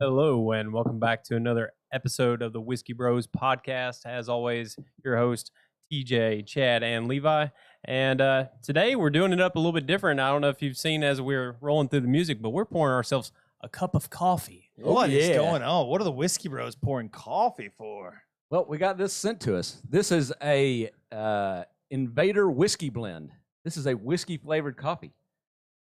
Hello, and welcome back to another episode of the Whiskey Bros podcast. As always, your host, TJ, Chad, and Levi. And today we're doing it up a little bit different. I don't know if you've seen as we're rolling through the music, but we're pouring ourselves a cup of coffee. What is going on? What are the Whiskey Bros pouring coffee for? Well, we got this sent to us. This is a Invader whiskey blend. This is a whiskey-flavored coffee.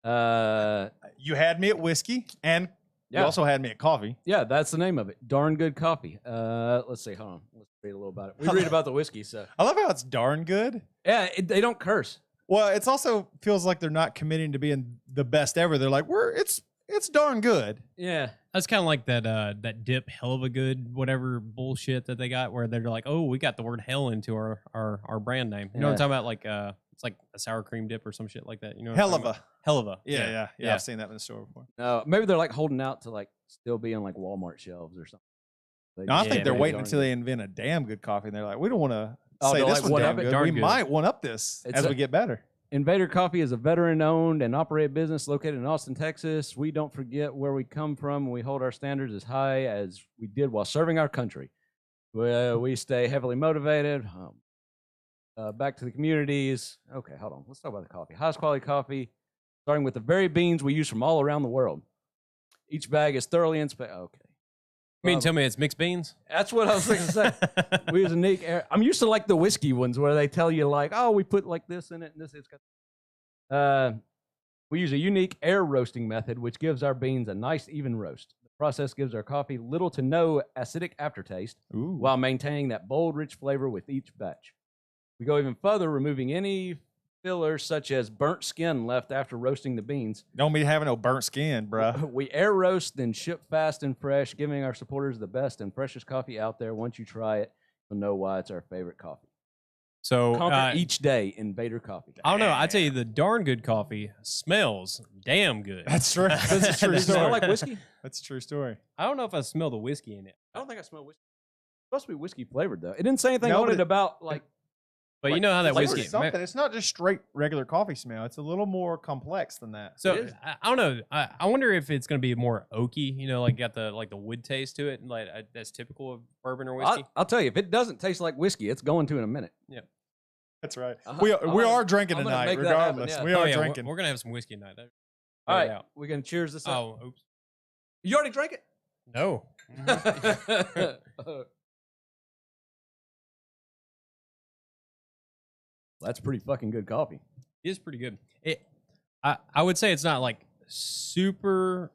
You had me at whiskey, and you also had me at coffee. Yeah, that's the name of it. Darn good coffee. Let's see. Hold on. Let's read a little about it. We read about the whiskey, so. I love how it's darn good. Yeah, they don't curse. Well, it's also feels like they're not committing to being the best ever. They're like, it's darn good. Yeah. That's kind of like that dip hell of a good whatever bullshit that they got where they're like, oh, we got the word hell into our brand name. You know what I'm talking about? Like it's like a sour cream dip or some shit like that. You know, Hell of a. Yeah. I've seen that in the store before. No, maybe they're like holding out to like still be on like Walmart shelves or something. No, I think they're waiting until they invent a damn good coffee, and they're like, we don't want to say this like one's damn good. We good. might one up this as we get better. Invader Coffee is a veteran-owned and operated business located in Austin, Texas. We don't forget where we come from, and we hold our standards as high as we did while serving our country. We stay heavily motivated. Back to the communities. Okay, hold on. Let's talk about the coffee. Highest quality coffee, starting with the very beans we use from all around the world. Each bag is thoroughly inspected. Okay. You mean tell me it's mixed beans? That's what I was going to say. We use unique air. I'm used to like the whiskey ones where they tell you like, oh, we put like this in it and this. It's got. We use a unique air roasting method, which gives our beans a nice even roast. The process gives our coffee little to no acidic aftertaste while maintaining that bold, rich flavor with each batch. We go even further, removing any fillers such as burnt skin left after roasting the beans. Don't be having no burnt skin, bruh. We air roast, then ship fast and fresh, giving our supporters the best and freshest coffee out there. Once you try it, you'll know why it's our favorite coffee. So Conquer each day, Invader Coffee. I don't know. I tell you, the darn good coffee smells damn good. That's true. That's a true Does it smell story. like whiskey? That's a true story. I don't know if I smell the whiskey in it. I don't think I smell whiskey. It's supposed to be whiskey flavored though. It didn't say anything No, on but it about like. But you know how that Like whiskey. something. It's not just straight regular coffee smell. It's a little more complex than that. So I don't know. I wonder if it's going to be more oaky. You know, like got the wood taste to it, and like that's typical of bourbon or whiskey. I'll tell you, if it doesn't taste like whiskey, it's going to in a minute. Yeah, That's right. We are drinking tonight, regardless. Happen, We are yeah, drinking. We're gonna have some whiskey tonight. All right, we're gonna cheers this up. Oh, oops. You already drank it? No. That's pretty fucking good coffee. It is pretty good. I would say it's not like super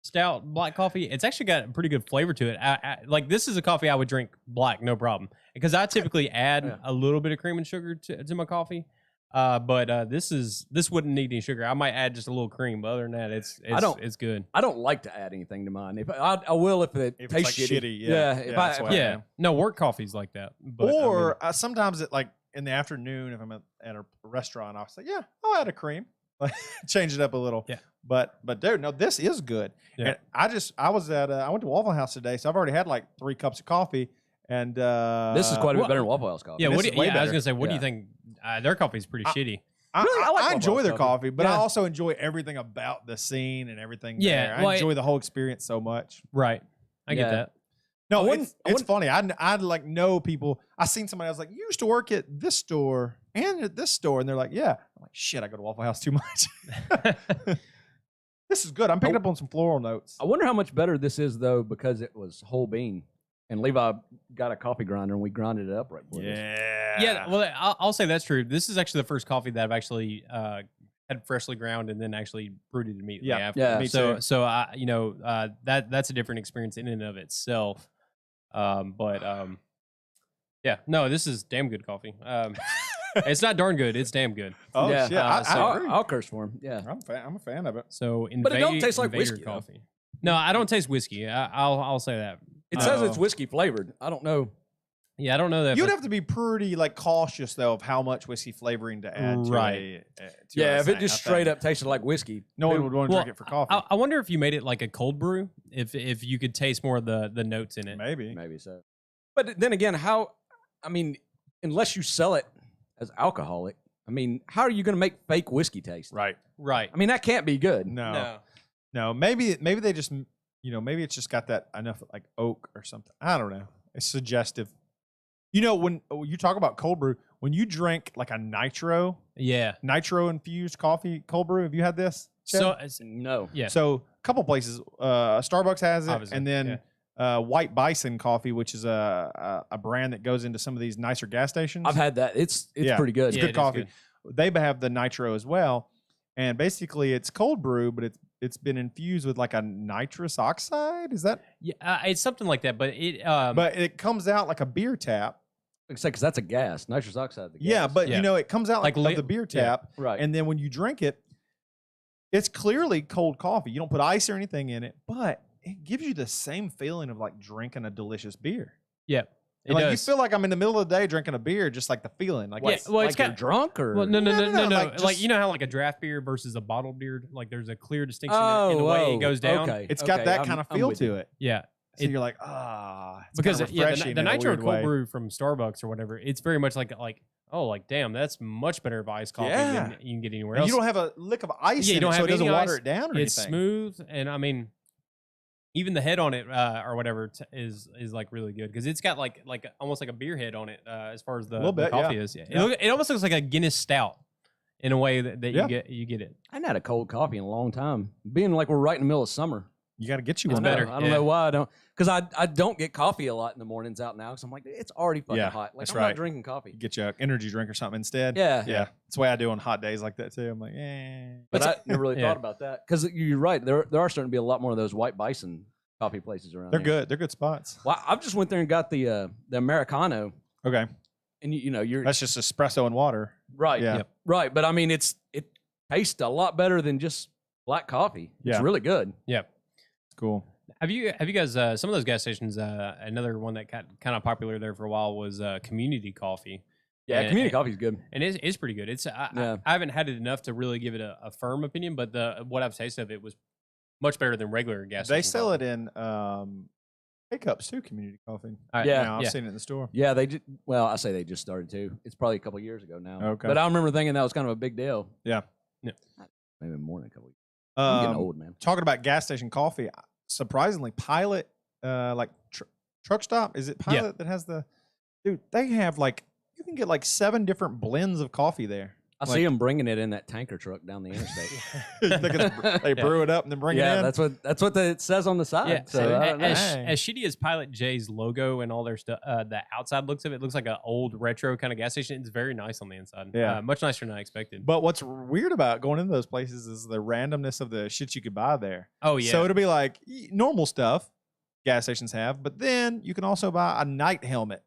stout black coffee. It's actually got a pretty good flavor to it. Like this is a coffee I would drink black, no problem, because I typically add a little bit of cream and sugar to my coffee. But this wouldn't need any sugar. I might add just a little cream, but other than that, it's good. I don't like to add anything to mine. If I will if it tastes it's like shitty. Yeah. No, work coffee's like that. But, Or sometimes it like in the afternoon, if I'm at a restaurant, I'll say, yeah, I'll add a cream, change it up a little. Yeah. But dude, no, this is good. Yeah. And I went to Waffle House today, so I've already had like 3 cups of coffee, and this is quite a bit better than Waffle House coffee. Yeah, This what is way I was better. gonna say, what do you think? Their coffee's pretty shitty. Really? I like I Waffle enjoy House their coffee. coffee, but I Yeah. also enjoy everything about the scene and everything. Yeah, there. I enjoy the whole experience so much. Right. I get that. No, I it's wouldn't- funny. I like know people. I seen somebody. I was like, you used to work at this store and at this store, and they're like, yeah. I'm like, shit, I go to Waffle House too much. This is good. I'm picking up on some floral notes. I wonder how much better this is though because it was whole bean. And Levi got a coffee grinder and we grinded it up right before this. Yeah. Well, I'll say that's true. This is actually the first coffee that I've actually had freshly ground and then actually brewed it immediately after. Yeah. Me So too. so that's a different experience in and of itself. Yeah, no, this is damn good coffee. It's not darn good. It's damn good. Oh Yeah. shit, I agree. I'll curse for him. Yeah. I'm a fan of it. So But it don't taste like Invader whiskey, though. coffee. No, I don't taste whiskey. I'll say that. It says it's whiskey flavored. I don't know. Yeah, I don't know that. You'd have to be pretty like cautious though of how much whiskey flavoring to add. Right. To If it just straight up tasted like whiskey, no one would want to Well, drink it for coffee. I wonder if you made it like a cold brew, if you could taste more of the notes in it. Maybe so. But then again, unless you sell it as alcoholic, how are you going to make fake whiskey taste? Right. Right. That can't be good. No. Maybe they just maybe it's just got that enough like oak or something. I don't know. It's suggestive. When you talk about cold brew, when you drink like a nitro infused coffee cold brew, have you had this? So No. yeah. So a couple places, Starbucks has it, Obviously, and then White Bison Coffee, which is a brand that goes into some of these nicer gas stations. I've had that. It's pretty good. It's Yeah, good it is coffee. good. They have the nitro as well, and basically it's cold brew, but it's been infused with like a nitrous oxide. Is that? Yeah, it's something like that, but it But it comes out like a beer tap. Because that's a gas. Nitrous oxide. The gas. Yeah, but Yeah. it comes out like the beer tap, right. and then when you drink it, it's clearly cold coffee. You don't put ice or anything in it, but it gives you the same feeling of like drinking a delicious beer. yeah. It Like does. you feel like I'm in the middle of the day drinking a beer, just like the feeling. Like Yeah, it's, well, it's like you're got drunk or Well, no. like, Like just- you know how like a draft beer versus a bottled beer, like there's a clear distinction in the way it goes down. Okay. it's got that kind of I'm feel with to you. it. Yeah, So you're like, it's because kinda the refreshing in a nitro weird cold way. brew from Starbucks or whatever, it's very much like damn, that's much better of iced coffee Yeah. than you can get anywhere And else. you don't have a lick of ice Yeah, you in don't it, so have it doesn't any water ice. it down or It's anything. smooth, and I mean, even the head on it or whatever is like really good because it's got like almost like a beer head on it as far as the, Little the bit, coffee yeah. is. Yeah. Yeah. It almost looks like a Guinness stout in a way that Yeah. you get it. I hadn't had a cold coffee in a long time. Being like we're right in the middle of summer. You got to get you It's one. better. though. I don't know why I don't. Because I don't get coffee a lot in the mornings out now. Because I'm like, it's already fucking Yeah, hot. Like that's I'm right. not drinking coffee. Get you an energy drink or something instead. Yeah. Yeah. That's the way I do on hot days like that too. I'm like, But I never really Yeah. thought about that. Because you're right. There are starting to be a lot more of those White Bison coffee places around. They're here. good. They're good spots. Well, I just went there and got the Americano, Okay. and you're That's just espresso and water. right. Yeah. Yep. Right. But I mean, it tastes a lot better than just black coffee. It's Yeah. really good. Yep. It's cool. Have you guys some of those gas stations? Another one that got kind of popular there for a while was Community Coffee. Yeah, And- community coffee is good. And it's pretty good. It's Yeah. I haven't had it enough to really give it a firm opinion, but what I've tasted of it was much better than regular gas They station sell coffee. it in K-Cups too, community coffee. Yeah. Now, I've seen it in the store. Yeah, I say they just started too. It's probably a couple years ago now. Okay. But I remember thinking that was kind of a big deal. Yeah. Maybe more than a couple years. I'm getting Um, old, man. Talking about gas station coffee, surprisingly, Pilot, truck stop, is it Pilot that has dude, they have you can get 7 different blends of coffee there. I see them bringing it in that tanker truck down the interstate. They brew it up and then bring it in. that's what it says on the side. Yeah, So I don't know. as shitty as Pilot J's logo and all their stuff, the outside looks of it looks like an old retro kind of gas station. It's very nice on the inside. Yeah. Much nicer than I expected. But what's weird about going into those places is the randomness of the shit you could buy there. Oh yeah, So it'll be like normal stuff gas stations have, but then you can also buy a night helmet.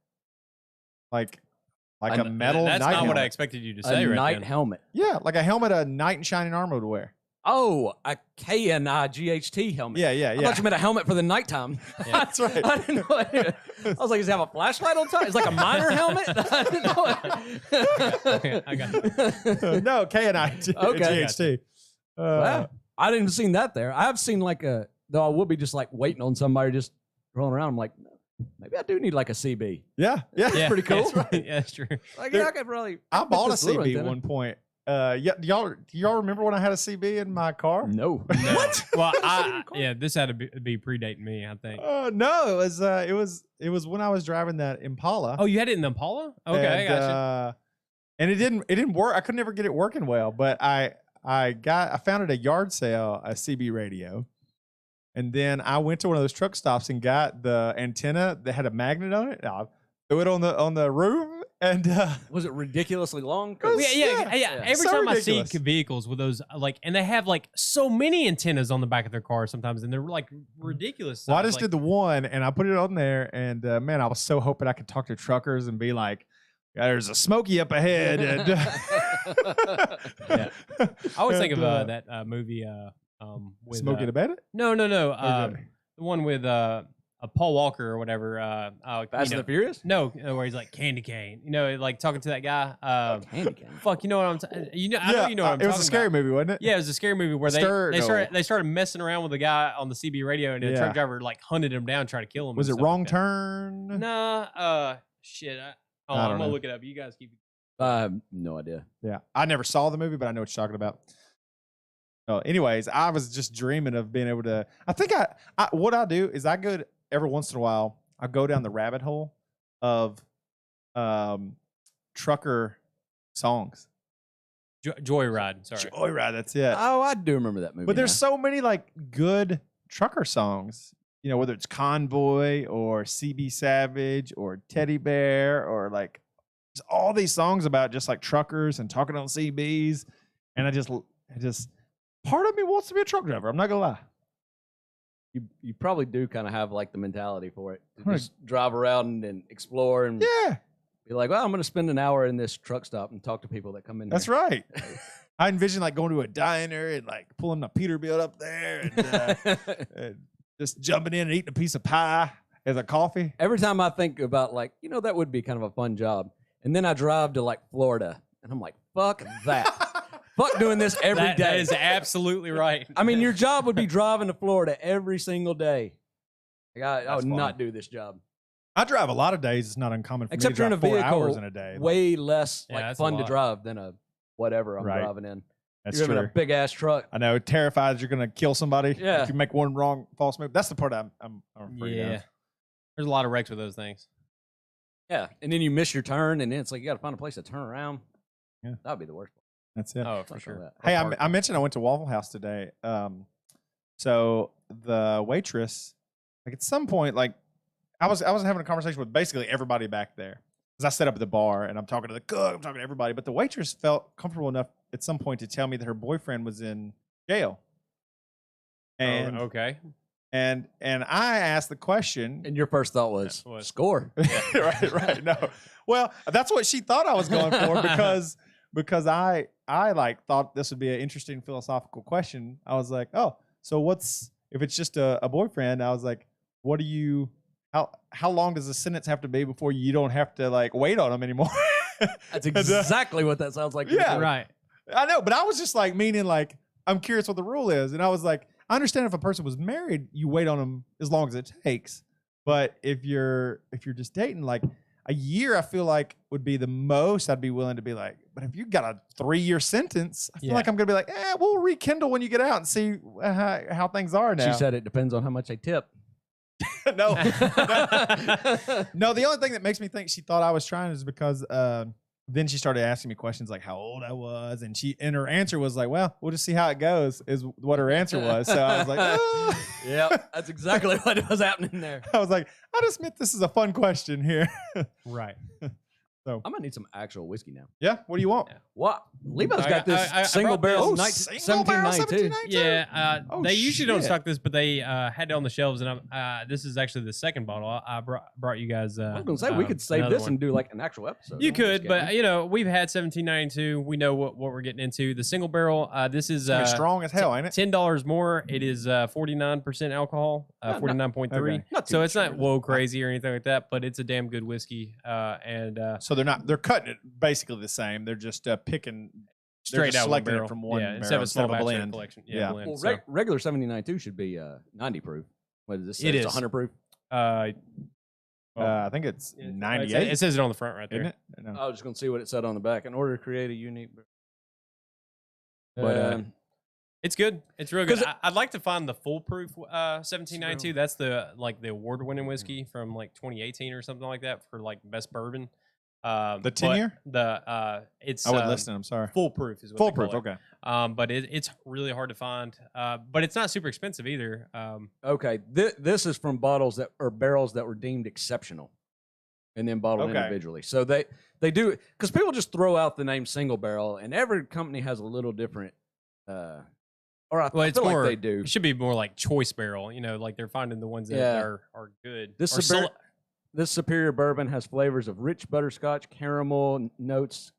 Like a metal that's night not helmet. what I expected you to say. A right night then. helmet. Yeah, like a helmet a knight in shining armor would wear. Oh, a KNIGHT helmet. Yeah, yeah, I yeah. thought you meant a helmet for the nighttime. Yeah. That's right. I didn't know. I was like, does he have a flashlight on top? It's like a miner helmet. I didn't know. Okay, I got it. No, K-N-I-G-H-T. Okay. Wow. I didn't seen that there. I have seen though I will be just waiting on somebody just rolling around. I'm like, maybe I do need a CB. Yeah, yeah. Yeah, pretty cool. That's right. Yeah, that's true. There- I could probably. I bought a this little CB antenna. one point. Yeah, do y'all remember when I had a CB in my car? No. What? Well, this had to be predating me, I think. No, it was when I was driving that Impala. Oh, you had it in the Impala? Okay, I and, got and it didn't work. I could never get it working well, but I found at a yard sale a CB radio. And then I went to one of those truck stops and got the antenna that had a magnet on it. I threw it on the roof, and Was it ridiculously long? It was- Yeah. Every So time ridiculous. I see vehicles with those, and they have so many antennas on the back of their car sometimes, and they're ridiculous. well, I size, just did the one, and I put it on there, and man, I was so hoping I could talk to truckers and be like, "Yeah, there's a Smoky up ahead." And Yeah. I always think of And, that movie. With Smoky the Bandit. no, Okay. the one with Paul Walker or whatever. Fast and the Furious? No, where he's like candy cane. Talking to that guy. Candy cane. Fuck, you know what I'm. I know you know what I'm it talking was a scary about. movie, wasn't it? Yeah, it was a scary movie where they started messing around with the guy on the CB radio, and the Yeah. truck driver hunted him down, trying to kill him. Was and it stuff Wrong like that. Turn? Nah, shit. I I'm don't gonna know. look it up. You guys keep. No idea. Yeah, I never saw the movie, but I know what you're talking about. So anyways, I was just dreaming of being able to. I think what I do is I go to, every once in a while. I go down the rabbit hole of trucker songs. Joyride. Sorry. Joyride. That's it. Oh, I do remember that movie. But there's now. so many like good trucker songs. You know, whether it's Convoy or CB Savage or Teddy Bear or like there's all these songs about just like truckers and talking on CBs. And I just part of me wants to be a truck driver. I'm not gonna lie. You probably do kind of have like the mentality for it. To just drive around and explore and be like, well, I'm going to spend an hour in this truck stop and talk to people that come in. That's right. I envision like going to a diner and like pulling a Peterbilt up there and just jumping in and eating a piece of pie as a coffee. Every time I think about like, that would be kind of a fun job. And then I drive to like Florida and I'm like, fuck that. Fuck doing this every day. That is absolutely right. I mean, your job would be driving to Florida every single day. Like, I would not do this job. I drive a lot of days. It's not uncommon for Except me to drive you're in a 4 vehicle hours in a day. way less Yeah, like that's fun a to lot. drive than a whatever I'm driving in. That's You're true. in a big ass truck. I know, terrified you're going to kill somebody Yeah. if you make one wrong false move. That's the part I'm afraid Yeah. of. There's a lot of wrecks with those things. Yeah, and then you miss your turn, and then it's like you got to find a place to turn around. Yeah. That'd be the worst. That's it. Oh, for Fuck all sure. that. Hey, Or park. I mentioned I went to Waffle House today. So the waitress, like at some point, like I was having a conversation with basically everybody back there because I set up at the bar and I'm talking to the cook, I'm talking to everybody. But the waitress felt comfortable enough at some point to tell me that her boyfriend was in jail. And okay. and I asked the question, And your first thought was Yeah, what? score. right. No, well, that's what she thought I was going for because I like thought this would be an interesting philosophical question. I was like, oh, so what's if it's just a boyfriend? I was like, what do you? How long does the sentence have to be before you don't have to like wait on him anymore? That's exactly what that sounds like. Yeah. Right. I know, but I was just like meaning like I'm curious what the rule is, and I was like, I understand if a person was married, you wait on them as long as it takes, but if you're just dating, like a year, I feel like would be the most I'd be willing to be like. But if you got a 3-year sentence, I feel like I'm gonna be like, we'll rekindle when you get out and see how things are now. She said it depends on how much they tip. no. No, the only thing that makes me think she thought I was trying is because then she started asking me questions like how old I was, and her answer was like, well, we'll just see how it goes, is what her answer was. So I was like, Yep, that's exactly what was happening there. I was like, I just meant this is a fun question here. Right. So I'm gonna need some actual whiskey now. yeah, what do you want? What? Levi's I got this I single brought barrel this- Single barrel 1792. 1792? Yeah, Oh, they usually don't shit. stock this, but they had it on the shelves, and this is actually the second bottle I brought you guys. I was gonna say we could save another this one. and do like an actual episode. You Don't we, could, but we've had 1792. We know what we're getting into. The single barrel. This is It's strong as hell, ain't it? $10 more. It is 49% alcohol, Not- 49.3. okay. Not too So much it's not sugar. whoa crazy or anything like that, but it's a damn good whiskey. And So they're cutting it basically the same. They're just picking straight just out selecting it barrel from one instead of barrel a small instead of a batch blend. collection. Yeah. Blend. Well, So, regular 1792 should be 90 proof. What does this say? It It's is. 100 proof. I think it's it 98. it says it on the front right there. Isn't it? No. I was just gonna see what it said on the back. In order to create a unique. But, It's good. It's real good. 'Cause I'd like to find the foolproof 1792. That's the award-winning whiskey from like 2018 or something like that for like best bourbon. The 10-year? It's I wasn't listening. I'm sorry. foolproof is what Foolproof. they call it. Okay. But it's really hard to find. But it's not super expensive either. Okay, this is from bottles that or barrels that were deemed exceptional, and then bottled Okay. individually. So they do because people just throw out the name single barrel, and every company has a little different. Or I Well, it's feel more. like they do. It should be more like choice barrel. Like they're finding the ones that Yeah. are good. This Or is This superior bourbon has flavors of rich butterscotch, caramel notes,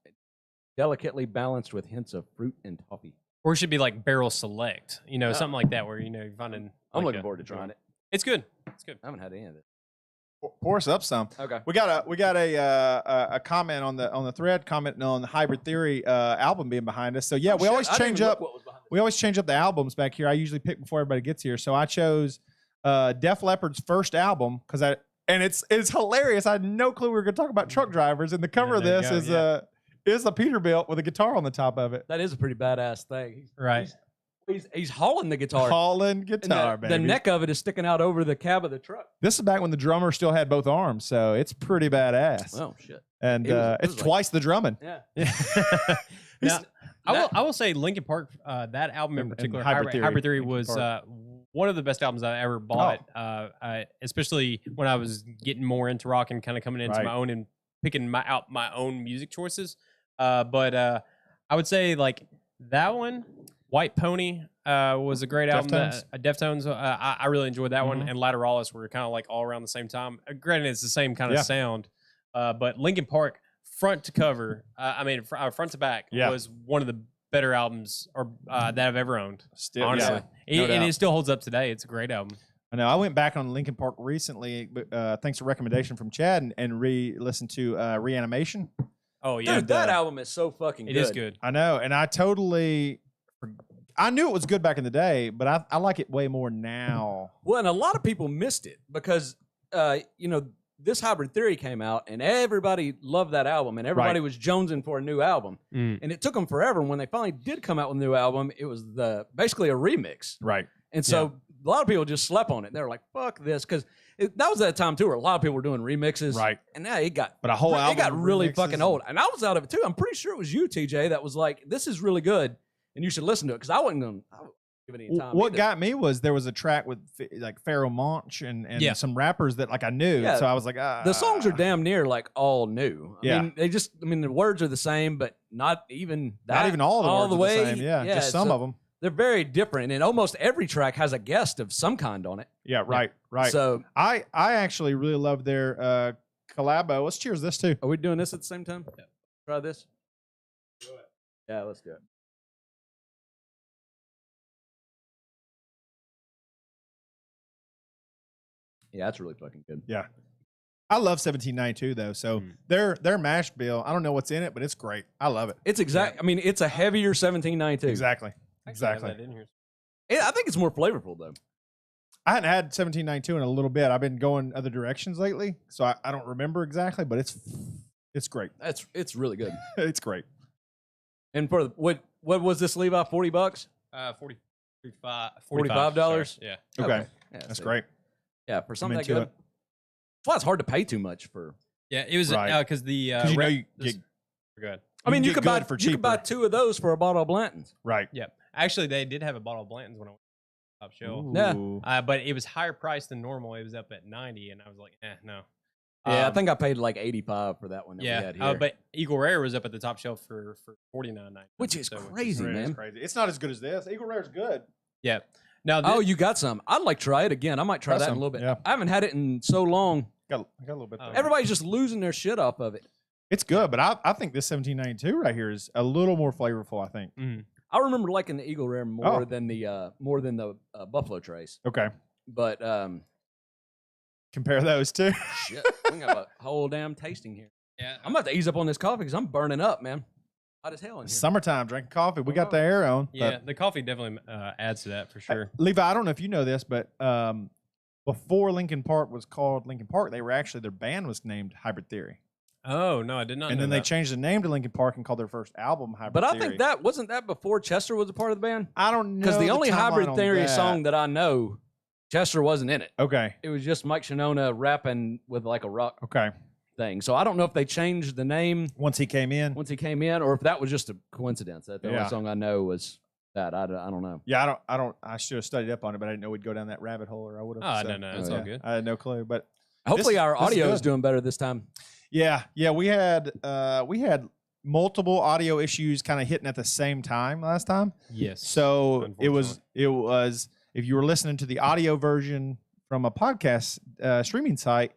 delicately balanced with hints of fruit and toffee. or it should be like barrel select. Something like that where you're finding. I'm like looking a- forward to trying it. It's good. It's good. I haven't had any of it. Pour us up some. Okay. We got a comment on the thread commenting on the Hybrid Theory album being behind us. So yeah, we always change up. We always change up the albums back here. I usually pick before everybody gets here. So I chose Def Leppard's first album and it's hilarious. I had no clue we were going to talk about truck drivers, and the cover of there you this go, is a Peterbilt with a guitar on the top of it. That is a pretty badass thing. Right. He's hauling the guitar. Hauling And guitar, the baby. neck of it is sticking out over the cab of the truck. This is back when the drummer still had both arms, so it's pretty badass. Oh shit! And it it's was like- twice the drumming. Yeah. Now, I will say Linkin Park, that album in And particular, Hybrid Hybrid Theory, Theory was Linkin Park. one of the best albums I ever bought. Especially when I was getting more into rock and kind of coming into Right. my own and picking out my own music choices. But I would say like that one, White Pony, was a great album. Deftones? Deftones. I really enjoyed that one, Mhm. and Lateralis were kind of like all around the same time. Granted, it's the same kind of Yeah. sound, but Linkin Park, front to cover, front to back, Yeah. was one of the better albums that I've ever owned. Still, Honestly, yeah, no and doubt. it still holds up today. It's a great album. I know. I went back on Linkin Park recently, thanks to recommendation from Chad, and re-listened to Reanimation. Oh yeah, Dude, that album is so fucking it good. is good. I know, and I knew it was good back in the day, but I like it way more now. Well, and a lot of people missed it because, this Hybrid Theory came out and everybody loved that album and everybody was jonesing for a new album. And it took them forever. And when they finally did come out with a new album, it was basically a remix. Right. And so a lot of people just slept on it. They were like, fuck this. Because that was that time too where a lot of people were doing remixes. Right. And now it got, But a whole album it got of really remixes fucking and- old. And I was out of it too. I'm pretty sure it was you, TJ, that was like, this is really good. And you should listen to it. Because I wasn't going to give it any time. What either. got me was there was a track with like Pharoah Monch and Yeah. some rappers that like I knew. Yeah. So I was like, The songs are damn near like all new. I mean, the words are the same, but not even that. not even all of the words the are way. the same. Yeah, just some so of them. They're very different, and almost every track has a guest of some kind on it. Yeah, right. So, I actually really love their collabo. Let's cheers this too. are we doing this at the same time? Yeah. Try this. Do it. Yeah, let's do it. Yeah, that's really fucking good. Yeah. I love 1792 though. So their mash bill, I don't know what's in it, but it's great. I love it. It's exact. I mean, it's a heavier 1792. Exactly. Actually, I have Exactly. that in here. I think it's more flavorful though. I hadn't had 1792 in a little bit. I've been going other directions lately, so I don't remember exactly, but it's great. It's really good. It's great. And for what was this, Levi? $40? $45? Yeah. Okay. Yeah, That's so- great. Yeah, for something that into good. it. That's why it's hard to pay too much for. Yeah, it was Right. because the Because you know you this- get go ahead. I mean, can you get could buy good for you could buy cheaper. 2 of those for a bottle of Blanton's. right. Yeah, actually, they did have a bottle of Blanton's when I went to the top shelf. Yeah. Ooh. But it was higher priced than normal. It was up at 90, and I was like, no. Yeah, I think I paid like 85 for that one that we Yeah, had here. but Eagle Rare was up at the top shelf for $49.99, Which is so, crazy, Rare is man. crazy. It's not as good as this. Eagle Rare is good. Yeah. Now, Oh, you got some. I'd like to try it again. I might try Try that in a some, little bit. yeah. I haven't had it in so long. I got a little bit there. Everybody's just losing their shit off of it. It's good, but I think this 1792 right here is a little more flavorful, I think. I remember liking the Eagle Rare more Oh. than the Buffalo Trace. Okay. But Compare those two. shit, we got a whole damn tasting here. yeah, I'm about to ease up on this coffee because I'm burning up, man. Hot as hell in here. Summertime, drinking coffee. We got the air on. yeah, the coffee definitely adds to that for sure. Levi, I don't know if you know this, but before Linkin Park was called Linkin Park, their band was named Hybrid Theory. Oh no, I did not. And know then they that. changed the name to Linkin Park and called their first album Hybrid But I Theory. think that wasn't that before Chester was a part of the band. I don't know. Because the only timeline Hybrid on Theory that. song that I know, Chester wasn't in it. Okay. It was just Mike Shinoda rapping with like a rock Okay. thing. So I don't know if they changed the name Once he came in. once he came in, or if that was just a coincidence. That the Yeah. only song I know was that. I don't know. Yeah, I should have studied up on it, but I didn't know we'd go down that rabbit hole, or I would have. Oh, no, it's Oh, all yeah. good. I had no clue, but Hopefully our this is audio is good. doing better this time. yeah, we had multiple audio issues kind of hitting at the same time last time. Yes. So it was if you were listening to the audio version from a podcast streaming site,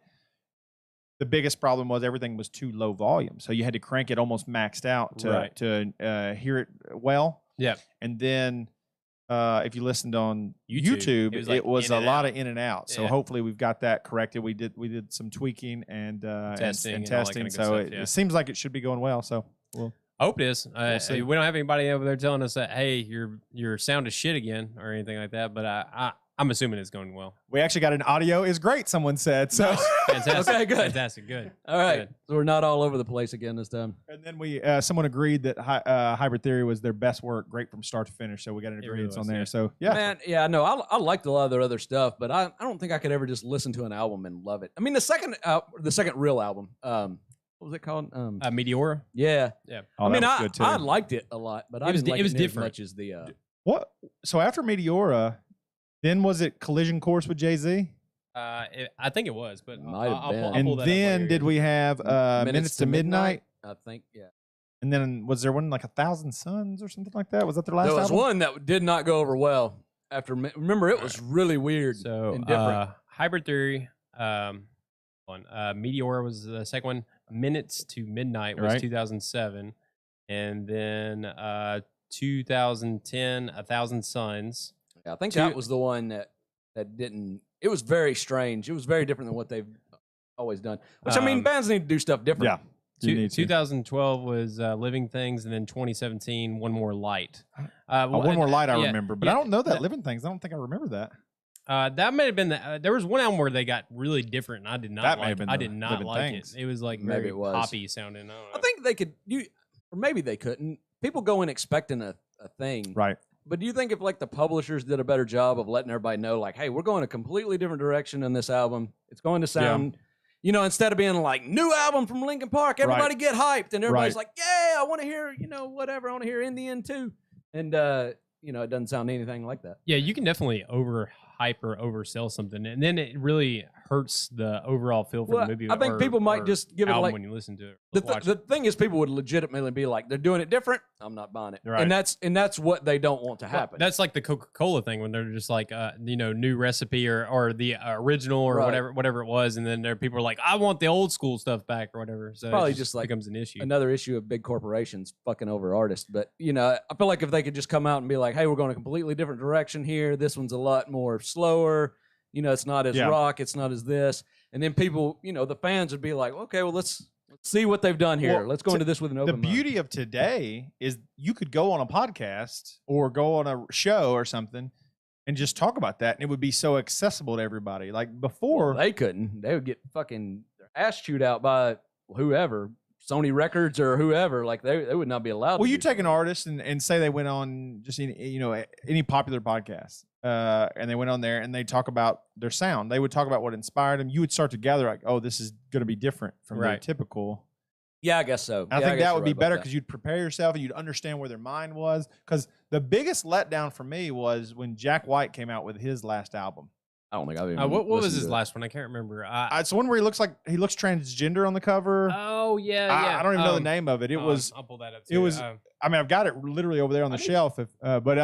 the biggest problem was everything was too low volume, so you had to crank it almost maxed out to hear it well. Yeah. And then if you listened on YouTube, it was, it was, like, a in and lot out. of in and out. So Yeah. hopefully we've got that corrected. We did some tweaking and Testing and and all that testing. kinda good So stuff, it, yeah. it seems like it should be going well. So we'll I hope it is. see. We don't have anybody over there telling us that, hey, your sound is shit again or anything like that. But I'm assuming it's going well. We actually got an audio is great, someone said. So Fantastic. Okay, good. Fantastic. Good. All right. Good. So we're not all over the place again this time. and then we someone agreed that Hybrid Theory was their best work, great from start to finish. So we got an It really agreement was, on there. yeah. So yeah, Man, yeah, no, I liked a lot of their other stuff, but I don't think I could ever just listen to an album and love it. I mean, the second real album, what was it called? Meteora. Yeah. Oh, I mean, that was good too. I liked it a lot, but I was didn't like it was near different. as much as the. What? So after Meteora, then was it Collision Course with Jay-Z? I think it was, but Might have been. I'll And pull that up then later. did we have Minutes to Midnight? I think, yeah. And then was there one like 1,000 Suns or something like that? Was that their last There was album? one that did not go over well. Remember, it was really weird So and different. Hybrid Theory, Meteora was the second one. Minutes to Midnight was Right. 2007, and then 2010, 1,000 Suns. Yeah, I think that was the one that didn't. It was very strange. It was very different than what they've always done. Which I mean, bands need to do stuff different. Yeah. You need to. 2012 was Living Things, and then 2017, One More Light. One More Light I yeah, remember, but yeah, I don't know that Living Things. I don't think I remember that. That may have been there was one album where they got really different, and I did not That may like have it. been I the did not Living like Things. it. It was like Maybe very it was. poppy sounding. I don't know. I think they could. Or maybe they couldn't. People go in expecting a thing. Right. But do you think if like the publishers did a better job of letting everybody know, like, hey, we're going a completely different direction in this album. It's going to sound, instead of being like new album from Linkin Park, everybody get hyped, and everybody's like, yeah, I want to hear, whatever. I want to hear In the End too. And it doesn't sound anything like that. Yeah, you can definitely overhype or oversell something, and then it really hurts the overall feel for the movie. I think people might just give it album like when you listen to it. the thing is, people would legitimately be like, they're doing it different. I'm not buying it, Right. and that's what they don't want to happen. That's like the Coca-Cola thing when they're just like, new recipe or the original or Right. whatever it was, and then people are like, I want the old school stuff back or whatever. So Probably it just like becomes an issue. Another issue of big corporations fucking over artists. But I feel like if they could just come out and be like, hey, we're going a completely different direction here. This one's a lot more slower. It's not as rock. It's not as this. And then people, the fans would be like, okay, well, let's see what they've done here. Well, let's go into this with an open The mind. beauty of today is you could go on a podcast or go on a show or something and just talk about that, and it would be so accessible to everybody. Like before, They couldn't. They would get fucking their ass chewed out by whoever, Sony Records or whoever. Like they would not be allowed. well, to you do take an something. artist and say they went on just any popular podcast, and they went on there and they talk about their sound. They would talk about what inspired them. You would start to gather like, oh, this is going to be different from their Right. typical. Yeah, I guess so. I Yeah, think guess that you're would be right about better that. because you'd prepare yourself and you'd understand where their mind was. Because the biggest letdown for me was when Jack White came out with his last album. I don't think I've even. What was listened his to it. last one? I can't remember. It's one where he looks transgender on the cover. Oh yeah, yeah. I don't even know the name of it. It was. I'll pull that up. it Too. was- I mean, I've got it literally over there on the shelf. But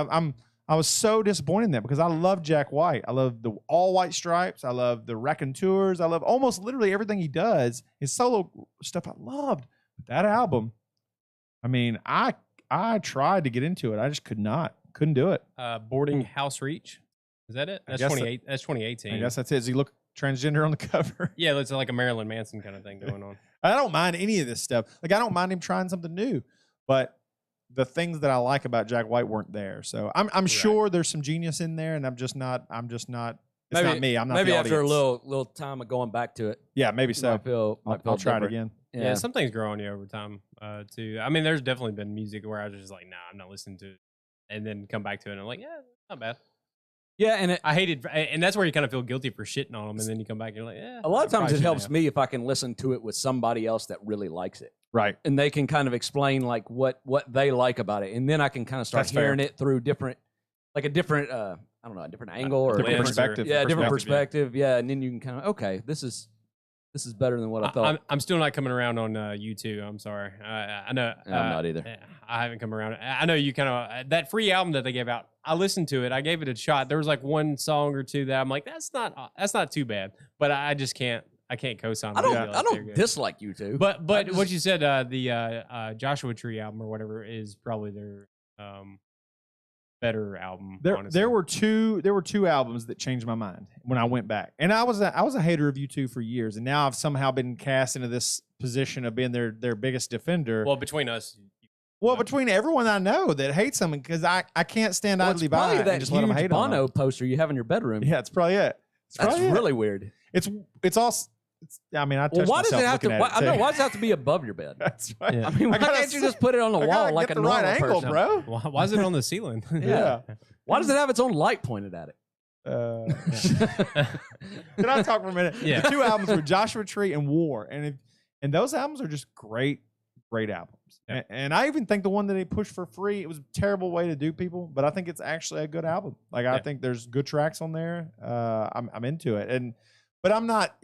I was so disappointed in that because I love Jack White. I love the all white stripes. I love the raconteurs. I love almost literally everything he does. His solo stuff I loved. But that album, I mean, I tried to get into it. I just couldn't do it. Boarding House Reach. Is that it? I That's guess 28. That's 2018. I guess that's it. Does he look transgender on the cover? Yeah, it's like a Marilyn Manson kind of thing going on. I don't mind any of this stuff. Like I don't mind him trying something new, but the things that I like about Jack White weren't there. So I'm sure there's some genius in there, and I'm just not. It's not me. I'm not. Maybe the after a audience. little time of going back to it. Yeah, maybe so. I'll try it different. again. Yeah, some things grow on you over time too. I mean, there's definitely been music where I was just like, nah, I'm not listening to it, and then come back to it and I'm like, yeah, not bad. Yeah, and I hated, and that's where you kind of feel guilty for shitting on them, and then you come back and you're like, yeah. a lot of I times probably it helps shouldn't me if I can listen to it with somebody else that really likes it. Right. And they can kind of explain like what they like about it, and then I can kind of start That's fair. hearing it through a different a different angle or Different lens perspective. yeah, different perspective, perspective. Yeah, and then you can kind of okay, this is better than what I thought. I'm still not coming around on you two. I'm sorry. I know. I'm not either. I haven't come around. I know you kind of that free album that they gave out. I listened to it. I gave it a shot. There was like one song or two that I'm like, that's not too bad. But I just can't. I can't co-sign. I them. don't feel like they're don't good. dislike you two. But I just- what you said, the Joshua Tree album or whatever is probably their better album. honestly. There were two albums that changed my mind when I went back, and I was a hater of U2 for years, and now I've somehow been cast into this position of being their biggest defender. Well, between us, Well, between everyone I know that hates them, because I can't stand idly by probably and that just let them huge hate on Bono them. poster you have in your bedroom. Yeah, it's probably it. That's really weird. It's all. I mean, I touched Why does myself it have to? looking at Why, it, I know, too. why does it have to be above your bed? That's right. Yeah. I mean, why can't you just put it on the I wall gotta like get a the right normal angle, person? bro. Why is it on the ceiling? Yeah. Why does it have its own light pointed at it? Can I talk for a minute? Yeah. The 2 albums were Joshua Tree and War, and those albums are just great albums. Yeah. And I even think the one that they pushed for free, it was a terrible way to do people, but I think it's actually a good album. Like I think there's good tracks on there. I'm into it, but I'm not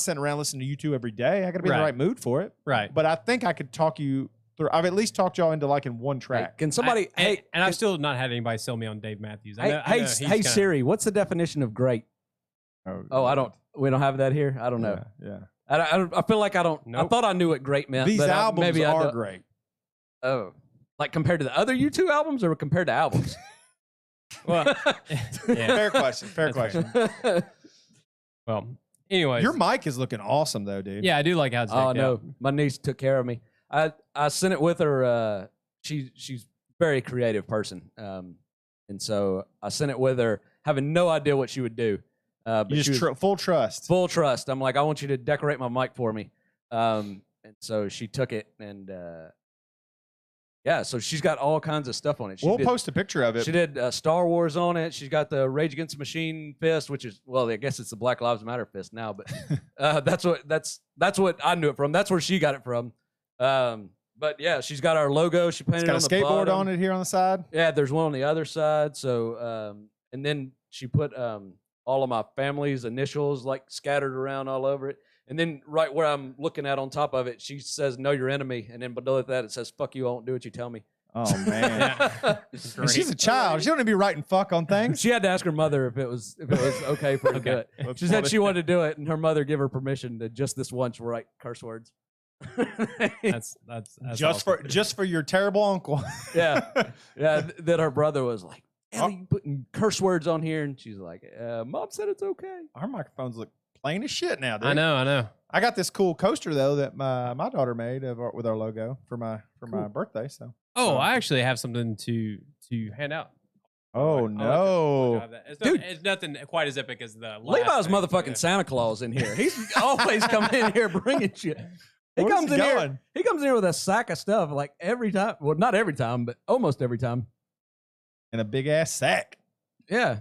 sitting around listening to U2 every day. I got to be in the right mood for it. Right. But I think I could talk you through. I've at least talked y'all into liking one Hey, track. can somebody? and I've still not had anybody sell me on Dave Matthews. I know he's hey kinda- Siri, what's the definition of great? Oh, I don't. We don't have that here. I don't know. Yeah. I feel like I don't. I Nope. thought I knew what great meant. These but albums maybe I are don't. great. Oh, like compared to the other U2 albums, or compared to albums? Well, yeah. Fair question. Fair That's question. Well, anyways, Your mic is looking awesome though, dude. yeah, I do like how it's Oh decked no, out. my niece took care of me. I sent it with her. She's a very creative person, and so I sent it with her, having no idea what she would do. But You she just was full trust. full trust. I'm like, I want you to decorate my mic for me, and so she took it, and yeah, so she's got all kinds of stuff on it. We'll post a picture of it. She did Star Wars on it. She's got the Rage Against the Machine fist, which is, well, I guess it's the Black Lives Matter fist now, but that's what I knew it from. That's where she got it from. But yeah, she's got our logo. She painted It's got a it on the skateboard bottom. on it here on the side. Yeah, there's one on the other side. So and then she put all of my family's initials like scattered around all over it. And then right where I'm looking at on top of it, she says, "Know your enemy." And then below that, it says, "Fuck you, I won't do what you tell me." Oh man. Yeah. And she's a child. She don't need to be writing fuck on things. She had to ask her mother if it was okay for her to do it. That's She said funny. she wanted to do it, and her mother gave her permission to just this once write curse words. That's just for your terrible uncle. yeah. Then her brother was like, "Ellie, you putting curse words on here?" And she's like, "Mom said it's okay." Our microphones look plain as shit now, dude. I know. I got this cool coaster though that my daughter made with our logo for my birthday. So. Oh, I actually have something to hand out. Oh I'll no. have that. Dude. It's nothing quite as epic as the last Levi's thing, motherfucking yeah. Santa Claus in here. He's always coming in here bringing shit. He Where's comes he in here. going? He comes in here with a sack of stuff like every time. Well, not every time, but almost every time. In a big ass sack. Yeah.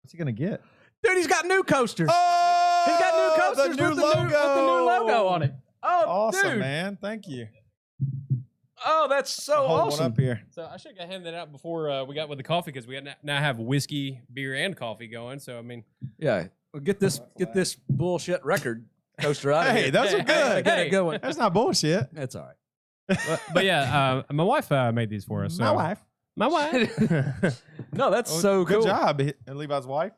What's he gonna get? Dude, he's got new coasters. Oh, He's got new coasters with the new logo on it. Oh, Awesome, dude. man. Thank you. Oh, that's so I'll hold awesome. one up here. So I should have handed that out before we got with the coffee because we now have whiskey, beer, and coffee going. So I mean, Yeah. Well, get this bullshit record coaster out of Hey, here. those are I good. got a good one. That's not bullshit. That's all right. but yeah, my wife made these for us. So. My wife. My wife. No, that's so Good cool. job, Levi's wife.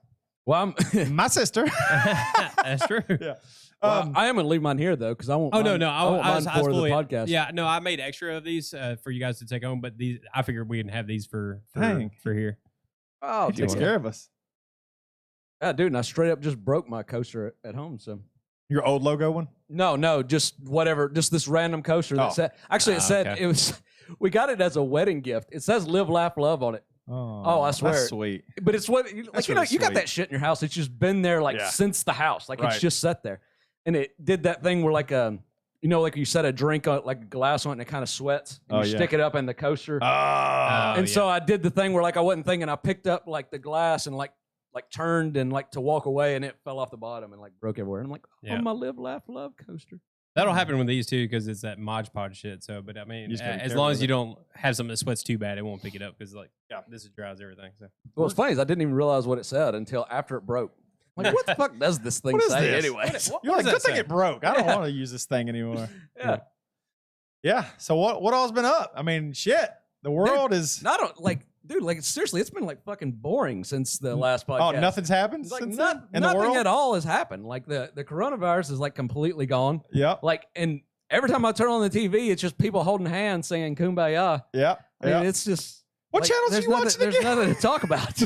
Well, My sister. That's true. Yeah. well, I am gonna leave mine here though, because I won't. Oh mine, no, I want I was mine for fully, the podcast. Yeah, no, I made extra of these for you guys to take home, but these I figured we didn't have these for Dang. here. Oh, He takes dude. care of us. Yeah, dude, and I straight up just broke my coaster at home. So Your old logo one? no, just whatever, just this random coaster that Oh. said. Actually, it said okay. it was. We got it as a wedding gift. It says "Live, Laugh, Love" on it. Oh, I swear. That's sweet. But it's what That's you know. really You got sweet. that shit in your house. It's just been there like Yeah. since the house. Like Right. it's just sat there, and it did that thing where like like you set a drink on like a glass on it and it kind of sweats. And Oh, you yeah. stick it up in the coaster. Oh, And so I did the thing where like I wasn't thinking. I picked up like the glass and like turned and like to walk away, and it fell off the bottom and like broke everywhere. And I'm like, Yeah. my Live, Laugh, Love coaster. That'll happen with these too because it's that Mod Podge shit. So, but I mean, You just gotta be as careful long as with you it. don't have something that sweats too bad, it won't pick it up because this is dries everything. So Well, what's funny is I didn't even realize what it said until after it broke. Like, what the fuck does this thing What is say this? anyways? You're like, does that good thing say? it broke. I don't want to use this thing anymore. Yeah. Yeah. So what all's been up? I mean, shit. The world is. I don't like, dude. Like seriously, it's been like fucking boring since the last podcast. Oh, nothing's happened It's like since then in the nothing world. at all has happened. Like the coronavirus is like completely gone. Yep. Like, and every time I turn on the TV, it's just people holding hands singing "Kumbaya." Yep. I mean, Yep. it's just What like, channels are there's you nothing, watching There's again? nothing to talk about.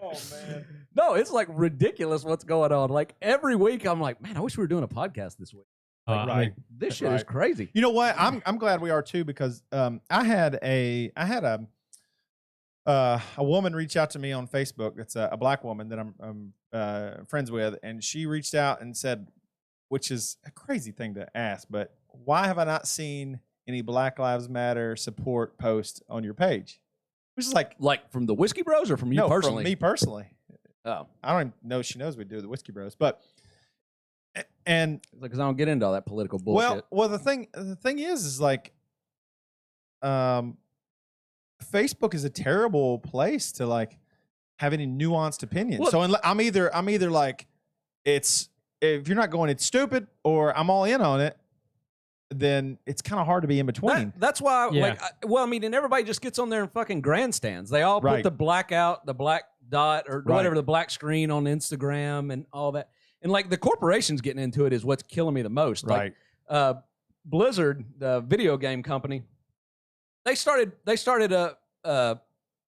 Oh man. No, it's like ridiculous what's going on. Like every week, I'm like, man, I wish we were doing a podcast this week. Right. This shit is crazy. You know what? I'm glad we are too, because I had a woman reach out to me on Facebook. It's a black woman that I'm friends with, and she reached out and said, which is a crazy thing to ask, but why have I not seen any Black Lives Matter support post on your page? Which is like from the Whiskey Bros or from you personally? From me personally. Oh, I don't even know if she knows we do the Whiskey Bros, but and because I don't get into all that political bullshit. Well, the thing is like, Facebook is a terrible place to like have any nuanced opinions. Well, so I'm either like, if you're not going, it's stupid, or I'm all in on it. Then it's kind of hard to be in between. That's why, and everybody just gets on there and fucking grandstands. They all put the black dot or whatever, the black screen on Instagram and all that. And like the corporations getting into it is what's killing me the most. Right. Like, Blizzard, the video game company, they started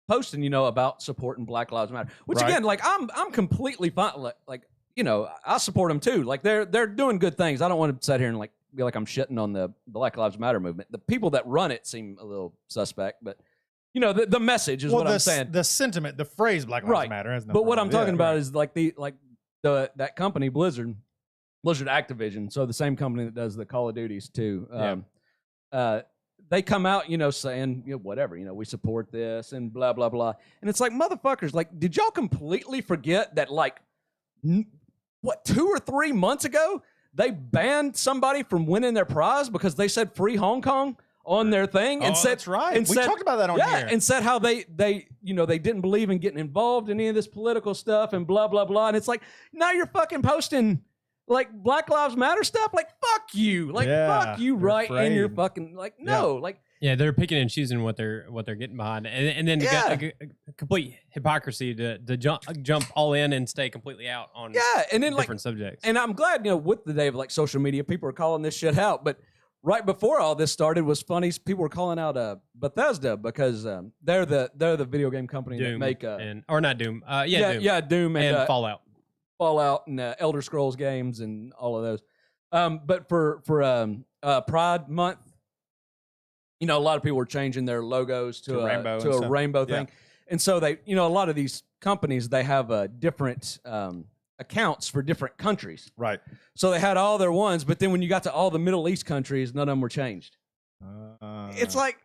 posting, about supporting Black Lives Matter. Which again, like I'm completely fine. Like I support them too. Like they're doing good things. I don't want to sit here and like be like I'm shitting on the Black Lives Matter movement. The people that run it seem a little suspect, but the message is what I'm saying. The sentiment, the phrase Black Lives Matter has no But what I'm talking about right. is that company, Blizzard Activision, so the same company that does the Call of Duties too. They come out, saying, whatever, we support this and blah, blah, blah. And it's like, motherfuckers, like, did y'all completely forget that, like, 2 or 3 months ago, they banned somebody from winning their prize because they said free Hong Kong on their thing? And said, that's right. And we talked about that on here. And said how they didn't believe in getting involved in any of this political stuff and blah, blah, blah. And it's like, now you're fucking posting like Black Lives Matter stuff. Like, fuck you. Like, fuck you right in your fucking, like, no. Like, yeah, they're picking and choosing what they're getting behind, and then a complete hypocrisy to jump all in and stay completely out on and then different subjects. And I'm glad with the day of like social media, people are calling this shit out. But right before all this started was funny. People were calling out Bethesda because they're the video game company Doom that make or not Doom, Doom and Fallout and Elder Scrolls games and all of those. But for Pride Month. A lot of people were changing their logos to a rainbow thing. And so they, a lot of these companies, they have different accounts for different countries. Right. So they had all their ones, but then when you got to all the Middle East countries, none of them were changed. It's like,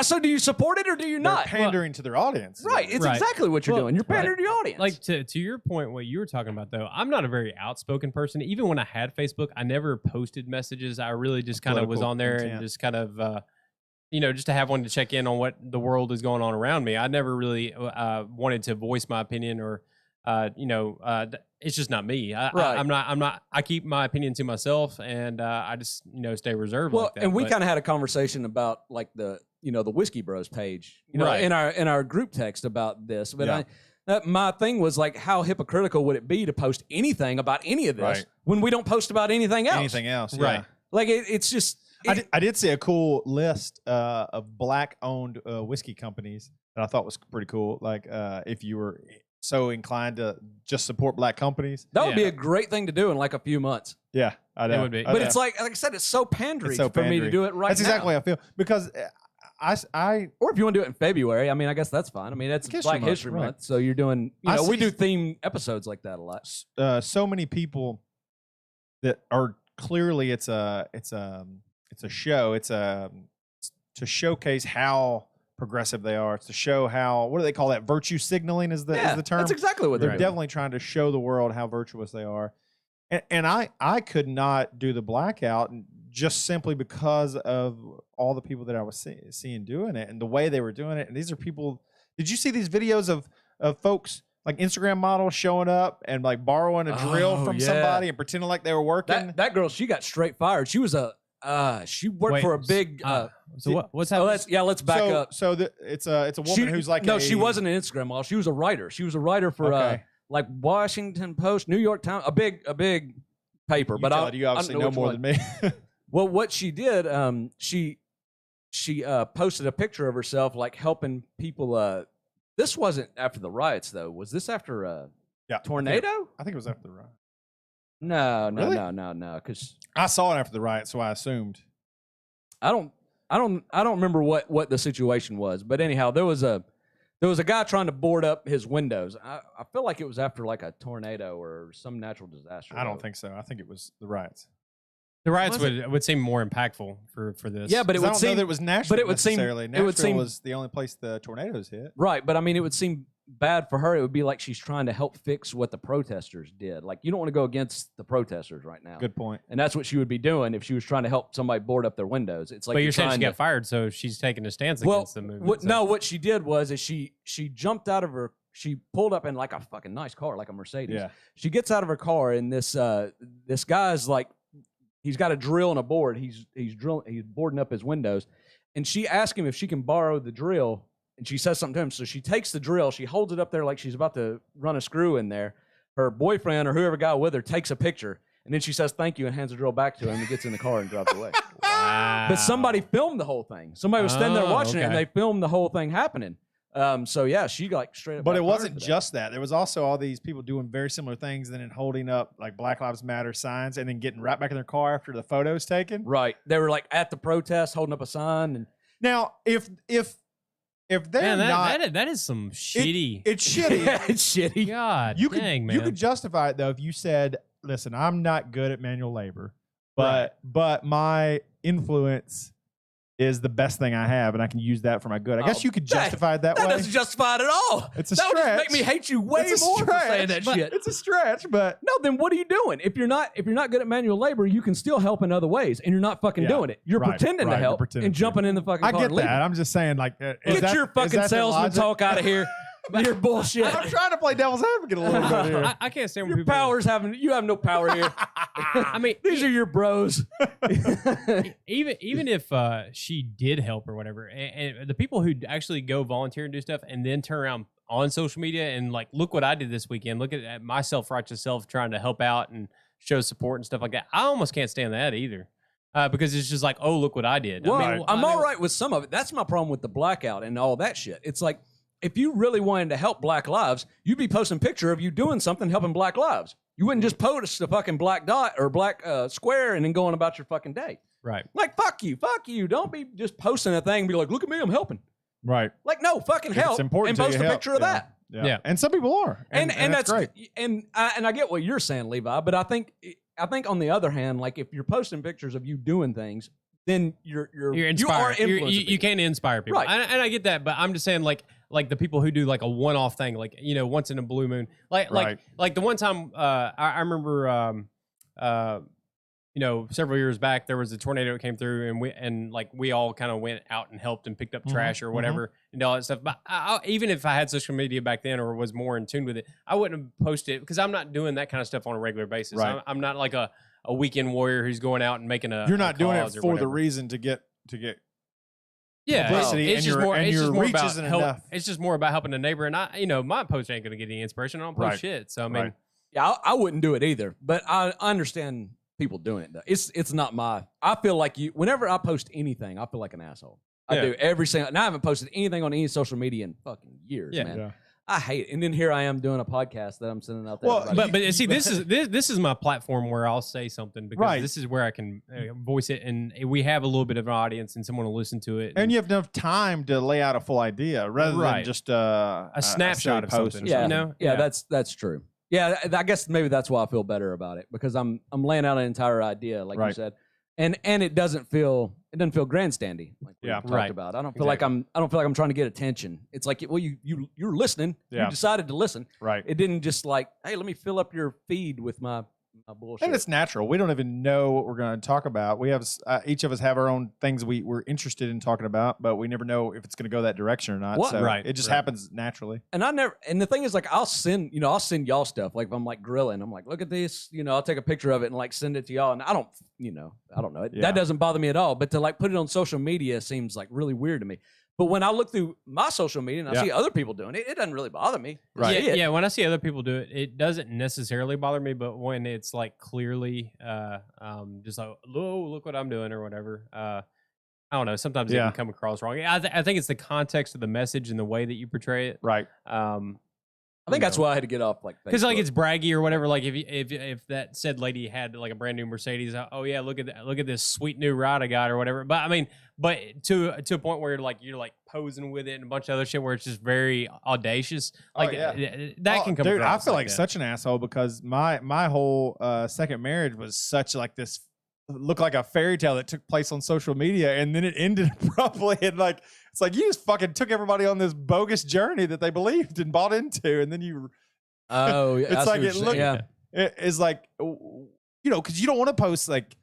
so do you support it or do you not? Pandering to their audience. Right. It's exactly what you're doing. You're pandering to your audience. Like to your point, what you were talking about though, I'm not a very outspoken person. Even when I had Facebook, I never posted messages. I really just kind of was on there and just kind of, just to have one to check in on what the world is going on around me. I never really wanted to voice my opinion or, it's just not me. I'm not, I keep my opinion to myself and I just, stay reserved like that. And we kind of had a conversation about like the Whiskey Bros page, in our group text about this. But my thing was like, how hypocritical would it be to post anything about any of this when we don't post about anything else? Anything else. Right. Like it's just, I did see a cool list of black-owned whiskey companies that I thought was pretty cool. Like, if you were so inclined to just support black companies, that would be a great thing to do in like a few months. Yeah, I know. It would be. But it's like I said, it's so pandering for me to do it right now. That's exactly how I feel because I or if you want to do it in February, I mean, I guess that's fine. I mean, that's Black History Month, so you're doing. We do theme episodes like that a lot. So many people that are clearly it's a show. It's to showcase how progressive they are. It's to show how, what do they call that? Virtue signaling is the term. That's exactly what they're definitely trying to show the world how virtuous they are. And I could not do the blackout just simply because of all the people that I was seeing doing it and the way they were doing it. And these are people. Did you see these videos of folks like Instagram models showing up and like borrowing a drill from somebody and pretending like they were working? That girl, she got straight fired. She was she worked for a big. So what's happening? Let's back up. So it's a woman who's like she wasn't an Instagram model. She was a writer. She was a writer for like Washington Post, New York Times, a big paper. But you obviously know more than me. Well, what she did, she posted a picture of herself like helping people. This wasn't after the riots though. Was this after tornado? I think it was after the riot. No, Really? no. Because I saw it after the riot, so I assumed. I don't remember what the situation was. But anyhow, there was a guy trying to board up his windows. I feel like it was after like a tornado or some natural disaster. I don't think so. I think it was the riots. The riots would seem more impactful for this. Yeah, but it 'Cause I would don't seem know that it was Nashville but it would seem- necessarily. it Nashville would seem- was the only place the tornadoes hit. right. But I mean, it would seem bad for her. It would be like she's trying to help fix what the protesters did. Like, you don't want to go against the protesters right now. Good point. And that's what she would be doing if she was trying to help somebody board up their windows. It's like, but you're saying she trying got to- fired, so she's taking a stance well, against the movement. so- no, what she did was she jumped out of her. She pulled up in like a fucking nice car, like a Mercedes. Yeah. She gets out of her car, and this guy's like, he's got a drill and a board. He's boarding up his windows, and she asked him if she can borrow the drill, and she says something to him. So she takes the drill, she holds it up there like she's about to run a screw in there. Her boyfriend or whoever got with her takes a picture, and then she says thank you and hands the drill back to him and gets in the car and drives away. Wow. But somebody filmed the whole thing. Somebody was standing there Oh, watching it, and okay. they filmed the whole thing happening. So yeah, she like straight up. But got it fired wasn't for that. just that. There was also all these people doing very similar things and then holding up like Black Lives Matter signs and then getting right back in their car after the photo's taken. Right. They were like at the protest holding up a sign, and Now, if they're Man, not, that is some shitty. it's shitty. yeah, it's shitty. God, You could dang, man. you could justify it though if you said, "Listen, I'm not good at manual labor, but my influence is the best thing I have, and I can use that for my good." I guess you could justify it that That way. doesn't justify it at all. It's a that would just stretch. make me hate you way It's a more for saying stretch, that but shit. It's a stretch, but No, then what are you doing? If you're not good at manual labor, you can still help in other ways, and you're not fucking Yeah, doing it. You're right, pretending right, to you're help pretending and to. jumping in the fucking I car get and leaving. that. I'm just saying, like, is Get that- your is fucking that the salesman logic? talk out of here. You're bullshit. I'm trying to play devil's advocate a little bit here. I can't stand when Your people. powers you have no power here. I mean, These are your bros. even if she did help or whatever, and the people who actually go volunteer and do stuff, and then turn around on social media and like, look what I did this weekend. Look at my self-righteous self trying to help out and show support and stuff like that. I almost can't stand that either, because it's just like, oh, look what I did. Well, I mean, I'm all right with some of it. That's my problem with the blackout and all that shit. It's like, if you really wanted to help Black lives, you'd be posting a picture of you doing something helping Black lives. You wouldn't just post a fucking black dot or black square and then going about your fucking day. Right. Like, fuck you. Don't be just posting a thing and be like, look at me, I'm helping. Right. Like, no, fucking help. It's important and to post you a help. picture of Yeah. that. Yeah. And some people are. And that's great. And I get what you're saying, Levi, but I think on the other hand, like, if you're posting pictures of you doing things, then you're inspired. you are influencing You can't inspire people, Right. and I get that, but I'm just saying, like the people who do like a one-off thing, like, you know, once in a blue moon, like the one time I remember, you know, several years back there was a tornado that came through, and we all kind of went out and helped and picked up trash or whatever and all that stuff. But even if I had social media back then or was more in tune with it, I wouldn't have posted it because I'm not doing that kind of stuff on a regular basis. Right. I'm not like a weekend warrior who's going out and making a. You're not doing it cause or for the whatever. reason to get Yeah, publicity it's and just your- more. and It's your just more reach about isn't help. enough. It's just more about helping a neighbor, and my post ain't gonna get any inspiration. I don't post Right. shit. So I mean, Right. Yeah, I wouldn't do it either, but I understand people doing it. Though. It's not my. I feel like whenever I post anything, I feel like an asshole. I Yeah. do every single. And I haven't posted anything on any social media in fucking years, Yeah. man. Yeah. I hate it. And then here I am doing a podcast that I'm sending out there. Well, but see, this is my platform where I'll say something because Right. this is where I can voice it, and we have a little bit of an audience and someone will listen to it. And you have enough time to lay out a full idea rather than Right. just a snapshot silly of post something. or yeah, you know? yeah, that's true. Yeah, I guess maybe that's why I feel better about it because I'm laying out an entire idea, like you Right. said, and it doesn't feel grandstandy, like we Yeah. talked Right. about. I don't feel like I'm trying to get attention. It's like, well, you're listening. Yeah. You decided to listen. Right. It didn't just like, hey, let me fill up your feed with my bullshit. And it's natural. We don't even know what we're going to talk about. We have each of us have our own things we're interested in talking about, but we never know if it's going to go that direction or not. What? So Right, it just right. happens naturally. And the thing is, like, I'll send y'all stuff. Like, if I'm like grilling, I'm like, look at this, I'll take a picture of it and like send it to y'all. And I don't know. Yeah. That doesn't bother me at all. But to like put it on social media seems like really weird to me. But when I look through my social media and I Yeah. see other people doing it, it doesn't really bother me. Right. I see it. Yeah, when I see other people do it, it doesn't necessarily bother me. But when it's like clearly, just like, oh, look what I'm doing or whatever. I don't know. Sometimes it Yeah. can come across wrong. I think it's the context of the message and the way that you portray it. Right. I think that's why I had to get off like because like Facebook. it's braggy or whatever. Like if that said lady had like a brand new Mercedes, oh yeah, look at this sweet new ride I got or whatever. But I mean, but to a point where you're like posing with it and a bunch of other shit where it's just very audacious. Like that can come. Dude, I across feel like that. such an asshole because my whole second marriage was such like this. Looked like a fairy tale that took place on social media, and then it ended abruptly. And like it's like you just fucking took everybody on this bogus journey that they believed and bought into, and then you. Oh, yeah. It's like it looked. Yeah. It's like because you don't want to post like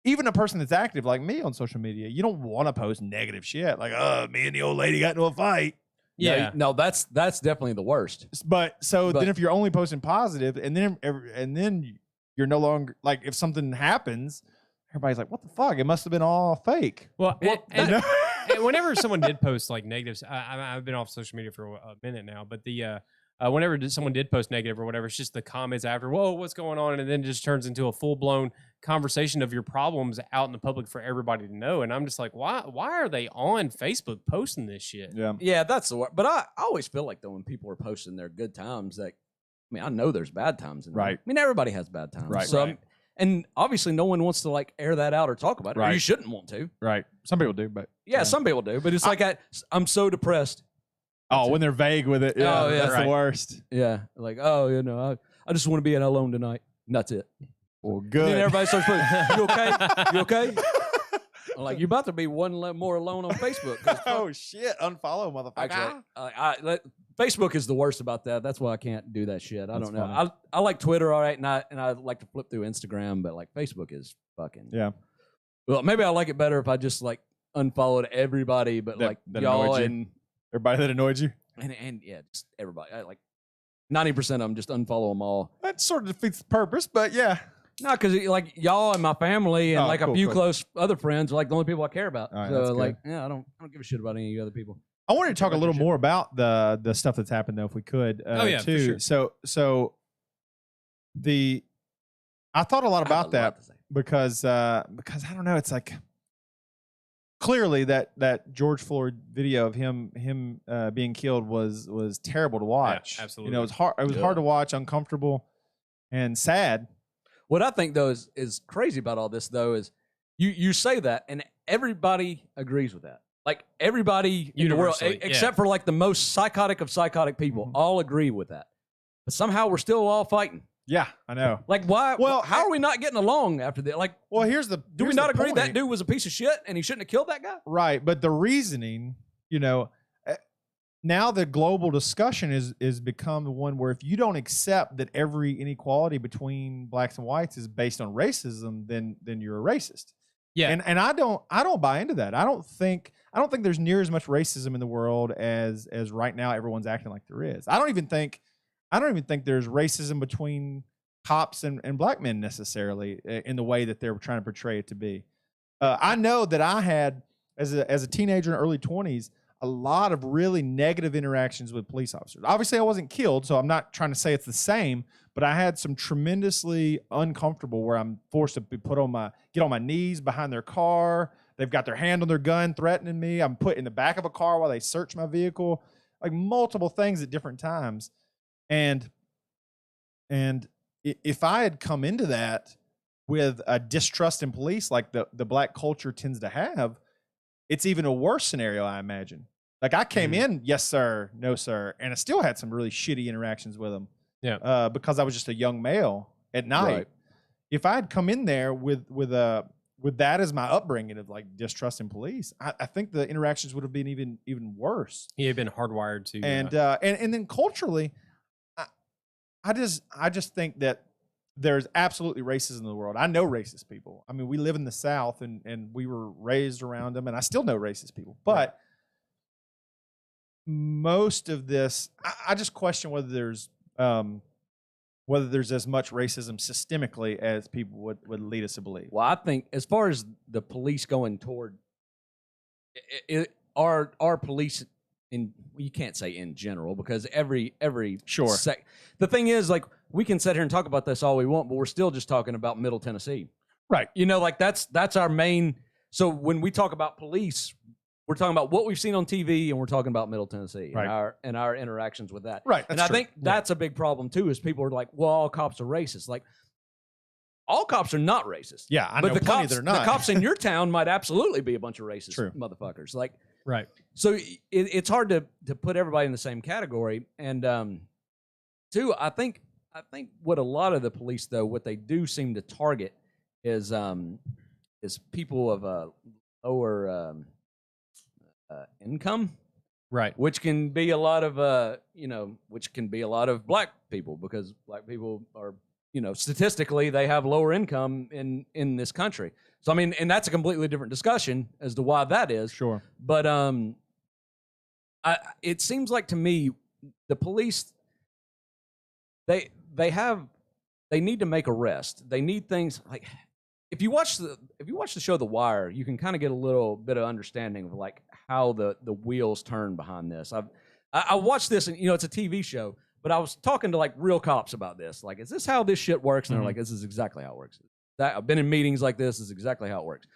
even a person that's active like me on social media. You don't want to post negative shit like me and the old lady got into a fight. Yeah, no, that's definitely the worst. But then if you're only posting positive, and then you're no longer like if something happens, everybody's like, "What the fuck? It must have been all fake." Well, and whenever someone did post like negatives, I've been off social media for a minute now, but whenever someone did post negative or whatever, it's just the comments after, "Whoa, what's going on?" And then it just turns into a full blown conversation of your problems out in the public for everybody to know. And I'm just like, why are they on Facebook posting this shit? Yeah, that's the worst. But I always feel like though when people are posting their good times, that I mean, I know there's bad times in there. Right. I mean, everybody has bad times. Right. So, Right. And obviously, no one wants to like air that out or talk about it. Or Right. you shouldn't want to. Right. Some people do, but Yeah, some people do. But it's like I'm so depressed. when they're vague with it, Oh, yeah, that's right. the worst. Yeah, like I just want to be alone tonight. And that's it. Well, And good. then everybody starts putting, "You okay? You okay?" I'm like, you're about to be one more alone on Facebook. 'Cause Oh shit! Unfollow, motherfucker. actually, Facebook is the worst about that. That's why I can't do that shit. I That's don't know. funny. I like Twitter, all right, and I like to flip through Instagram, but like Facebook is fucking. Yeah. Well, maybe I like it better if I just like unfollowed everybody, but That- like that y'all annoyed you? and Everybody that annoyed you. yeah, just everybody. I like 90% of them, just unfollow them all. That sort of defeats the purpose, but yeah. No, because like y'all and my family and Oh, like cool, a few cool. close other friends are like the only people I care about. All right, So that's good. like, yeah, I don't give a shit about any of you other people. I wanted to talk a about little your more about the stuff that's happened though, if we could. Oh, yeah, for too. sure. So I thought a lot I have a about lot that to say. because I don't know. It's like clearly that George Floyd video of him being killed was terrible to watch. absolutely. It was hard. It was hard to watch, uncomfortable, and sad. What I think though is crazy about all this though is you say that and everybody agrees with that. Like everybody in the world, Universally, except for like the most psychotic of psychotic people, all agree with that. But somehow we're still all fighting. Yeah, I know. Like why? Well, how are we not getting along after that? Like, Well, do we not agree that dude was a piece of shit and he shouldn't have killed that guy? Right, but the reasoning, now the global discussion is become the one where if you don't accept that every inequality between blacks and whites is based on racism, then you're a racist. Yeah. And I don't buy into that. I don't think there's near as much racism in the world as right now everyone's acting like there is. I don't even think there's racism between cops and black men necessarily in the way that they're trying to portray it to be. I know that I had as a teenager in early 20s a lot of really negative interactions with police officers. Obviously, I wasn't killed, so I'm not trying to say it's the same, but I had some tremendously uncomfortable where I'm forced to get on my knees behind their car. They've got their hand on their gun threatening me. I'm put in the back of a car while they search my vehicle, like multiple things at different times. And if I had come into that with a distrust in police like the black culture tends to have, it's even a worse scenario, I imagine. Like I came in, yes, sir, no, sir. And I still had some really shitty interactions with them. Yeah. Because I was just a young male at night. Right. If I had come in there with that as my upbringing of like distrust in police, I think the interactions would have been even worse. He had been hardwired to. And then culturally, I just think that there's absolutely racism in the world. I know racist people. I mean, we live in the South and we were raised around them, and I still know racist people. But most of this, I just question whether there's as much racism systemically as people would lead us to believe. Well, I think as far as the police going toward our police you can't say in general because every Sure. The thing is, like, we can sit here and talk about this all we want, but we're still just talking about Middle Tennessee. Right. Like that's our main. So when we talk about police, we're talking about what we've seen on TV, and we're talking about Middle Tennessee Right. and our interactions with that. Right. And I think that's a big problem too. Is people are like, well, all cops are racist. Like, all cops are not racist. Yeah, I but know the plenty cops, that are not. the cops in your town might absolutely be a bunch of racist motherfuckers. Like, Right. so it's hard to put everybody in the same category. And two, I think what a lot of the police, though, what they do seem to target is people of a lower income, Right. which can be a lot of which can be a lot of black people, because black people are, statistically they have lower income in this country. So I mean, and that's a completely different discussion as to why that is. Sure. But it seems like to me the police, they need to make arrests. They need things like, if you watch the show The Wire, you can kind of get a little bit of understanding of like how the wheels turn behind this. I watched this, and it's a TV show, but I was talking to like real cops about this. Like, is this how this shit works? And they're like, this is exactly how it works. I've been in meetings like this. Is exactly how it works.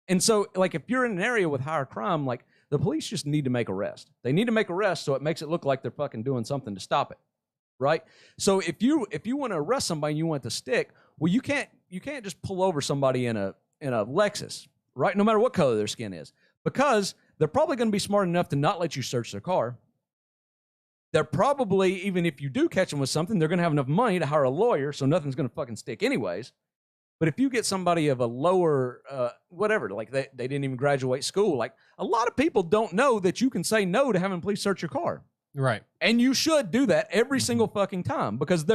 And so, like, if you're in an area with higher crime, like, the police just need to make arrests. They need to make arrests so it makes it look like they're fucking doing something to stop it, right? So if you want to arrest somebody and you want to stick, well, you can't just pull over somebody in a Lexus, right? No matter what color their skin is, because they're probably going to be smart enough to not let you search their car. They're probably, even if you do catch them with something, they're going to have enough money to hire a lawyer, so nothing's going to fucking stick anyways. But if you get somebody of a lower, whatever, like they didn't even graduate school, like, a lot of people don't know that you can say no to having police search your car. Right. And you should do that every single fucking time, because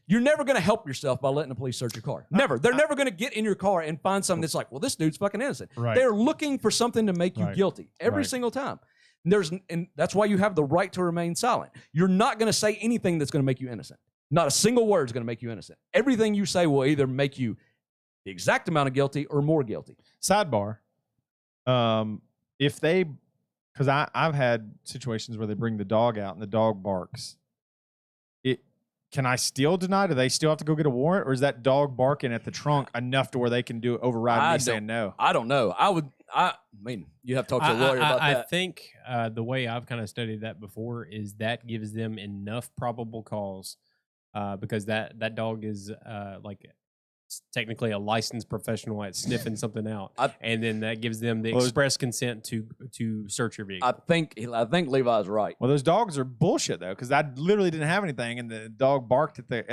you're never going to help yourself by letting the police search your car. Never. They're never going to get in your car and find something that's like, well, this dude's fucking innocent. Right. They're looking for something to make you guilty every single time. And that's why you have the right to remain silent. You're not going to say anything that's going to make you innocent. Not a single word is going to make you innocent. Everything you say will either make you the exact amount of guilty or more guilty. Sidebar. Because I've had situations where they bring the dog out and the dog barks. Can I still deny? Do they still have to go get a warrant, or is that dog barking at the trunk enough to where they can override me saying no? I don't know. I mean, you have to talk to a lawyer about that. I think the way I've kind of studied that before is that gives them enough probable cause, because that dog is like technically a licensed professional at sniffing something out, and then that gives them the express consent to search your vehicle. I think Levi's right. Well, those dogs are bullshit though, because I literally didn't have anything, and the dog barked at the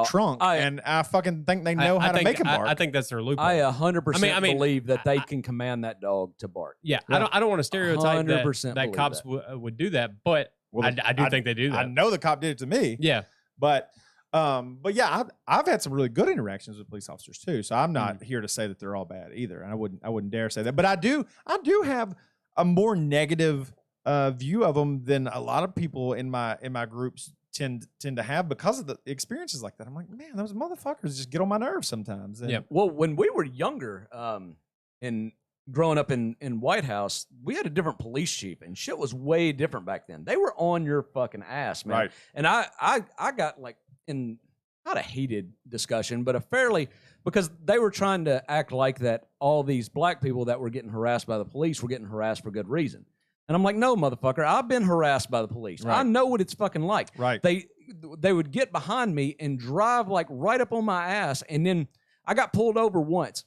trunk, and I fucking think they know how to make him bark. I think that's their loophole. I 100% believe that they can command that dog to bark. Yeah, I don't want to stereotype that cops would do that, but I do think they do that. I know the cop did it to me. Yeah, but yeah, I've had some really good interactions with police officers too. So I'm not here to say that they're all bad either. And I wouldn't dare say that. But I do have a more negative view of them than a lot of people in my groups tend to have, because of the experiences like that. I'm like, man, those motherfuckers just get on my nerves sometimes. And, yeah. Well, when we were younger, and growing up in White House, we had a different police chief, and shit was way different back then. They were on your fucking ass, man. Right. And I got like, in not a heated discussion, but because they were trying to act like that all these black people that were getting harassed by the police were getting harassed for good reason. And I'm like, no, motherfucker, I've been harassed by the police. Right. I know what it's fucking like. Right. They would get behind me and drive like right up on my ass. And then I got pulled over once.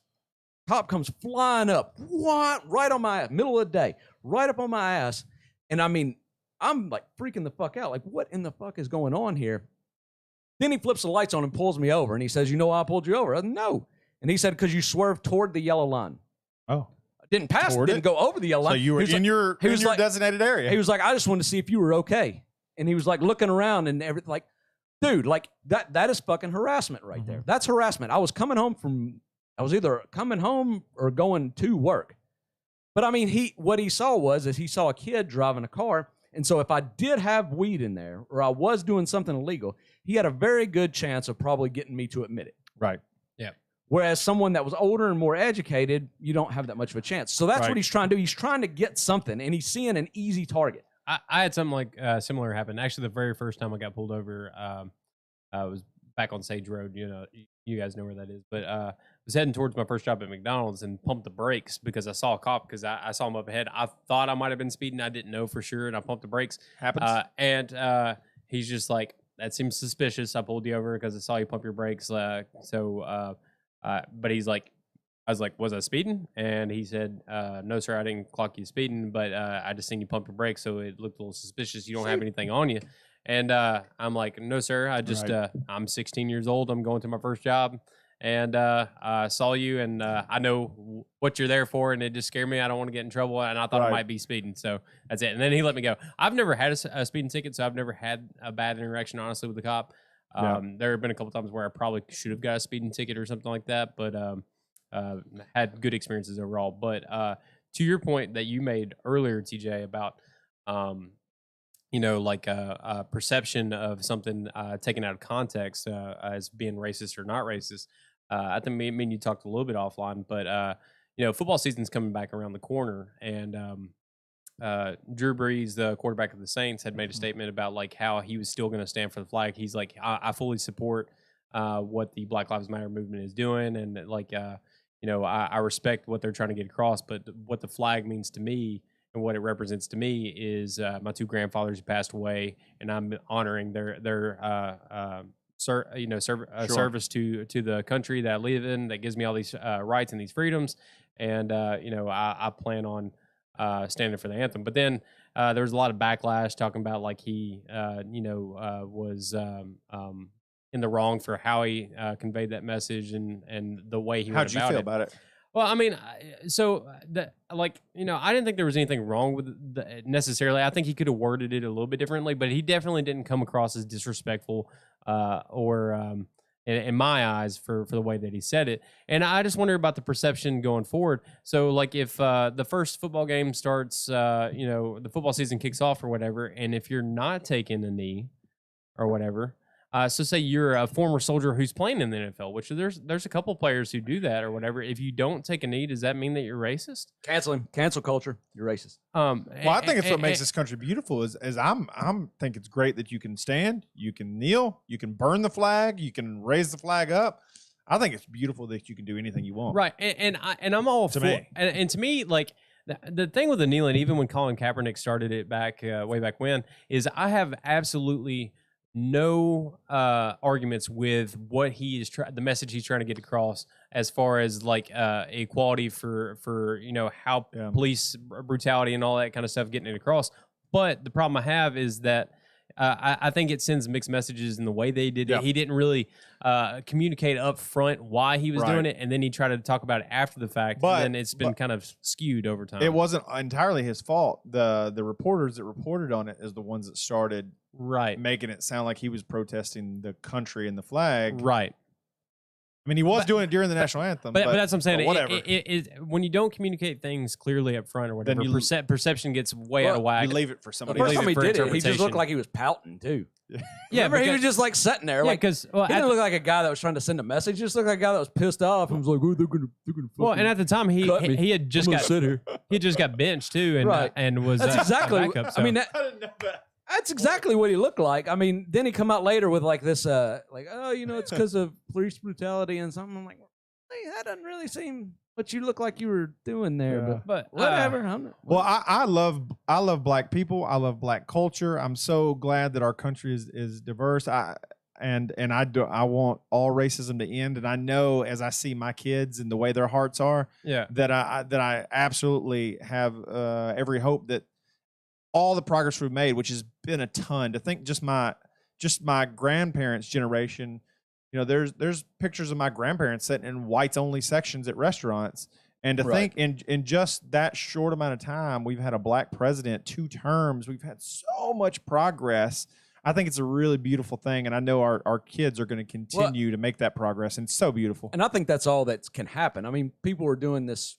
Cop comes flying up, right on my ass, middle of the day, right up on my ass. And I mean, I'm like freaking the fuck out. Like, what in the fuck is going on here? Then he flips the lights on and pulls me over, and he says, you know why I pulled you over? I said, no. And he said, because you swerved toward the yellow line. Oh. Didn't pass, didn't go over the yellow line. So you were in your designated area. He was like, I just wanted to see if you were okay. And he was like looking around and everything, like, dude, like that is fucking harassment right there. That's harassment. I was either coming home or going to work. But I mean, what he saw he saw a kid driving a car. And so if I did have weed in there, or I was doing something illegal, he had a very good chance of probably getting me to admit it. Right. Yeah. Whereas someone that was older and more educated, you don't have that much of a chance. So that's what he's trying to do. He's trying to get something, and he's seeing an easy target. I had something like similar happen. Actually, the very first time I got pulled over, I was back on Sage Road. You know, you guys know where that is. But was heading towards my first job at McDonald's and pumped the brakes because I saw a cop because I saw him up ahead. I thought I might have been speeding. I didn't know for sure. And I pumped the brakes. Happens. And he's just like, that seems suspicious. I pulled you over because I saw you pump your brakes. But he's like, I was like, was I speeding? And he said, no, sir, I didn't clock you speeding, but I just seen you pump your brakes. So it looked a little suspicious. You don't have anything on you. And I'm like, no, sir, I just, I'm 16 years old. I'm going to my first job. And I saw you, and I know what you're there for, and it just scared me. I don't want to get in trouble, and I thought I might be speeding, so that's it. And then he let me go. I've never had a speeding ticket, so I've never had a bad interaction, honestly, with the cop. There have been a couple times where I probably should have got a speeding ticket or something like that, but had good experiences overall. But to your point that you made earlier, TJ, about like a perception of something taken out of context as being racist or not racist. I think me and you talked a little bit offline, but football season's coming back around the corner, and Drew Brees, the quarterback of the Saints, had made a statement about like how he was still going to stand for the flag. He's like, I fully support what the Black Lives Matter movement is doing, and like I respect what they're trying to get across. But what the flag means to me and what it represents to me is my two grandfathers who passed away, and I'm honoring their service to the country that I live in, that gives me all these rights and these freedoms. And I plan on standing for the anthem. But then there was a lot of backlash talking about like he was in the wrong for how he conveyed that message and the way he went about it. How'd you feel about it? Well, I mean, I didn't think there was anything wrong with it necessarily. I think he could have worded it a little bit differently, but he definitely didn't come across as disrespectful or in my eyes for the way that he said it. And I just wonder about the perception going forward. So like if the first football game starts, the football season kicks off or whatever, and if you're not taking a knee or whatever, so say you're a former soldier who's playing in the NFL, which there's a couple players who do that or whatever. If you don't take a knee, does that mean that you're racist? Cancel him. Cancel culture. You're racist. Well, I think it's what makes this country beautiful is I'm think it's great that you can stand, you can kneel, you can burn the flag, you can raise the flag up. I think it's beautiful that you can do anything you want. Right. And I'm all for it. And to me, like the thing with the kneeling, even when Colin Kaepernick started it back way back when, is I have absolutely no arguments with what he is the message he's trying to get across as far as like equality for how police brutality and all that kind of stuff getting it across. But the problem I have is that I think it sends mixed messages in the way they did it. He didn't really communicate up front why he was doing it, and then he tried to talk about it after the fact, and then it's been kind of skewed over time. It wasn't entirely his fault. The reporters that reported on it is the ones that started making it sound like he was protesting the country and the flag. Right. I mean, he was doing it during the national anthem. But that's what I'm saying. Whatever. When you don't communicate things clearly up front or whatever, perception gets way out of whack. You leave it for somebody. The first else. time he did it, he just looked like he was pouting too. Remember, he was just like sitting there. Yeah, like, because he didn't look like a guy that was trying to send a message. He just looked like a guy that was pissed off and was like, "Oh, they're gonna." Well, and at the time he had just got sit here. He just got benched too, and was that's exactly. backup, so. I mean, I didn't know that. that's exactly what he looked like. I mean, then he come out later with like this, it's because of police brutality and something. I'm like, hey, that doesn't really seem what you look like you were doing there. But whatever. Well, I love black people. I love black culture. I'm so glad that our country is diverse. I want all racism to end. And I know as I see my kids and the way their hearts are, that I absolutely have every hope that all the progress we've made, which has been a ton. To think just my grandparents' generation. There's pictures of my grandparents sitting in whites only sections at restaurants. And to think in just that short amount of time, we've had a black president, 2 terms. We've had so much progress. I think it's a really beautiful thing. And I know our kids are going to continue to make that progress. And it's so beautiful. And I think that's all that can happen. I mean, people are doing this,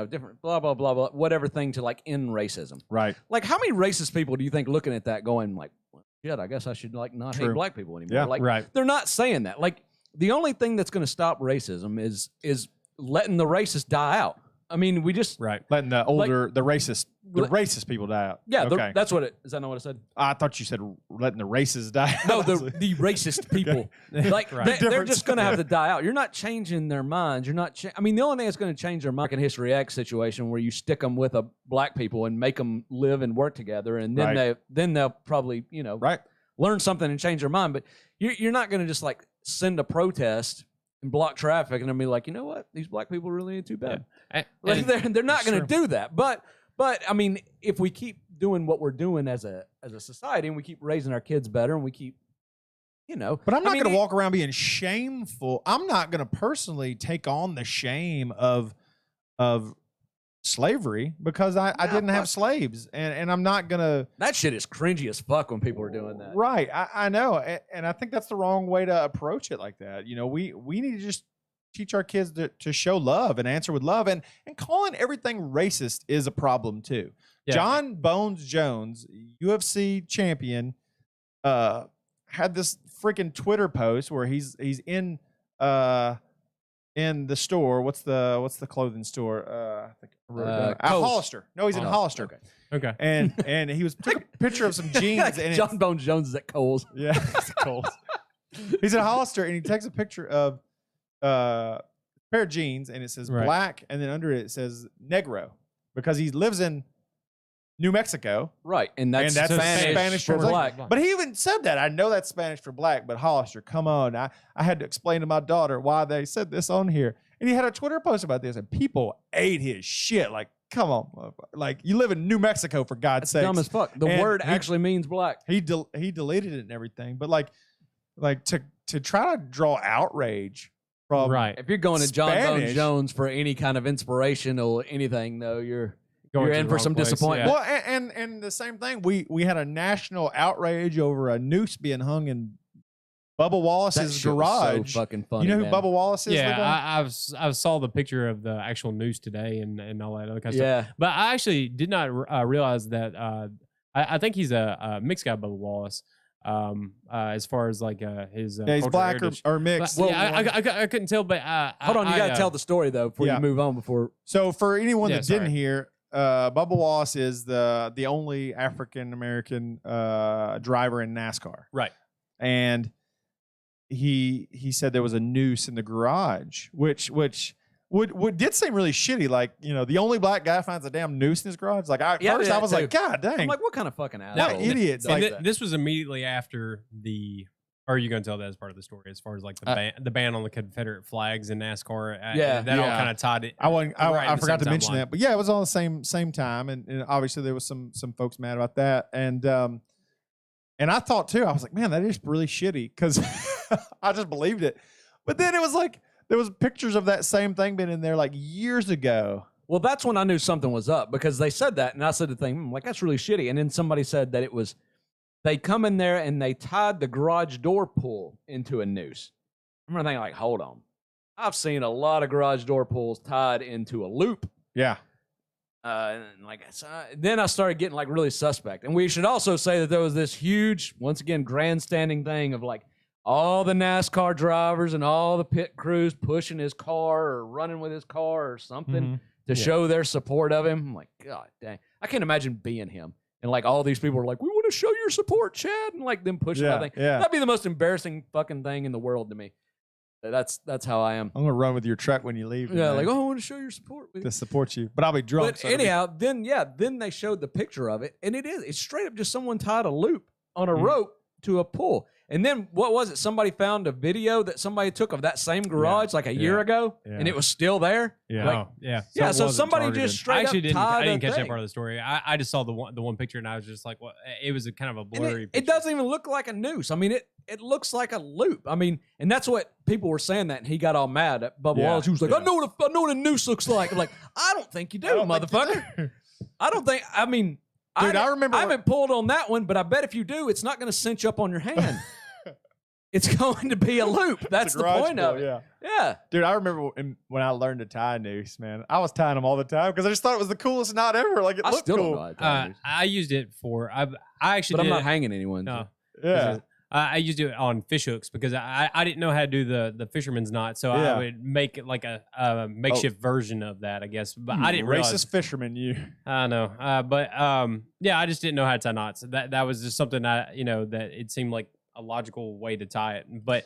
different blah, blah, blah, blah, whatever thing to like end racism. Right. Like how many racist people do you think looking at that going like, shit, I guess I should like not hate black people anymore. Yeah, like they're not saying that. Like the only thing that's going to stop racism is letting the racists die out. I mean, we just letting the older, the racist people die out. Yeah, okay. That's what it is. That not what I said? I thought you said letting the races die out. No, the racist people. Like they're just going to have to die out. You're not changing their minds. You're not. I mean, the only thing that's going to change their mind in History X situation where you stick them with a black people and make them live and work together, and then they'll probably learn something and change their mind. But you're not going to just like send a protest and block traffic and then be like, you know what, these black people really ain't too bad. Yeah. They're not going to do that. But I mean, if we keep doing what we're doing as a society and we keep raising our kids better and we keep, But I'm not going to walk around being shameful. I'm not going to personally take on the shame of slavery because I didn't have slaves, and I'm not going to. That shit is cringy as fuck when people are doing that. Right, I know, and I think that's the wrong way to approach it like that. We need to just teach our kids to show love and answer with love, and calling everything racist is a problem too. Yeah. John Bones Jones, UFC champion, had this freaking Twitter post where he's in the store. What's the clothing store? Hollister. No, he's in Hollister. Okay. And he took a picture of some jeans. And John Bones Jones is at Kohl's. Yeah, it's Kohl's. He's at Hollister and he takes a picture of a pair of jeans and it says black, and then under it says negro because he lives in New Mexico. Right. And that's Spanish for black. But he even said that. I know that's Spanish for black, but Hollister, come on. I had to explain to my daughter why they said this on here. And he had a Twitter post about this, and people ate his shit. Like, come on. Like, you live in New Mexico, for God's sake. Dumb as fuck. The word actually means black. He deleted it and everything. But, like to try to draw outrage from if you're going to John Bones Jones for any kind of inspiration or anything, though, you're in for some disappointment. Well, and the same thing. We had a national outrage over a noose being hung in Bubba Wallace's garage. Was so fucking funny. You know who Bubba Wallace is? Yeah, I saw the picture of the actual noose today and all that other kind of stuff. But I actually did not realize that. I think he's a mixed guy, Bubba Wallace. As far as like his he's black or mixed. But, I couldn't tell, but hold on, you got to tell the story though before you move on. So for anyone that didn't hear. Bubba Wallace is the only African American driver in NASCAR. Right. And he said there was a noose in the garage, which did seem really shitty. Like, the only black guy finds a damn noose in his garage. Like, I was like, God dang. I'm like, what kind of fucking asshole? Idiots. This was immediately after the. Or are you going to tell that as part of the story, as far as like the ban on the Confederate flags in NASCAR? That all kind of tied it. I forgot to mention that, but yeah, it was all the same time, and obviously there was some folks mad about that, and I thought too, I was like, man, that is really shitty because I just believed it, but then it was like there was pictures of that same thing been in there like years ago. Well, that's when I knew something was up because they said that, and I said the thing, I'm like, that's really shitty, and then somebody said that it was. They come in there and they tied the garage door pull into a noose. I'm thinking like, hold on. I've seen a lot of garage door pulls tied into a loop. Yeah. Then I started getting like really suspect. And we should also say that there was this huge, once again, grandstanding thing of like all the NASCAR drivers and all the pit crews pushing his car or running with his car or something to show their support of him. I'm like, God dang. I can't imagine being him. And like all these people are like, we want to show your support, Chad, and like them pushing that thing. Yeah. That'd be the most embarrassing fucking thing in the world to me. That's how I am. I'm gonna run with your truck when you leave. Yeah, like, I want to show your support. To support you, but I'll be drunk. But anyhow, then they showed the picture of it, and it's straight up just someone tied a loop on a rope to a pull. And then what was it? Somebody found a video that somebody took of that same garage like a year ago, and it was still there. Yeah, So somebody just straight up tied I didn't catch that part of the story. I just saw the one picture, and I was just like, "What?" It was a kind of a blurry. It doesn't even look like a noose. I mean, it looks like a loop. I mean, and that's what people were saying that, and he got all mad at Bubba Wallace. He was like, "I know what a noose looks like." I'm like, I don't think you do, motherfucker. I don't think. I mean. Dude, I remember. I haven't pulled on that one, but I bet if you do, it's not going to cinch up on your hand. It's going to be a loop. That's the point of it. Yeah. Dude, I remember when I learned to tie a noose, man. I was tying them all the time because I just thought it was the coolest knot ever. Like, it looked cool. I used it for. I actually. But I'm not hanging anyone. No. Yeah. I used it on fish hooks because I didn't know how to do the fisherman's knot, so I would make it like a makeshift version of that, I guess. But I didn't realize. Racist fisherman, you. I know, but yeah, I just didn't know how to tie knots. That was just something that it seemed like a logical way to tie it. But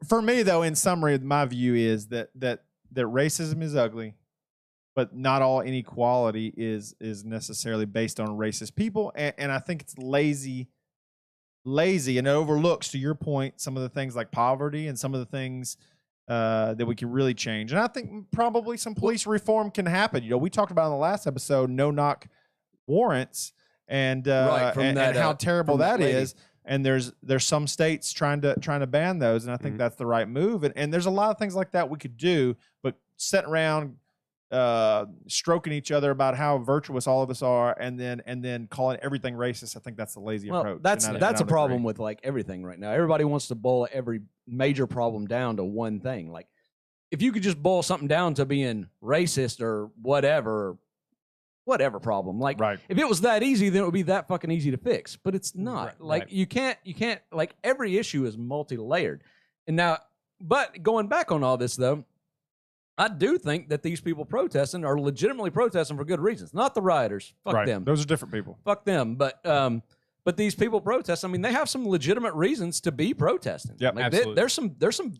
for me, though, in summary, my view is that racism is ugly, but not all inequality is necessarily based on racist people, and I think it's lazy, and it overlooks, to your point, some of the things like poverty and some of the things that we can really change. And I think probably some police reform can happen. We talked about in the last episode no-knock warrants and how terrible that is. And there's some states trying to ban those, and I think that's the right move. And there's a lot of things like that we could do, but sitting around stroking each other about how virtuous all of us are, and then calling everything racist, I think that's the lazy approach. That's a problem with like everything right now. Everybody wants to boil every major problem down to one thing. Like, if you could just boil something down to being racist or whatever problem, like if it was that easy, then it would be that fucking easy to fix. But it's not. You can't like, every issue is multi-layered. And now, but going back on all this though, I do think that these people protesting are legitimately protesting for good reasons. Not the rioters. Fuck them. Those are different people. Fuck them. But these people protest. I mean, they have some legitimate reasons to be protesting. Yeah, like, absolutely. There's some.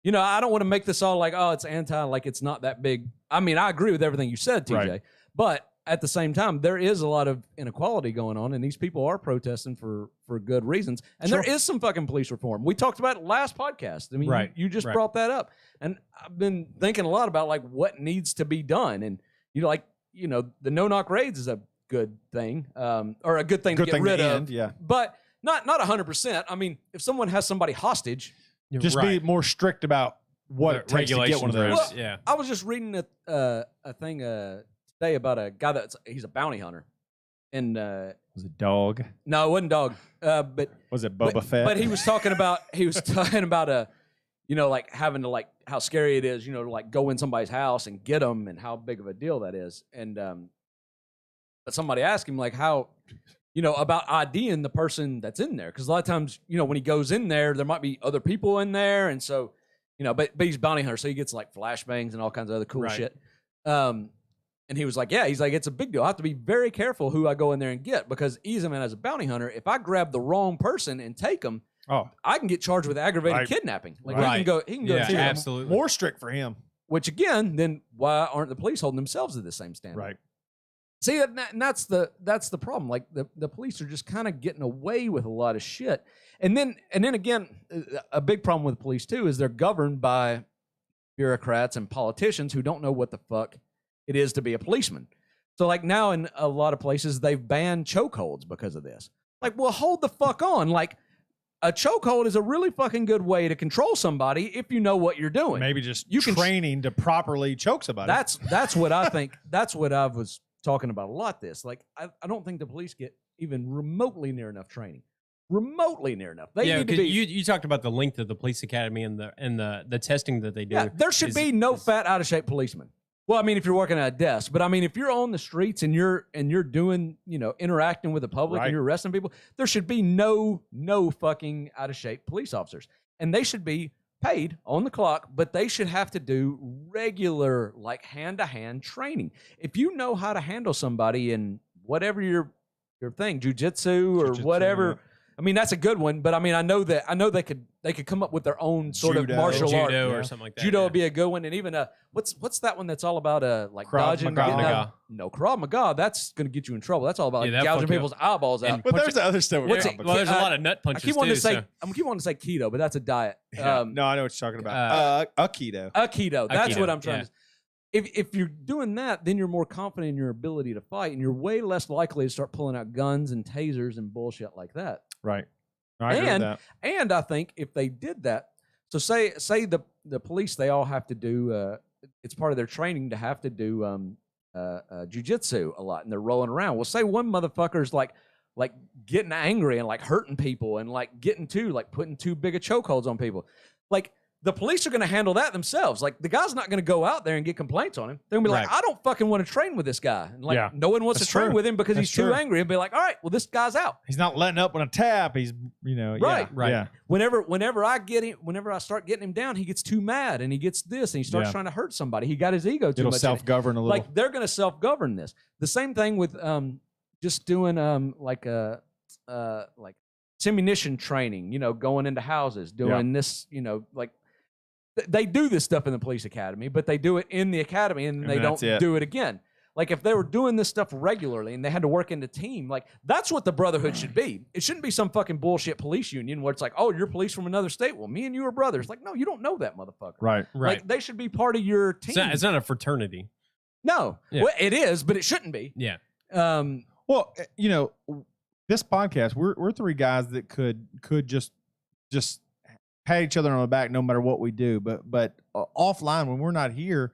I don't want to make this all like, oh, it's anti. Like, it's not that big. I mean, I agree with everything you said, TJ. Right. But at the same time, there is a lot of inequality going on, and these people are protesting for good reasons. And there is some fucking police reform. We talked about it last podcast. I mean, you just brought that up. And I've been thinking a lot about like what needs to be done. And the no-knock raids is a good thing, or a good thing to get rid of. Yeah. But not 100%. I mean, if someone has somebody hostage, just be more strict about what it takes to get one of those. Well, I was just reading a thing today about a guy he's a bounty hunter, and was it dog? No, it wasn't dog. But was it Bubba Fett? But he was talking about like having to, like, how scary it is, to like go in somebody's house and get them, and how big of a deal that is. And but somebody asked him like how, about IDing the person that's in there, because a lot of times, when he goes in there, there might be other people in there, and so but he's a bounty hunter, so he gets like flashbangs and all kinds of other cool shit. And he was like, it's a big deal. I have to be very careful who I go in there and get, because easy, man, as a bounty hunter, if I grab the wrong person and take them, I can get charged with aggravated kidnapping. Like, he can go to jail. Absolutely. More strict for him. Which again, then why aren't the police holding themselves to the same standard? Right. See, and that's the problem. Like, the police are just kind of getting away with a lot of shit. And then again, a big problem with police too is they're governed by bureaucrats and politicians who don't know what the fuck it is to be a policeman. So like, now in a lot of places they've banned chokeholds because of this. Like, well, hold the fuck on. Like, a chokehold is a really fucking good way to control somebody if you know what you're doing. Maybe just training to properly choke somebody. That's what I think. That's what I was talking about a lot. Like, I don't think the police get even remotely near enough training. Remotely near enough. They need to be. You talked about the length of the police academy and the testing that they do. Yeah, there should be no fat, out of shape policeman. Well, I mean, if you're working at a desk, but I mean, if you're on the streets and you're doing, interacting with the public and you're arresting people, there should be no fucking out of shape police officers, and they should be paid on the clock, but they should have to do regular, like, hand-to-hand training. If you know how to handle somebody in whatever your thing, jujitsu or whatever. Yeah. I mean, that's a good one, but I mean, I know they could come up with their own sort of martial art or something like that. Judo would be a good one, and even what's that one that's all about like Krav dodging? Maga. No, Krav Maga. That's going to get you in trouble. That's all about gouging people's eyeballs out. But there's the other stuff. Well, there's a lot of nut punches. I keep wanting to say keto, but that's a diet. No, I know what you're talking about. Keto. Keto. That's what I'm trying yeah. to. If you're doing that, then you're more confident in your ability to fight, and you're way less likely to start pulling out guns and tasers and bullshit like that. Right. I agree with that. And I think if they did that, so say the police, they all have to do, it's part of their training to have to do jujitsu a lot, and they're rolling around. Well, say one motherfucker's like getting angry and like hurting people and like putting too big of chokeholds on people. Like, the police are going to handle that themselves. Like, the guy's not going to go out there and get complaints on him. They're going to be like, Right. I don't fucking want to train with this guy. And like, Yeah. no one wants That's to train true. with him because That's he's too true. angry, and be like, all right, well, this guy's out. He's not letting up on a tap. He's, Right. Right. Yeah. Whenever I start getting him down, he gets too mad and he gets this and he starts Yeah. trying to hurt somebody. He got his ego too It'll much. self-govern a little. Like, they're going to self-govern this. The same thing with just doing like simunition training, going into houses, doing this, like they do this stuff in the police academy, but they do it in the academy and they don't do it again. Like, if they were doing this stuff regularly and they had to work in a team, like, that's what the brotherhood should be. It shouldn't be some fucking bullshit police union where it's like, oh, you're police from another state. Well, me and you are brothers. Like, no, you don't know that, motherfucker. Right. Right. Like, they should be part of your team. It's not a fraternity. No. Yeah. Well, it is, but it shouldn't be. Yeah. Well, this podcast, we're three guys that could just pat each other on the back no matter what we do. But offline, when we're not here,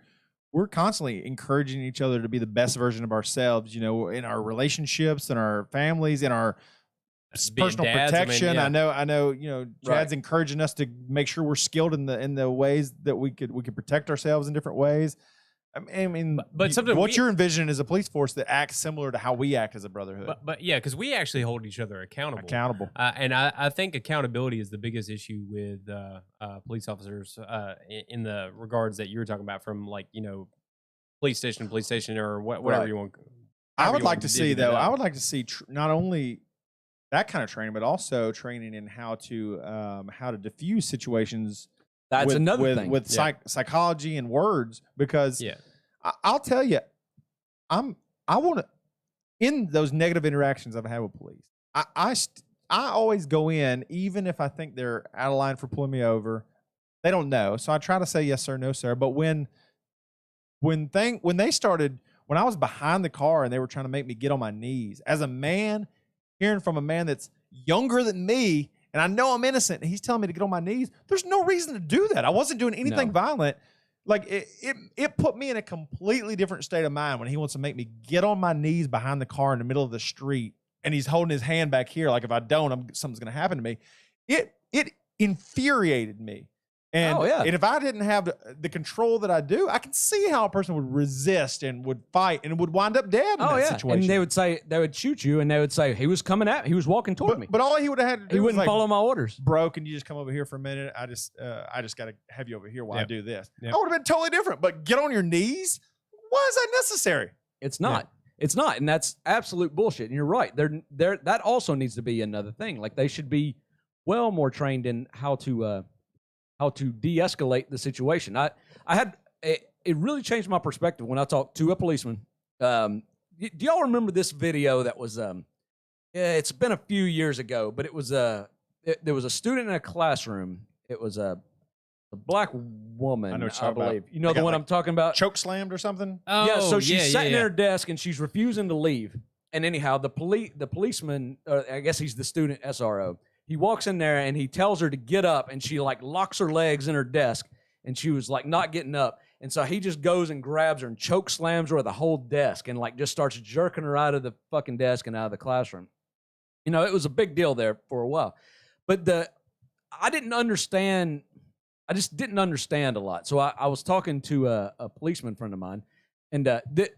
we're constantly encouraging each other to be the best version of ourselves, in our relationships, in our families, in our Being personal dads, I mean, protection. yeah. I know, Chad's Right. encouraging us to make sure we're skilled in the ways that we could protect ourselves in different ways. I mean, But something what we- you're envisioning is a police force that acts similar to how we act as a brotherhood. But yeah, because we actually hold each other accountable. Accountable. And I think accountability is the biggest issue with police officers in the regards that you were talking about, from like, police station to police station, or whatever Right. you want. I however would you like want to divvy see, that though, up. I would like to see not only that kind of training, but also training in how to diffuse situations. That's with, another with, thing. with psychology and words, because Yeah. I'll tell you, I want to, in those negative interactions I've had with police, I always go in, even if I think they're out of line for pulling me over. They don't know, so I try to say yes sir, no sir. But when I was behind the car and they were trying to make me get on my knees, as a man, hearing from a man that's younger than me, and I know I'm innocent, and he's telling me to get on my knees, there's no reason to do that. I wasn't doing anything violent. Like, it put me in a completely different state of mind when he wants to make me get on my knees behind the car in the middle of the street, and he's holding his hand back here like, if I don't, something's going to happen to me. It infuriated me. And, and if I didn't have the control that I do, I can see how a person would resist and would fight and would wind up dead in that situation. And they would shoot you, and they would say, he was coming at me. He was walking toward me. But all he would have had to do He was wouldn't follow my orders. Bro, can you just come over here for a minute? I just got to have you over here while I do this. Yep. That would have been totally different. But get on your knees? Why is that necessary? It's not. It's not, and that's absolute bullshit. And you're right. That also needs to be another thing. Like, they should be well more trained in how to de-escalate the situation. It really changed my perspective when I talked to a policeman. Do y'all remember this video that was it's been a few years ago, but it was there was a student in a classroom. It was a black woman, I know what you're I talking about. believe. You know the one I'm talking about? Choke slammed or something? Yeah, so she's sitting yeah. at her desk and she's refusing to leave. And anyhow, the policeman, I guess he's the student SRO, he walks in there and he tells her to get up, and she like locks her legs in her desk, and she was like not getting up. And so he just goes and grabs her and choke slams her with the whole desk and like just starts jerking her out of the fucking desk and out of the classroom. It was a big deal there for a while. But I didn't understand. I just didn't understand a lot. So I was talking to a policeman friend of mine, and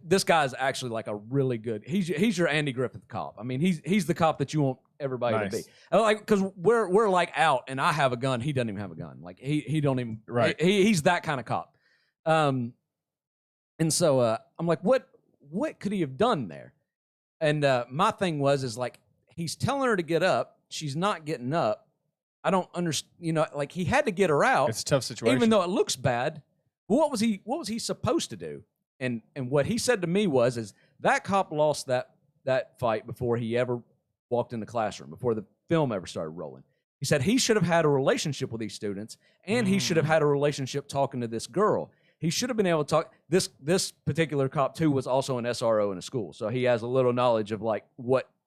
this guy's actually like a really good. He's your Andy Griffith cop. I mean, he's the cop that you want everybody to be. Like, because we're like out, and I have a gun. He doesn't even have a gun. Like he don't even. Right. He's that kind of cop. And so I'm like, what could he have done there? And my thing is like, he's telling her to get up. She's not getting up. I don't understand. Like, he had to get her out. It's a tough situation. Even though it looks bad. What was he supposed to do? And what he said to me is that cop lost that fight before he ever walked in the classroom, before the film ever started rolling. He said he should have had a relationship with these students, and he should have had a relationship talking to this girl. He should have been able to talk. This particular cop too was also an SRO in a school, so he has a little knowledge of like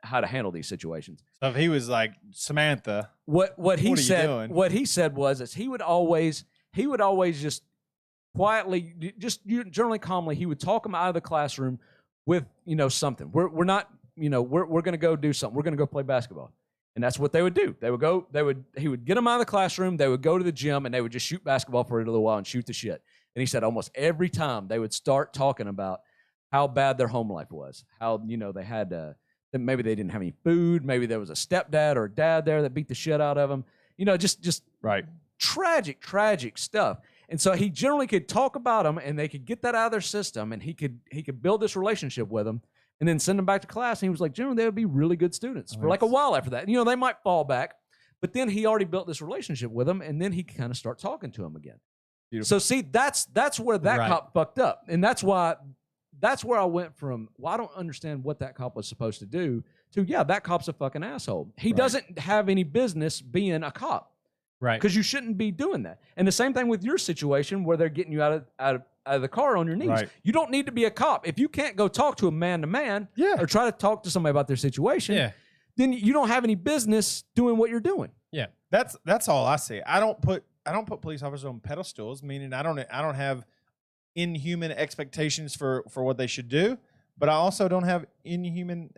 how to handle these situations. So if he was like, Samantha, what he said, doing? What he said was he would always just quietly, just generally calmly, he would talk them out of the classroom with something. We're not, we're going to go do something. We're going to go play basketball. And that's what they would do. He would get them out of the classroom. They would go to the gym and they would just shoot basketball for a little while and shoot the shit. And he said almost every time they would start talking about how bad their home life was, how, they had, maybe they didn't have any food. Maybe there was a stepdad or a dad there that beat the shit out of them. Just right. Tragic stuff. And so he generally could talk about them and they could get that out of their system and he could build this relationship with them. And then send them back to class. And he was like, generally, they would be really good students for like a while after that. They might fall back, but then he already built this relationship with them, and then he kind of start talking to them again. Beautiful. So see, that's where that cop fucked up, and that's where I went from. Well, I don't understand what that cop was supposed to do. To that cop's a fucking asshole. He doesn't have any business being a cop, right? Because you shouldn't be doing that. And the same thing with your situation where they're getting you out of the car on your knees. Right. You don't need to be a cop. If you can't go talk to a man-to-man or try to talk to somebody about their situation, then you don't have any business doing what you're doing. Yeah. That's all I say. I don't put police officers on pedestals, meaning I don't have inhuman expectations for what they should do, but I also don't have inhuman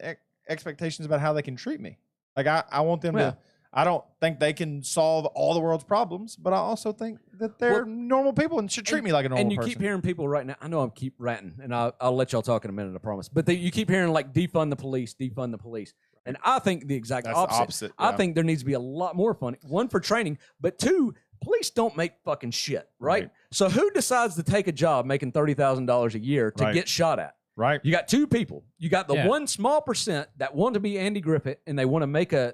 expectations about how they can treat me. Like I want them to. I don't think they can solve all the world's problems, but I also think that they're normal people and should treat me like a normal person. And you keep hearing people right now. I know I keep ranting, and I'll let y'all talk in a minute, I promise. But you keep hearing like defund the police. And I think the exact opposite. I think there needs to be a lot more funding. One, for training, but two, police don't make fucking shit, right? So who decides to take a job making $30,000 a year to get shot at? Right. You got two people. You got the one small percent that want to be Andy Griffith and they want to make a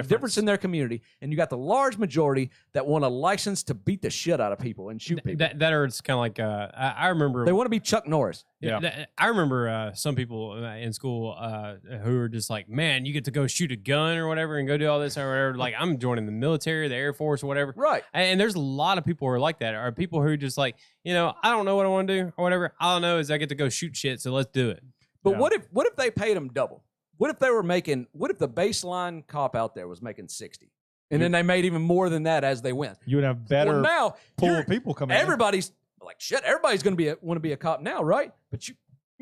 difference in their community, and you got the large majority that want a license to beat the shit out of people and shoot people. That or it's kind of like I remember they want to be Chuck Norris. Yeah, I remember some people in school who were just like, man, you get to go shoot a gun or whatever and go do all this or whatever. Like, I'm joining the military, the Air Force, or whatever. Right. And there's a lot of people who are like that. Are people who just like, I don't know what I want to do or whatever. All I know is I get to go shoot shit, so let's do it. But what if they paid them double? What if the baseline cop out there was making 60? And then they made even more than that as they went. You would have better now pool of people coming in. Everybody's like, shit, everybody's going to want to be a cop now, right? But you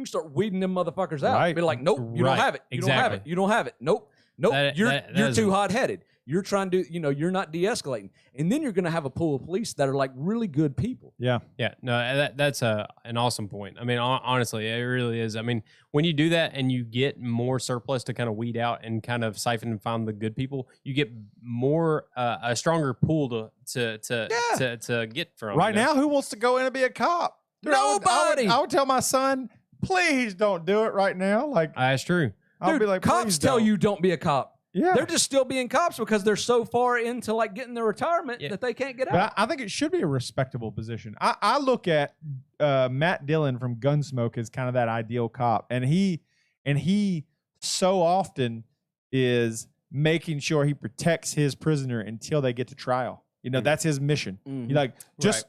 start weeding them motherfuckers out. Right. Be like, nope, you don't have it. You don't have it. You don't have it. Nope. You're too hot-headed. You're trying to, you're not de-escalating. And then you're going to have a pool of police that are like really good people. Yeah. Yeah. No, that's an awesome point. I mean, honestly, it really is. I mean, when you do that and you get more surplus to kind of weed out and kind of siphon and find the good people, you get more, a stronger pool to get from. Right now, who wants to go in and be a cop? Dude, Nobody. I would tell my son, please don't do it right now. Like, that's true. I'll be like, cops tell you don't be a cop. Yeah. They're just still being cops because they're so far into like getting their retirement that they can't get out. But I think it should be a respectable position. I look at Matt Dillon from Gunsmoke as kind of that ideal cop. And he so often is making sure he protects his prisoner until they get to trial. That's his mission. He like just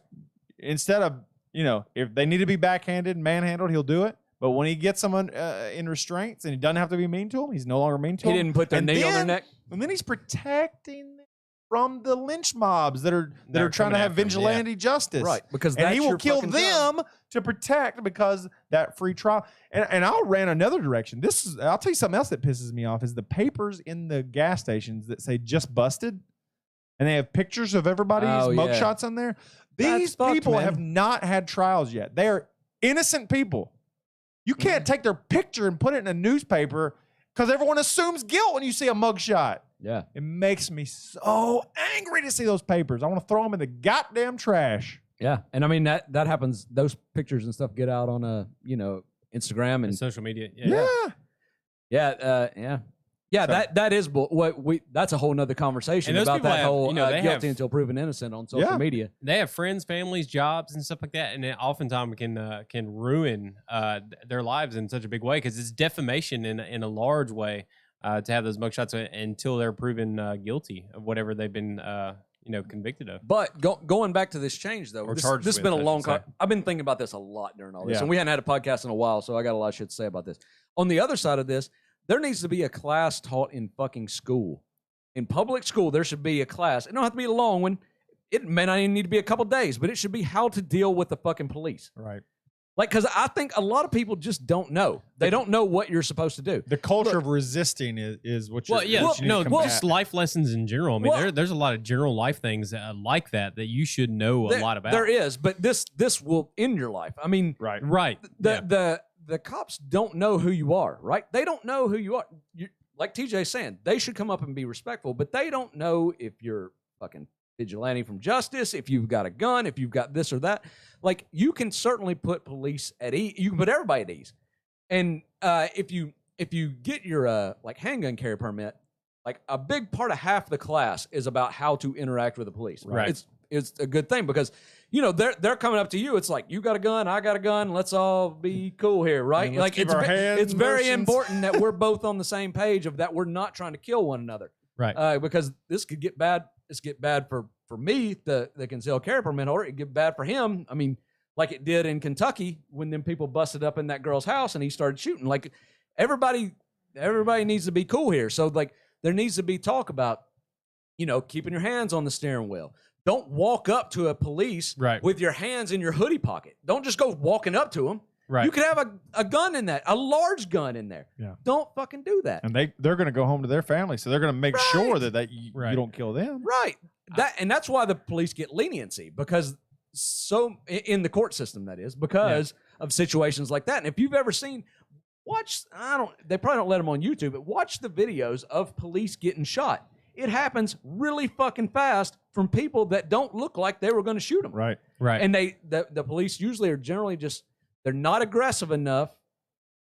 instead of, if they need to be backhanded and manhandled, he'll do it. But when he gets someone in restraints and he doesn't have to be mean to him, he's no longer mean to him. He didn't put their knee on their neck. And then he's protecting them from the lynch mobs that are trying to have vigilante justice. Right. Because he will kill them to protect because that free trial. And I'll rant another direction. I'll tell you something else that pisses me off is the papers in the gas stations that say just busted. And they have pictures of everybody's mugshots on there. These people have not had trials yet. They are innocent people. You can't take their picture and put it in a newspaper because everyone assumes guilt when you see a mugshot. Yeah. It makes me so angry to see those papers. I want to throw them in the goddamn trash. Yeah. And I mean, that happens. Those pictures and stuff get out on Instagram and social media. Yeah, that is that's a whole nother conversation about that whole guilty until proven innocent on social media. They have friends, families, jobs, and stuff like that, and it oftentimes can ruin their lives in such a big way because it's defamation in a large way to have those mugshots until they're proven guilty of whatever they've been convicted of. But going back to this change though, this has been a long time. I've been thinking about this a lot during all this, and we hadn't had a podcast in a while, so I got a lot of shit to say about this. On the other side of this, there needs to be a class taught in fucking school. In public school, there should be a class. It don't have to be a long one. It may not even need to be a couple days, but it should be how to deal with the fucking police. Right. Like, because I think a lot of people just don't know. They don't know what you're supposed to do. The culture of resisting is what you're. Well, yeah, what you need to combat. just life lessons in general. I mean, there's a lot of general life things like that you should know a lot about. There is, but this will end your life. I mean, right. The cops don't know who you are, right? They don't know who you are. Like TJ's saying, they should come up and be respectful, but they don't know if you're fucking vigilante from justice, if you've got a gun, if you've got this or that. Like, you can certainly put police at ease. You can put everybody at ease. And if you get your like handgun carry permit, like a big part of half the class is about how to interact with the police. Right. It's a good thing because they're coming up to you. It's like, you got a gun, I got a gun. Let's all be cool here, right? Like it's very important that we're both on the same page of that we're not trying to kill one another. Right. Because this could get bad. This get bad for me, the concealed carry permit holder. It get bad for him. I mean, like it did in Kentucky when them people busted up in that girl's house and he started shooting. Like everybody needs to be cool here. So like there needs to be talk about, keeping your hands on the steering wheel. Don't walk up to a police with your hands in your hoodie pocket. Don't just go walking up to them. Right. You could have a gun in that, a large gun in there. Yeah. Don't fucking do that. And they're going to go home to their family, so they're going to make sure that you don't kill them. Right. That's why the police get leniency, because in the court system, that is, because of situations like that. And if you've ever seen, they probably don't let them on YouTube, but watch the videos of police getting shot. It happens really fucking fast from people that don't look like they were going to shoot them. Right. And the police usually are generally they're not aggressive enough.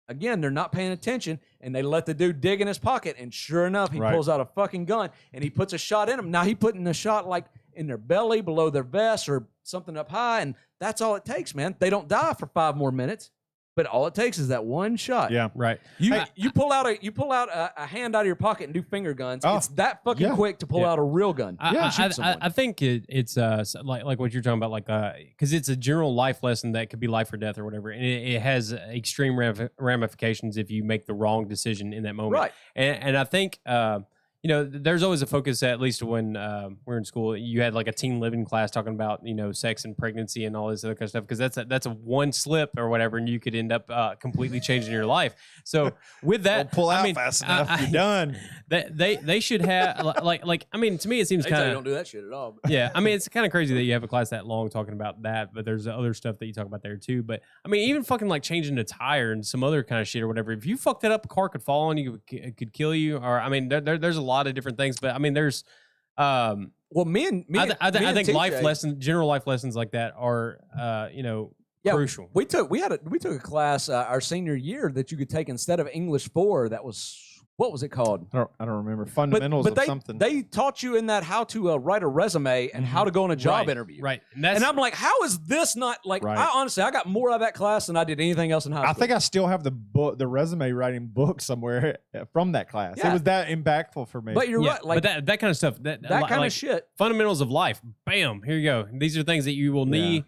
Again, they're not paying attention, and they let the dude dig in his pocket, and sure enough, he pulls out a fucking gun, and he puts a shot in them. Now, he putting a shot, like, in their belly, below their vest, or something up high, and that's all it takes, man. They don't die for 5 more minutes, but all it takes is that one shot. Yeah, right. You pull out a hand out of your pocket and do finger guns. It's that fucking quick to pull out a real gun. I think it's like what you're talking about, like because it's a general life lesson that could be life or death or whatever, and it has extreme ramifications if you make the wrong decision in that moment. Right. And I think there's always a focus, at least when we're in school, you had like a teen living class talking about, sex and pregnancy and all this other kind of stuff, because that's a one slip or whatever, and you could end up completely changing your life. So with that, pull out fast enough, you're done. They should have like I mean, to me it seems kind of don't do that shit at all. Yeah, I mean, it's kind of crazy that you have a class that long talking about that, but there's other stuff that you talk about there too. But I mean, even fucking like changing a tire and some other kind of shit or whatever, if you fuck that up, a car could fall on you, it could kill you, or I mean, there's a lot of different things, but I mean, there's I think general life lessons like that are crucial. We took a class our senior year that you could take instead of English 4. That was, what was it called? I don't remember. Fundamentals of something. They taught you in that how to write a resume and how to go on a job interview. Right. And I'm like, how is this not like? I honestly got more out of that class than I did anything else in high school. I think I still have the resume writing book somewhere from that class. Yeah. It was that impactful for me. But you're right. Like, but that kind of stuff, that kind of shit. Fundamentals of life. Bam. Here you go. These are things that you will need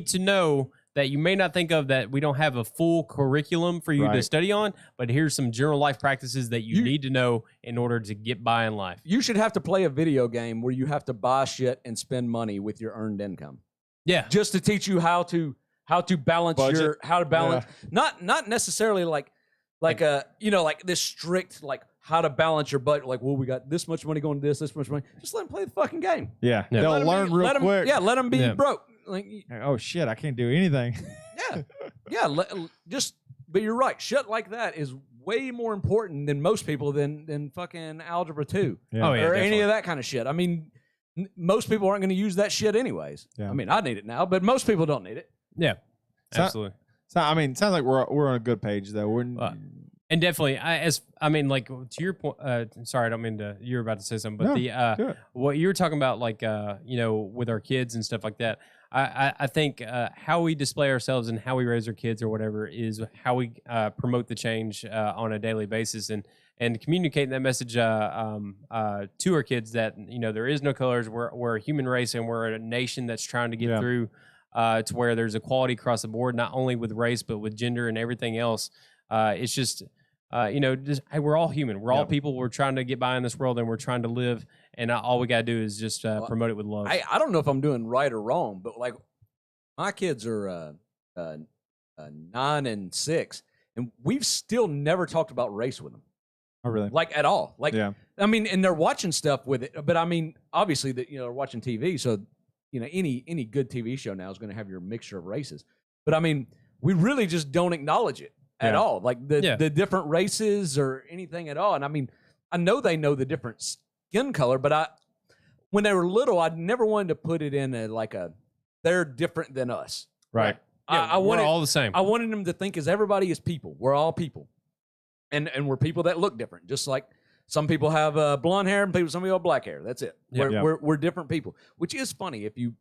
to know, that you may not think of, that we don't have a full curriculum for you to study on, but here's some general life practices that you need to know in order to get by in life. You should have to play a video game where you have to buy shit and spend money with your earned income. Yeah. Just to teach you how to balance budget. Not necessarily like this strict, like how to balance your budget. Like, well, we got this much money going to this much money. Just let them play the fucking game. Yeah. They'll learn real quick. Let them be broke. Like, oh shit, I can't do anything. But you're right. Shit like that is way more important than most people than fucking algebra 2 or any of that kind of shit. I mean, most people aren't going to use that shit anyways. Yeah. I mean, I need it now, but most people don't need it. Yeah, absolutely. So I mean, it sounds like we're on a good page though. And definitely, like to your point. Sorry, I don't mean to. You're about to say something, but what you were talking about, like with our kids and stuff like that. I think how we display ourselves and how we raise our kids or whatever is how we promote the change on a daily basis, and communicate that message to our kids that there is no colors. We're a human race, and we're a nation that's trying to get through to where there's equality across the board, not only with race but with gender and everything else. It's just. Hey, we're all human. We're all people. We're trying to get by in this world, and we're trying to live. And all we gotta do is just promote it with love. I don't know if I'm doing right or wrong, but like my kids are 9 and 6, and we've still never talked about race with them. Oh, really? Like at all. Like, Yeah. I mean, and they're watching stuff with it, but I mean, obviously that, they're watching TV. So, any good TV show now is going to have your mixture of races. But I mean, we really just don't acknowledge it at all. Like the different races or anything at all. And I mean, I know they know the different skin color, but when they were little, I never wanted to put it in they're different than us. Right. Yeah, we're all the same. I wanted them to think as everybody is people. We're all people. And we're people that look different, just like some people have blonde hair and some people have black hair. That's it. We're different people, which is funny if you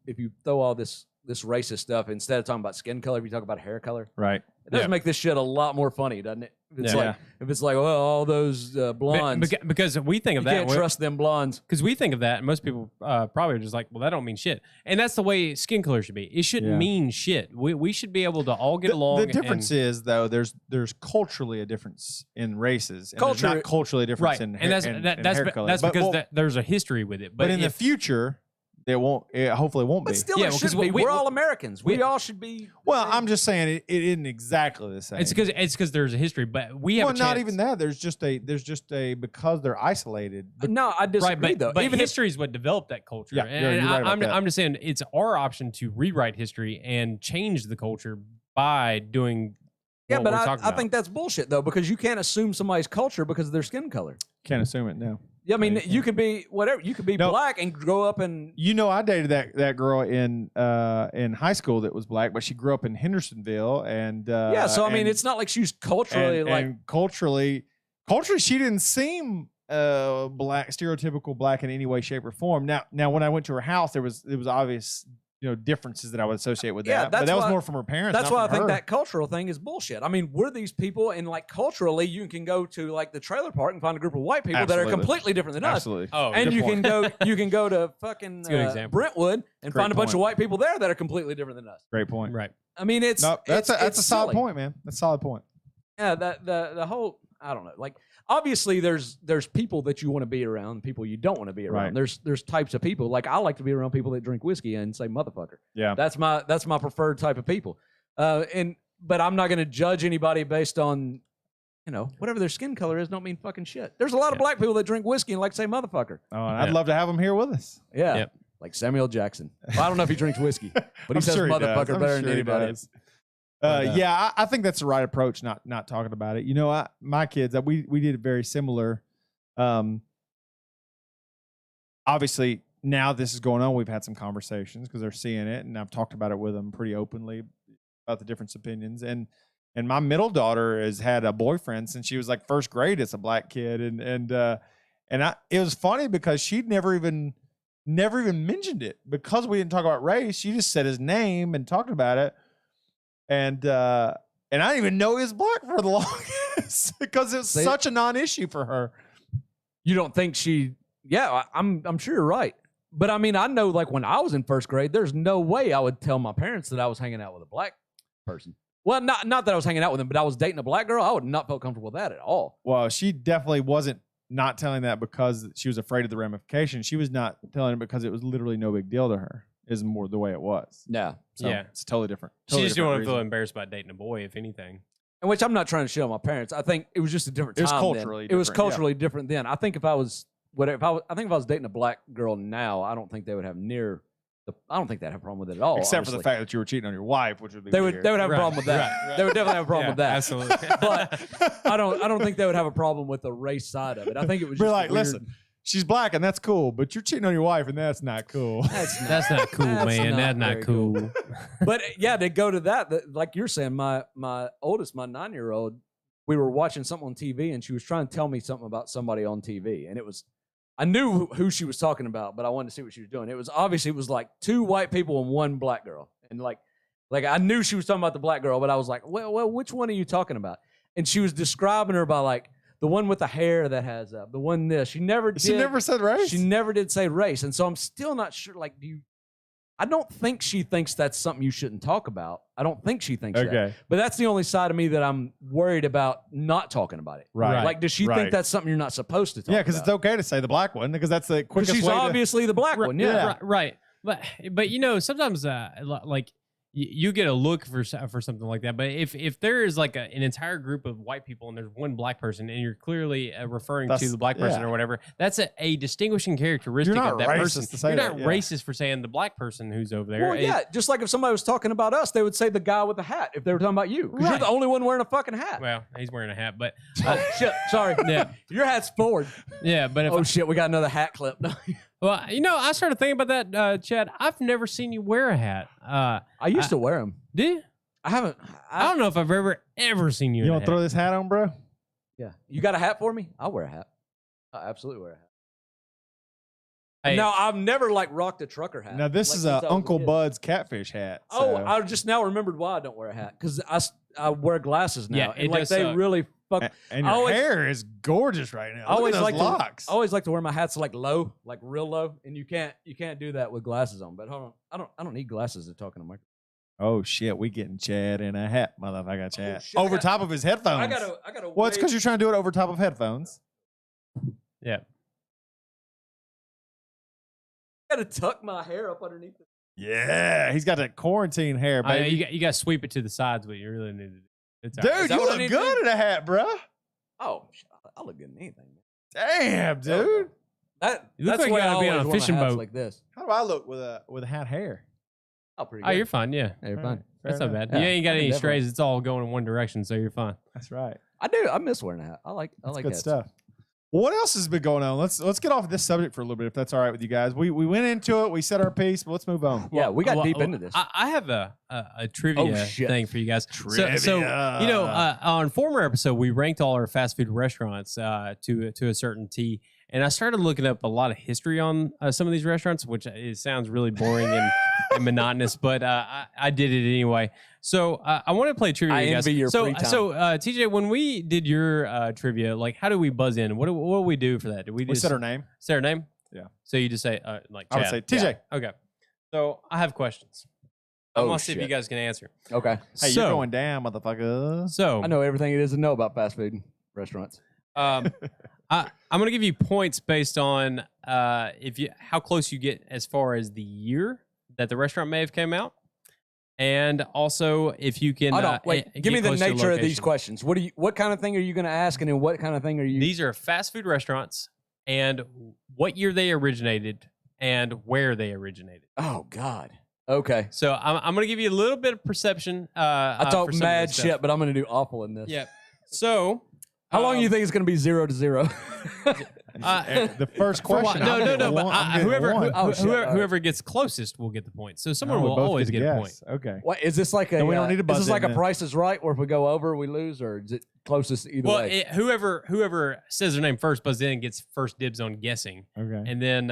throw all this racist stuff instead of talking about skin color, if you talk about hair color. Right. It does make this shit a lot more funny, doesn't it? If it's like, well, all those blondes, because we think of you that. Can't trust them blondes. Because we think of that, and most people probably are just like, well, that don't mean shit. And that's the way skin color should be. It shouldn't mean shit. We should be able to all get along. The difference is, though, there's culturally a difference in races. And there's not culturally a difference in hair, hair color. That's because there's a history with it. But in the future, it hopefully won't be. But still, it should be. We're all Americans. We all should be. Well, I'm just saying it isn't exactly the same. It's because there's a history, but we have. Well, not even that. There's just a because they're isolated. But no, I disagree though. But even history is what developed that culture. Yeah, and you're right about that. I'm just saying it's our option to rewrite history and change the culture by doing. Yeah, but I think that's bullshit though, because you can't assume somebody's culture because of their skin color. Can't assume it. No. Yeah, I mean, you could be whatever. You could be black and grow up in. I dated that girl in high school that was black, but she grew up in Hendersonville, and so I mean, it's not like she's culturally and culturally, she didn't seem black, stereotypical black in any way, shape, or form. Now, when I went to her house, there was obvious differences that I would associate with that. But that was more from her parents. That's why I think that cultural thing is bullshit. I mean, we're these people, and like culturally, you can go to like the trailer park and find a group of white people that are completely different than us. Absolutely. Oh, and you can go to fucking Brentwood and find a bunch of white people there that are completely different than us. Great point. Right. I mean, that's a solid point, man. That's a solid point. Yeah, the whole, I don't know, like obviously there's people that you want to be around, people you don't want to be around. Right. There's types of people. Like I like to be around people that drink whiskey and say motherfucker. Yeah. That's my preferred type of people. But I'm not going to judge anybody based on, whatever their skin color is don't mean fucking shit. There's a lot of black people that drink whiskey and like to say motherfucker. Oh, and I'd love to have them here with us. Yeah. Yep. Like Samuel Jackson. Well, I don't know if he drinks whiskey, but he says sure motherfucker better than anybody else. I think that's the right approach. Not talking about it. My kids, we did it very similar. Obviously, now this is going on. We've had some conversations because they're seeing it, and I've talked about it with them pretty openly about the different opinions. And my middle daughter has had a boyfriend since she was like first grade. It's a black kid, and it was funny because she'd never even mentioned it because we didn't talk about race. She just said his name and talked about it. And I didn't even know he was black for the longest because it's such a non-issue for her. You don't think she? Yeah, I'm sure you're right. But I mean, I know like when I was in first grade, there's no way I would tell my parents that I was hanging out with a black person. Well, not that I was hanging out with them, but I was dating a black girl. I would not feel comfortable with that at all. Well, she definitely wasn't not telling that because she was afraid of the ramifications. She was not telling it because it was literally no big deal to her. Is more the way it was. Yeah. So it's totally different. She just didn't want to feel embarrassed about dating a boy, if anything. And which I'm not trying to shit on my parents. I think it was just a different time. It was culturally different then. I think if I was dating a black girl now, I don't think they would have I don't think they'd have a problem with it at all. Except for the fact that you were cheating on your wife, which would be weird. They would have a problem with that. Right. They would definitely have a problem with that. Absolutely. But I don't think they would have a problem with the race side of it. I think it was just like, listen, she's black and that's cool, but you're cheating on your wife and that's not cool. That's not cool, man. That's not cool. But yeah, to go to that, like you're saying, my oldest, my 9-year-old, we were watching something on TV and she was trying to tell me something about somebody on TV. And I knew who she was talking about, but I wanted to see what she was doing. It was like 2 white people and 1 black girl. And like I knew she was talking about the black girl, but I was like, well, which one are you talking about? And she was describing her by like, the one with the hair that has the one this. She never said race? She never did say race. And so I'm still not sure, like, I don't think she thinks that's something you shouldn't talk about. I don't think she thinks that. But that's the only side of me that I'm worried about not talking about it. Right. Like, does she think that's something you're not supposed to talk about? Yeah, because it's okay to say the black one because that's the quickest way. She's obviously the black one. Yeah. Right. But sometimes like you get a look for something like that. But if there is like an entire group of white people and there's one black person and you're clearly referring to the black person or whatever, that's a distinguishing characteristic You're not of that racist person. to say You're that, not racist for saying the black person who's over there. Well, yeah, just like if somebody was talking about us, they would say the guy with the hat if they were talking about you. Because you're the only one wearing a fucking hat. Well, he's wearing a hat, but oh, shit. Sorry. Yeah. Your hat's forward. Yeah, but if shit, we got another hat clip. well, I started thinking about that, Chad. I've never seen you wear a hat. I used to wear them. Do you? I haven't. I don't know if I've ever seen you. You in a want to throw hat. this hat on, bro? Yeah. You got a hat for me? I'll wear a hat. I absolutely wear a hat. Hey, No, I've never like rocked a trucker hat. Now this like, is since I was a Uncle kid. Bud's catfish hat. Oh, so- I just now remembered why I don't wear a hat because I wear glasses now. Yeah, and it like does they suck. really fuck. and I your always- hair is gorgeous right now. I always Look at like those locks. I always like to wear my hats like low, like real low, and you can't do that with glasses on. But hold on, I don't need glasses to talk in a microphone. Oh shit, we getting Chad in a hat, motherfucker. Chad shit, I over got- top of his headphones. I gotta. Well, it's because you're trying to do it over top of headphones. Yeah. gotta tuck my hair up underneath. Yeah, he's got that quarantine hair, I know, baby. you got to sweep it to the sides, but you really need to do. It's all Dude, right. Is that you what I look need to good in a hat, bro. Oh, I look good in anything. Damn, dude. That You look that's like why you I gotta be on always a wear my fishing hats boat. like this. How do I look with a hat hair? Oh, pretty Oh, good. you're fine. Yeah, Hey, you're fine. that's not bad. Yeah, You ain't got I can any definitely- strays. It's all going in one direction, so you're fine. That's right. I do. I miss wearing a hat. I like That's good hats. stuff. Well, what else has been going on? Let's get off this subject for a little bit, if that's all right with you guys. We went into it. We said our piece, but let's move on. Yeah, we got Well, deep into this. I have a trivia shit. thing for you guys. So, Trivia. you know, on former episode, we ranked all our fast food restaurants to a certain T, and I started looking up a lot of history on some of these restaurants, which it sounds really boring and monotonous, but I did it anyway. So I want to play trivia. I with you guys. envy your free time. So TJ, when we did your trivia, like, how do we buzz in? What do we do for that? Do we We just said our name. say our name? Yeah. So you just say like I would Chad. say TJ. Okay. So I have questions. I Oh, want to see if you shit. guys can answer. Okay. Hey, so, you're going down, motherfucker. So I know everything it is to know about fast food restaurants. I'm going to give you points based on how close you get as far as the year that the restaurant may have came out, and also if you can. Hold on, wait. Give me the close to nature of these location. questions. What kind of thing are you going to ask, and then what kind of thing are you? These are fast food restaurants, and what year they originated, and where they originated. Oh God. Okay. So I'm going to give you a little bit of perception. I for talk some of mad this stuff. shit, but I'm going to do awful in this. Yep. So How long do you think it's going to be 0 to 0? The first For question. what? I'm No. getting But one- I'm getting whoever one. Oh, shit, all right. whoever gets closest will get the point. So someone No, we will both always get a point. guess. Okay. What is this like a? Then we don't need to is buzz this like in a then. Price is Right, or if we go over, we lose, or is it closest either Well, way? whoever says their name first buzzes in gets first dibs on guessing, Okay. and then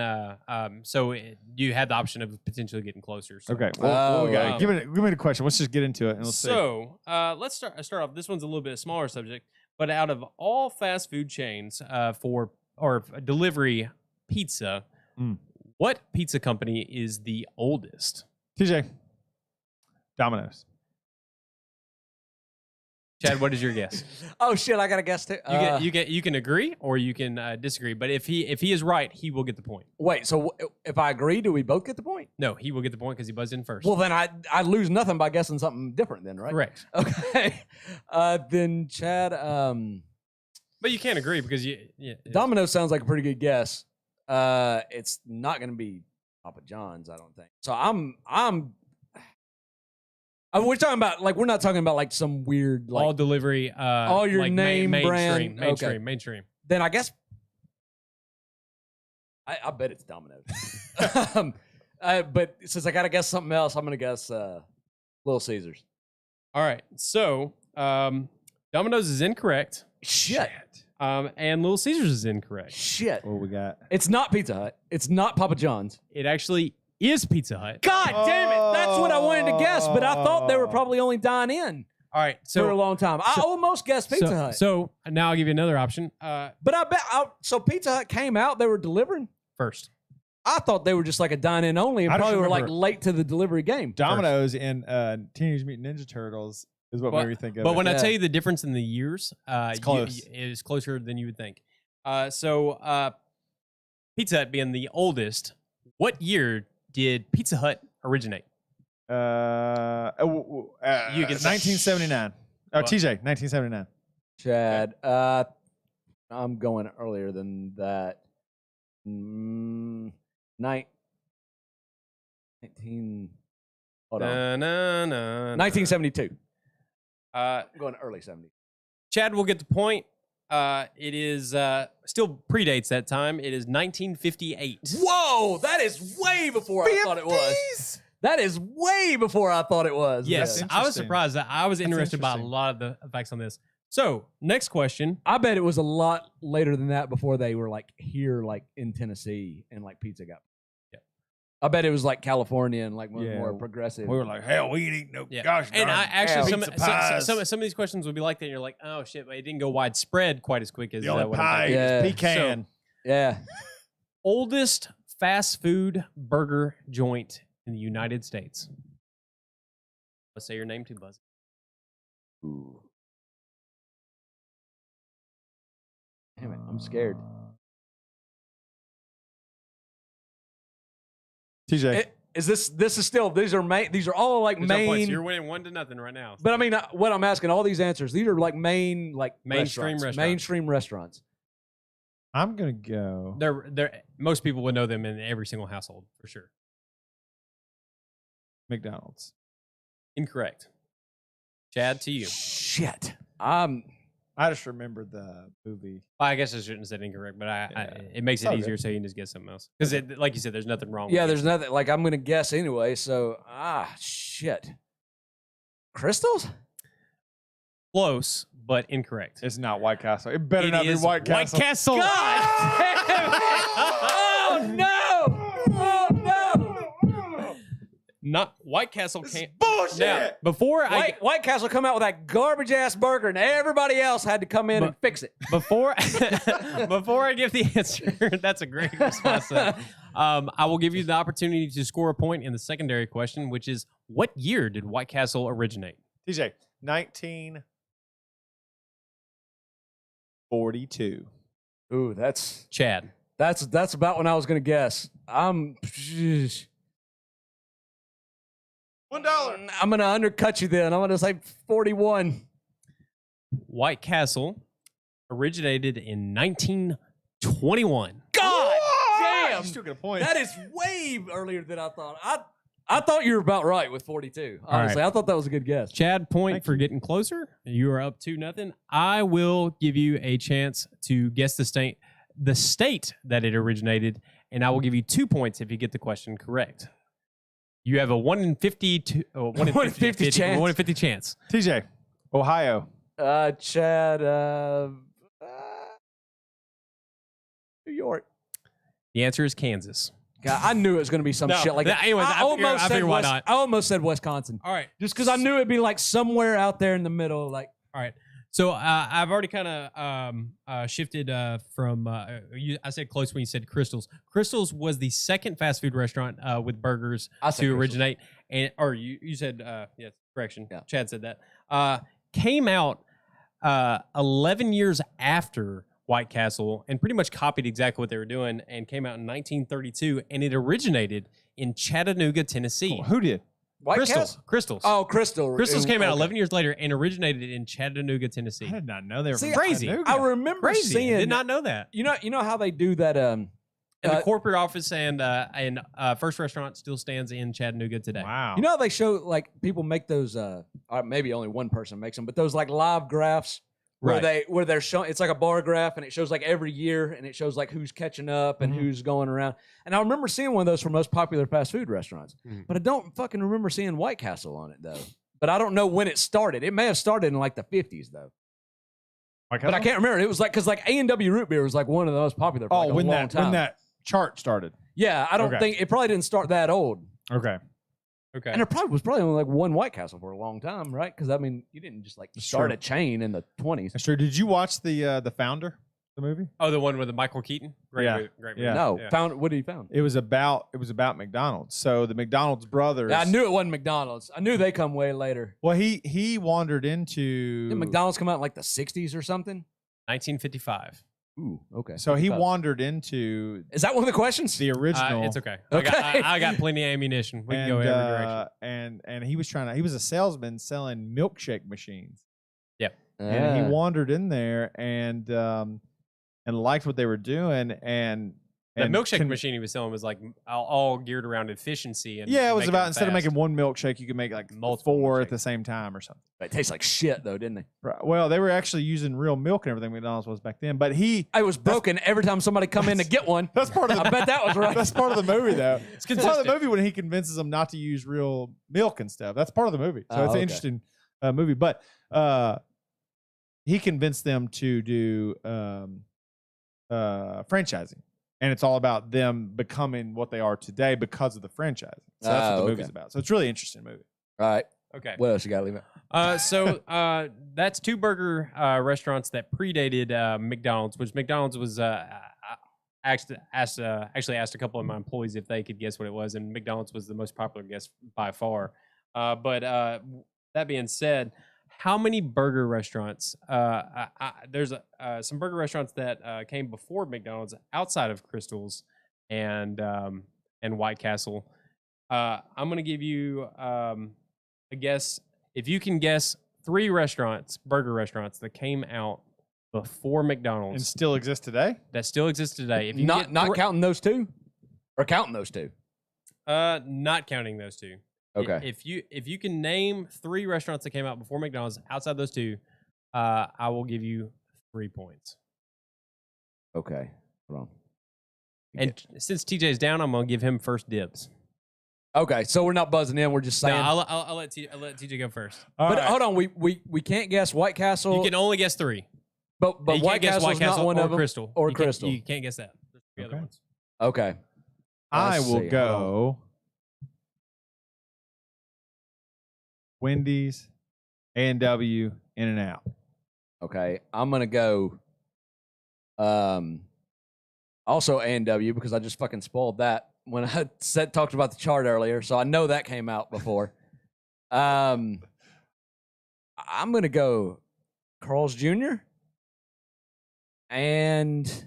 you have the option of potentially getting closer. So. Okay. Well, what we got? wow. Give me the question. Let's just get into it and let's see. So let's start off. This one's a little bit smaller subject, but out of all fast food chains for delivery pizza, what pizza company is the oldest? TJ. Domino's. Chad, what is your guess? Oh shit! I got to guess too. You can agree or you can disagree, but if he is right, he will get the point. Wait. So if I agree, do we both get the point? No, he will get the point because he buzzed in first. Well, then I lose nothing by guessing something different. Then right? Correct. Okay. Then Chad. But you can't agree because Domino's sounds like a pretty good guess. It's not going to be Papa John's, I don't think. So we're talking about we're not talking about like some weird all delivery, all your like name mainstream, brand. Okay. mainstream. Then I guess I bet it's Domino's. But since I got to guess something else, I'm going to guess Little Caesars. All right, so Domino's is incorrect. Shit. And Little Caesars is incorrect. Shit. What we got? It's not Pizza Hut. It's not Papa John's. It actually is Pizza Hut. God damn it. That's what I wanted to guess, but I thought they were probably only dine in All right, for a so long time. I almost guessed Pizza Hut. So now I'll give you another option. But I bet so Pizza Hut came out, they were delivering. First, I thought they were just like a dine-in only and I just probably were like remember- late to the delivery game. Domino's and Teenage Mutant Ninja Turtles is what made me think of but it. when I Yeah. tell you the difference in the years, It's close. it is closer than you would think. Pizza Hut being the oldest, what year did Pizza Hut originate? You can say- 1979. Oh, What? TJ, 1979. Chad, I'm going earlier than that. 19. Hold on. 1972. I'm going early 70s. Chad will get the point. It is still predates that time. It is 1958. Whoa, that is way before I thought it was. That is way before I thought it was. Yes, That's I was interesting. surprised. I was That's interested by a interesting. lot of the facts on this. So, next question. I bet it was a lot later than that before they were like here, like in Tennessee, and like pizza got. Yeah. I bet it was like California and like Yeah. more progressive. We were like, hell, we ain't eat no Yeah. gosh And darn I actually pizza pies. some of these questions would be like that. And you're like, oh shit, but it didn't go widespread quite as quick as the only what I'm pie thinking. Yeah. is pecan. Yeah. Oldest fast food burger joint in the United States. Let's say your name too, Buzz. Ooh. Damn it, I'm scared. TJ, Is this is still these are all like Good job, points. main. You're winning 1-0 right now. But I mean, what I'm asking, all these answers, these are like main, like Mainstream restaurants. mainstream restaurants. I'm gonna go. They're most people would know them in every single household for sure. McDonald's. Incorrect. Chad, to you. Shit. I just remembered the movie. Well, I guess I shouldn't have said incorrect, but it makes It's it all easier good. so you can just get something else. Because, like you said, there's nothing wrong Yeah, with there's nothing. Like I'm gonna guess anyway. So shit. Crystals? Close, but incorrect. It's not White Castle. It better It not be is White Castle. Castle. God damn it! Oh no! Oh no! Not White Castle can't. Bullshit. Now, before White Castle come out with that garbage ass burger, and everybody else had to come in and fix it. before before I give the answer, that's a great response. I will give you the opportunity to score a point in the secondary question, which is what year did White Castle originate? TJ, 1942. Ooh, that's Chad. about when I was gonna guess. $1. I'm gonna undercut you then. I'm gonna say 41. White Castle originated in 1921. God You damn! still get a point. That is way earlier than I thought. I thought you were about right with 42. Honestly, I thought that was a good guess. Chad, point Thank for you. getting closer. You are up 2-0. I will give you a chance to guess the state that it originated, and I will give you 2 points if you get the question correct. You have a 1 in 50 1 in 50 chance. 1 in 50 chance. TJ, Ohio. Chad, New York. The answer is Kansas. God, I knew it was going to be some No, shit like that. anyways, I figure why West, not. I almost said Wisconsin. All right. Just because I knew it'd be like somewhere out there in the middle. Like, All right. So I've already kind of shifted from I said close when you said Crystals. Crystals was the second fast food restaurant with burgers I to said Crystals. originate, and or you said yes, correction. Yeah. Chad said that. Came out 11 years after White Castle and pretty much copied exactly what they were doing, and came out in 1932, and it originated in Chattanooga, Tennessee. Who did? White Crystals. Castle? Crystals. Oh, Crystal. Crystals came out Okay. 11 years later and originated in Chattanooga, Tennessee. I did not know they were See, from crazy. Chattanooga. I remember Crazy. seeing. Did not know that. You know how they do that. And the Uh, corporate office and First Restaurant still stands in Chattanooga today. Wow. You know how they show like people make those. Maybe only one person makes them, but those like live graphs where Right. they're showing. It's like a bar graph, and it shows like every year, and it shows like who's catching up and Mhm. who's going around. And I remember seeing one of those for most popular fast food restaurants, Mhm. but I don't fucking remember seeing White Castle on it though. But I don't know when it started. It may have started in like the 50s though. White But I Castle? can't remember. It was like because like A&W root beer was like one of the most popular for Oh, like a when long time. when that chart started. Yeah, I don't Okay. think it probably didn't start that old. Okay. Okay. And there probably was only like one White Castle for a long time, right? Because I mean, you didn't just like That's start true. a chain in the 20s. That's true. Did you watch the Founder, the movie? Oh, the one with the Michael Keaton? Great Yeah. movie. Great movie. Yeah. No, Yeah. found what did he found? It was about McDonald's. So the McDonald's brothers. Yeah, I knew it wasn't McDonald's. I knew they come way later. Well, he wandered into Did McDonald's come out in like the 60s or something? 1955. Ooh, okay. So he 55. wandered into Is that one of the questions? the original. It's okay. Okay. I got plenty of ammunition. We can go every direction. And he was he was a salesman selling milkshake machines. And he Ah. wandered in there and liked what they were doing and The milkshake machine he was selling was like all geared around efficiency. And yeah, it was making about instead of fast. making one milkshake, you could make like Multiple 4 at milkshakes. the same time or something. It tastes like shit though, didn't it? Right. Well, they were actually using real milk and everything. McDonald's was back then, but I was broken every time somebody come in to get one. that's part of I bet that was right. That's part of the movie, though. It's It's part of the consistent. movie when he convinces them not to use real milk and stuff. That's part of the movie. So Oh, it's an okay. interesting movie. But he convinced them to do franchising. And it's all about them becoming what they are today because of the franchising. So that's what the movie's about. So it's a really interesting movie. All right. Okay. What else you got to leave it? So that's 2 burger restaurants that predated McDonald's, which McDonald's was actually asked a couple of my employees if they could guess what it was, and McDonald's was the most popular guess by far. But that being said, how many burger restaurants? There's some burger restaurants that came before McDonald's outside of Crystal's and White Castle. I'm gonna give you a guess. If you can guess 3 burger restaurants that came out before McDonald's And still exists today? that still exist today. If you Not get counting those 2? Or counting those 2? not counting those 2. Okay. If you can name 3 restaurants that came out before McDonald's outside those 2, I will give you 3 points. Okay. Hold on. And since TJ's down, I'm gonna give him first dibs. Okay, so we're not buzzing in. We're just No, saying. I'll let TJ go first. But hold on, we can't guess White Castle. You can only guess 3. but You White can't guess Castle's not one or of them. Crystal or You can't- Crystal. You can't guess that. There's 3 other Okay. ones. Okay. I Let's will see. go Wendy's, A&W, In-N-Out. Okay, I'm gonna go. Also A&W because I just fucking spoiled that when I talked about the chart earlier, so I know that came out before. I'm gonna go Carl's Jr. and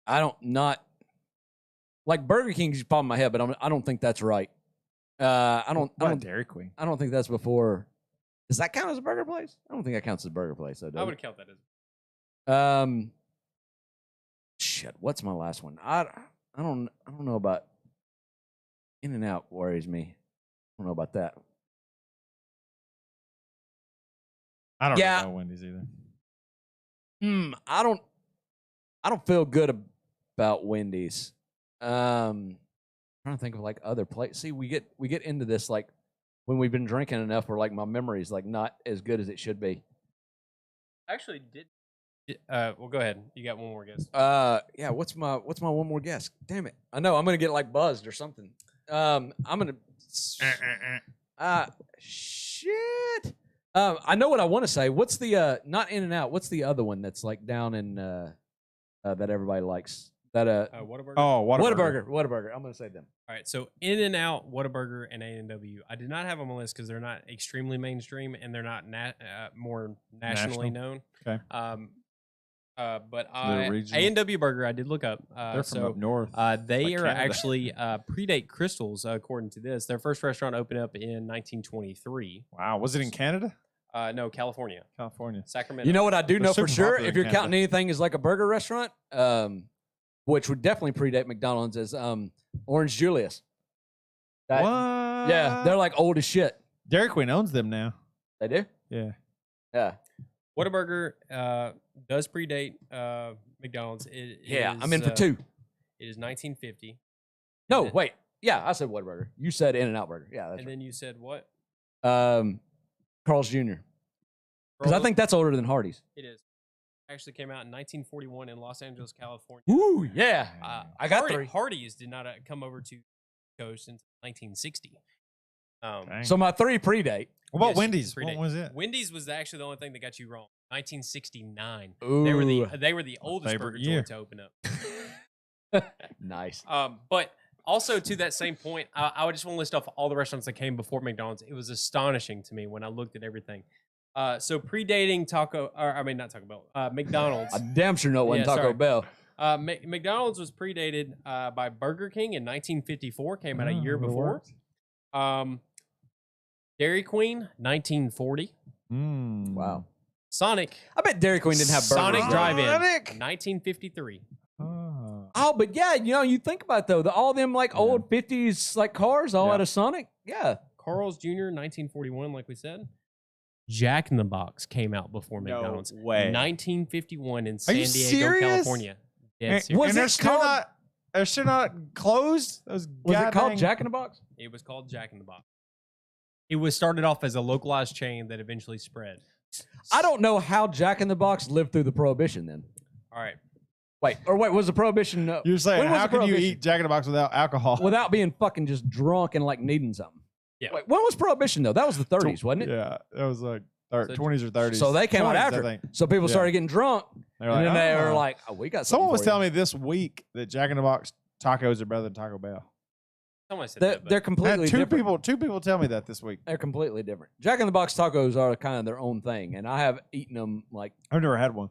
I don't not like Burger King's popping in my head, but I don't think that's right. I don't Dairy Queen. I don't think that's before. Does that count as a burger place? I don't think that counts as a burger place. Though, I does would it? count that as. Shit. What's my last one? I don't know about In-N-Out worries me. I don't know about that. I don't Yeah. know Wendy's either. I don't feel good about Wendy's. Trying to think of like other places. See, we get into this like when we've been drinking enough, where like my memory's like not as good as it should be. Actually, well, go ahead. You got one more guess. Yeah. What's my one more guess? Damn it! I know I'm gonna get like buzzed or something. I'm gonna. Shit. I know what I want to say. What's the not In-N-Out? What's the other one that's like down in that everybody likes? That Whataburger. Oh, Whataburger. I'm gonna say them. All right, so In-N-Out, Whataburger, and A&W. I did not have them on the list because they're not extremely mainstream and they're not more nationally known. Okay. But regional. A&W Burger, I did look up. They're from up north. They like are Canada. actually predate Crystals, according to this. Their first restaurant opened up in 1923. Wow. Was it in Canada? No, California, California. Sacramento. You know what I do They're know for super sure? popular If in you're counting Canada. anything as like a burger restaurant, which would definitely predate McDonald's, is Orange Julius. That- What? Yeah, they're like old as shit. Dairy Queen owns them now. They do? Yeah. Yeah. Whataburger does predate McDonald's. I'm in for 2. It is 1950. No, then- wait. Yeah, I said Whataburger. You said In-N-Out Burger. Yeah, that's And then you said what? right. Carl's Jr. Because I think that's older than Hardee's. it is. Actually came out in 1941 in Los Angeles, California. Ooh, yeah. I got 3. Hardee's did not come over to the coast until 1960. Dang. So my 3 predate. What about Yes, Wendy's? predate. What was it? Wendy's was actually the only thing that got you wrong. 1969. Ooh. They were the oldest favorite burger year. joint to open up. Nice. But also to that same point, I would just want to list off all the restaurants that came before McDonald's. It was astonishing to me when I looked at everything. So predating not Taco Bell, McDonald's. I damn sure know it wasn't Yeah, Taco sorry. Bell. McDonald's was predated by Burger King in 1954, came out a year it before. worked. Dairy Queen, 1940. Wow. Sonic. I bet Dairy Queen didn't have burgers. Sonic though. Drive-In, Sonic! 1953. Oh, but yeah, you think about it, though, all them like old 50s like cars all Yeah. out of Sonic. Yeah. Carl's Jr., 1941, like we said. Jack in the Box came out before No McDonald's. way. 1951 in San you Diego, serious? California. Dead And, serious. Was and it they're still not closed? Was it called Jack in the Box? It was called Jack in the Box. It was started off as a localized chain that eventually spread. I don't know how Jack in the Box lived through the Prohibition then. All right. Wait, was the Prohibition You're saying, when was how the can you Prohibition? eat Jack in the Box without alcohol? without being fucking just drunk and like needing something? Yeah. Wait, when was Prohibition though? That was the 30s, wasn't it? Yeah, it was like So- 20s or 30s. So they came out 20s, I after. think. So people Yeah. started getting drunk, They were and then they were "Oh." like, "Oh, we got." Someone was for telling me this week that Jack in the Box tacos are better than Taco Bell. Someone said They're, that, but they're I had completely different. two people tell me that this week. They're completely different. Jack in the Box tacos are kind of their own thing, and I have eaten them. Like I've never had one.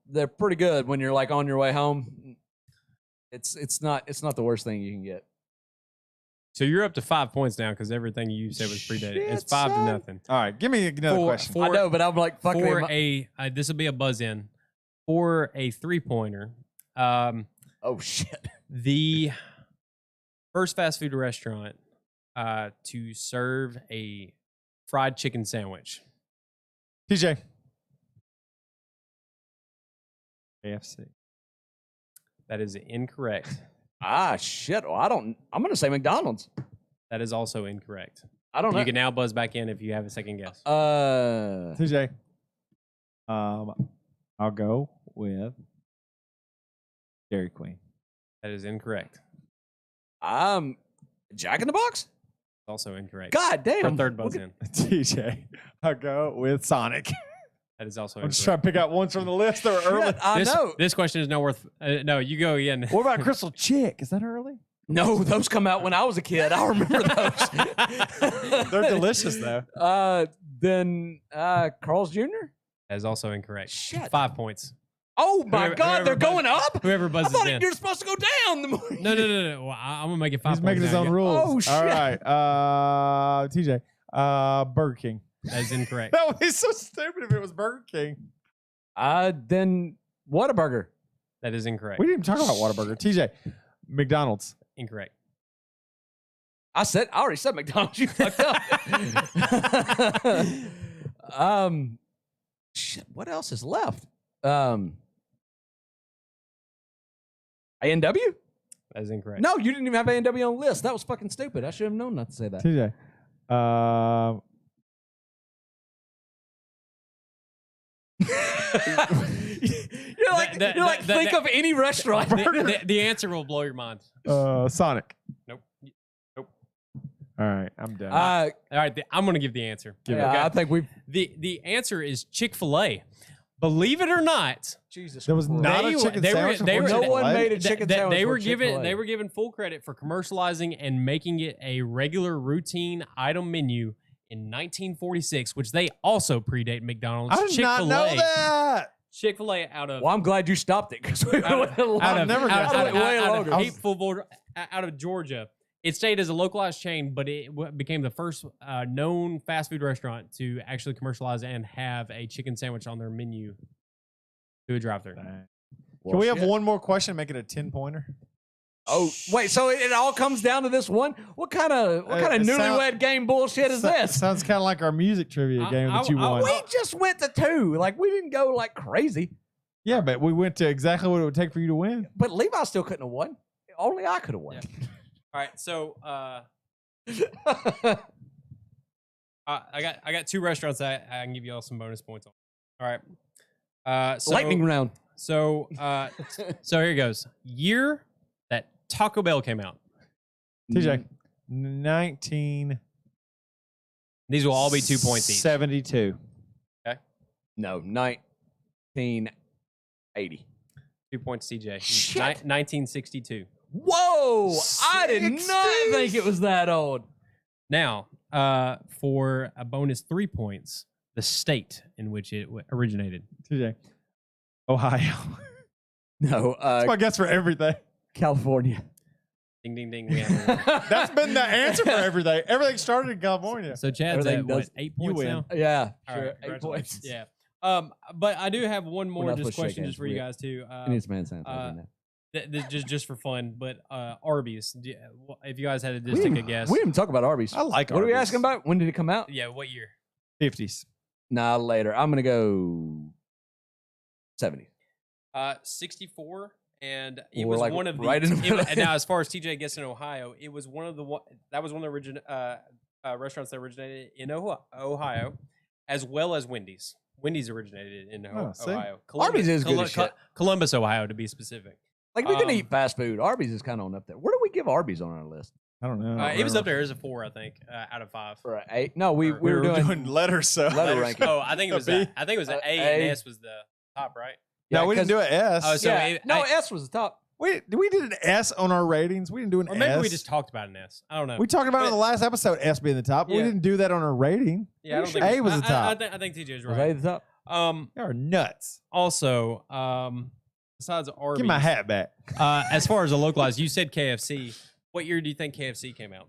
they're pretty good when you're like on your way home. It's not the worst thing you can get. So you're up to 5 points now because everything you said was predated. It's Shit, 5 to son. nothing. All right, give me another question. I know, but I'm like fucking. For this will be a buzz in. For a 3-pointer, Oh shit! the first fast food restaurant to serve a fried chicken sandwich. TJ. AFC. That is incorrect. Ah shit! Well, I'm gonna say McDonald's. That is also incorrect. I don't know. You can now buzz back in if you have a second guess. TJ. I'll go with Dairy Queen. That is incorrect. Jack in the Box. Also incorrect. God damn! For third buzz in. TJ. I'll go with Sonic. That is also I'm just incorrect. trying to pick out ones from the list that are early. Shit, I know. This question is not worth. No, you go again. What about Crystal Chick? Is that early? No, those come out when I was a kid. I remember those. They're delicious though. Then Carl's Jr. That is also incorrect. Shit. 5 points. Oh my Whoever- God, whoever they're going buzzes- up. Whoever I buzzes thought in. you're supposed to go down. The more No. Well, I'm gonna make it 5 He's points. making his now. own Yeah. rules. Oh, shit. All right. TJ. Burger King. That is incorrect. That would be so stupid if it was Burger King. Then Whataburger. That is incorrect. We didn't even talk about Whataburger. TJ. McDonald's. Incorrect. I already said McDonald's. You fucked up. Shit. What else is left? A&W? That is incorrect. No, you didn't even have A&W on the list. That was fucking stupid. I should have known not to say that. TJ. You're like, think of any restaurant. The answer will blow your mind. Sonic. Nope. All right, I'm done. All right, I'm gonna give the answer. I think we've. The answer is Chick-fil-A. Believe it or not, Jesus. there was not a chicken sandwich. they before were- No one Chick-fil-A? made a chicken sandwich. they were for given Chick-fil-A. they were given full credit for commercializing and making it a regular routine item menu in 1946, which they also predate McDonald's. I did not know that. Chick-fil-A out of Well, I'm glad you stopped it because we out went of, a lot. out of, never out, got out, that. Way out, longer. of hateful border, out of Georgia. It stayed as a localized chain, but it became the first known fast food restaurant to actually commercialize and have a chicken sandwich on their menu through a drive-thru. Can we have one more question? Make it a 10-pointer. Oh wait, so it all comes down to this one? What kind of newlywed game bullshit is this? Sounds kind of like our music trivia game that you won. We just went to 2. Like we didn't go like crazy. Yeah, but we went to exactly what it would take for you to win. But Levi still couldn't have won. Only I could have won. Yeah. All right, so I got 2 restaurants that I can give you all some bonus points on. All right, so, Lightning round. So here it goes. Year that Taco Bell came out. TJ, 1972. These will all be 2 points each. No, 1980. 2 points, CJ. Shit. 1962. Whoa! I did not think it was that old. Now, for a bonus 3 points, the state in which it originated. TJ. Ohio. No, That's my guess for everything. California. Ding, ding, ding. We have That's been the answer for everything. Everything started in California. So Chad's Everything at what, does- 8 you points win. now? Yeah, All sure. right, 8 congratulations. points. Yeah. But I do have one more not just supposed to shake question hands. just for you guys too. It needs man sanitizer now. Just for fun, but Arby's. If you guys had to just take a guess, We didn't talk about Arby's. I like What are we Arby's. asking about? When did it come out? yeah, what year? 50s. Nah, later. I'm gonna go 70s. 64, and it We're was like one of the. right in the middle. Now, as far as TJ gets in Ohio, it was one of the that was one of the restaurants that originated in Ohio, as well as Wendy's. Wendy's originated in see? Ohio. Arby's is good as shit. Columbus, Ohio, to be specific. Like, we can Um, eat fast food. Arby's is kind of on up there. Where do we give Arby's on our list? I don't know. It was up there as a 4, I think, out of 5. For an 8? No, we Or- were doing letters. So letter ranking. Oh, I think it was B? I think it was an A, A. and S was the top, right? No, we didn't do an S. Oh, so Yeah, it- no, I- S was the top. we did an S on our ratings. We didn't do an Or maybe S. we just talked about an S. I don't know. We talked about it in But- the last episode, S being the top. But we Yeah. didn't do that on our rating. yeah, I don't think A was the top. I think TJ's Was A right. the top? Y'all are nuts. Also, besides Arby's, Give my hat back. as far as a localized, you said KFC. What year do you think KFC came out?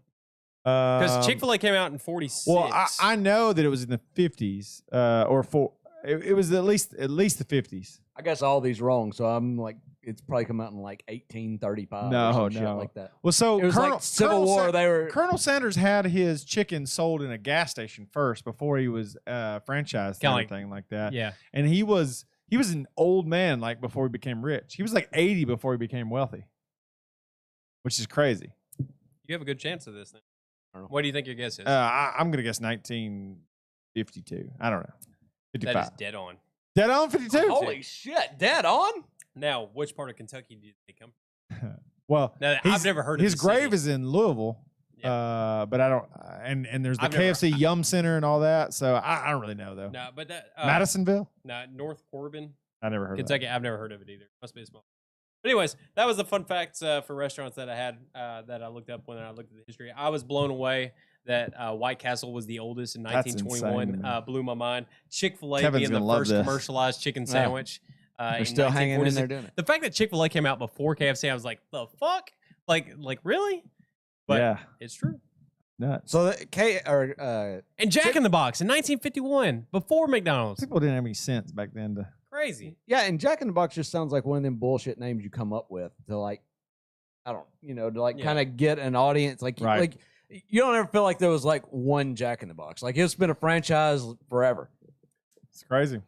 Because Chick-fil-A came out in 46. Well, I know that it was in the 50s or four. It was at least the 50s. I guess all these wrong, so I'm like, it's probably come out in like 1835 No, or some shit no. like that. Well, so It was like Civil War. They were Colonel Sanders had his chicken sold in a gas station first before he was franchised and Kinda like- everything like that. yeah. And he was an old man like before he became rich. He was like 80 before he became wealthy, which is crazy. You have a good chance of this thing. I don't know. What do you think your guess is? I'm gonna guess 1952. I don't know. 55. That is dead on. Dead on 52. holy shit, dead on. Now, which part of Kentucky did they come from? Well, Now, he's- I've never heard of his the grave city. is in Louisville. But I don't. And there's the I've never- KFC Yum Center and all that. So I don't really know though. No, but that Madisonville. no, North Corbin, I never heard Kentucky. I've never heard of it either. Must be small. But anyways, that was the fun facts for restaurants that I had that I looked up when I looked at the history. I was blown away that White Castle was the oldest in That's 1921. insane to me. Blew my mind. Chick-fil-A Kevin's being the gonna love first this. commercialized chicken sandwich. They're in still hanging in 1946. there doing it. The fact that Chick-fil-A came out before KFC, I was like, the fuck? Like really? But yeah. it's true. Nuts. So the And Jack in the Box in 1951, before McDonald's. People didn't have any sense back then to. Crazy. yeah, and Jack in the Box just sounds like one of them bullshit names you come up with to like, I don't, to like Yeah. kind of get an audience. Like, Right. like you don't ever feel like there was like one Jack in the Box. Like it's been a franchise forever. It's crazy.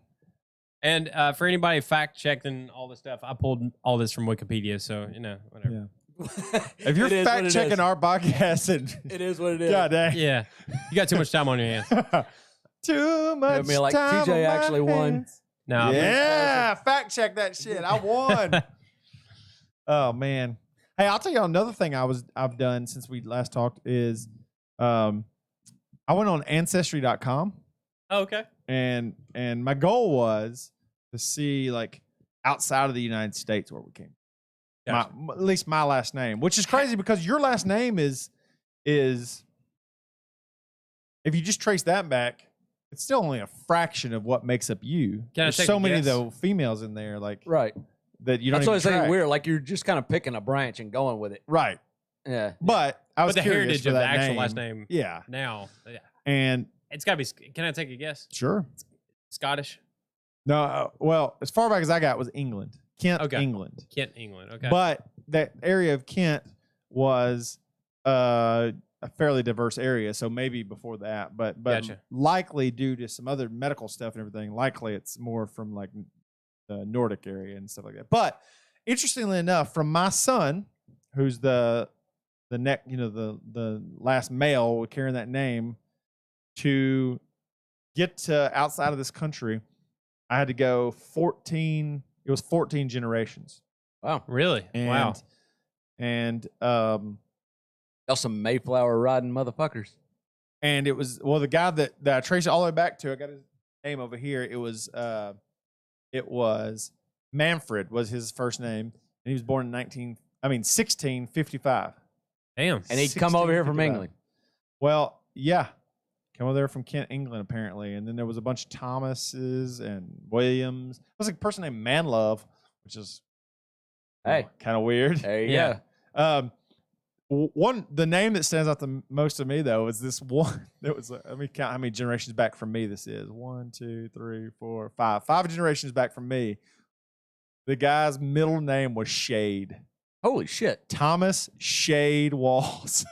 And for anybody fact checking all this stuff, I pulled all this from Wikipedia, so whatever. Yeah. If you're It is what fact it checking is. our podcast, and It is what it is. God dang, Yeah, you got too much time on your hands. too much mean, like, time. TJ on my actually won. hands. No, Yeah, fact check that shit. I won. Oh man. Hey, I'll tell you another thing I've done since we last talked is I went on Ancestry.com oh, okay. and my goal was to see like outside of the United States where we came. Gotcha. At least my last name, which is crazy because your last name is if you just trace that back, it's still only a fraction of what makes up you. Can I There's take so a many of guess? the females in there, like Right. that you don't. That's what I even was saying. track. Weird. Like you're just kind of picking a branch and going with it. Right? Yeah. But I was But the curious heritage for of the that actual name. last name Yeah, now, yeah. and It's got to be. Can I take a guess? sure. Scottish? No, well, as far back as I got was England, Kent, Okay. England. Kent, England. Okay. But that area of Kent was a fairly diverse area, so maybe before that, but Gotcha. likely due to some other medical stuff and everything, likely it's more from like the Nordic area and stuff like that. But interestingly enough, from my son, who's the the last male carrying that name, to get to outside of this country, I had to go 14. It was 14 generations. Wow. really? And, Wow. And Y'all some Mayflower riding motherfuckers. and it was the guy that I traced it all the way back to. I got his name over here. It was Manfred was his first name, and he was born in 1655. Damn. And he'd come over here from 1655. England. Well, yeah, Came over there from Kent, England, apparently. And then there was a bunch of Thomases and Williams. There was a person named Manlove, which is kind of weird. There you go. The name that stands out the most to me though is this one. That was let me count how many generations back from me this is. 1, 2, 3, 4, 5. 5 generations back from me. The guy's middle name was Shade. Holy shit. Thomas Shade Walls.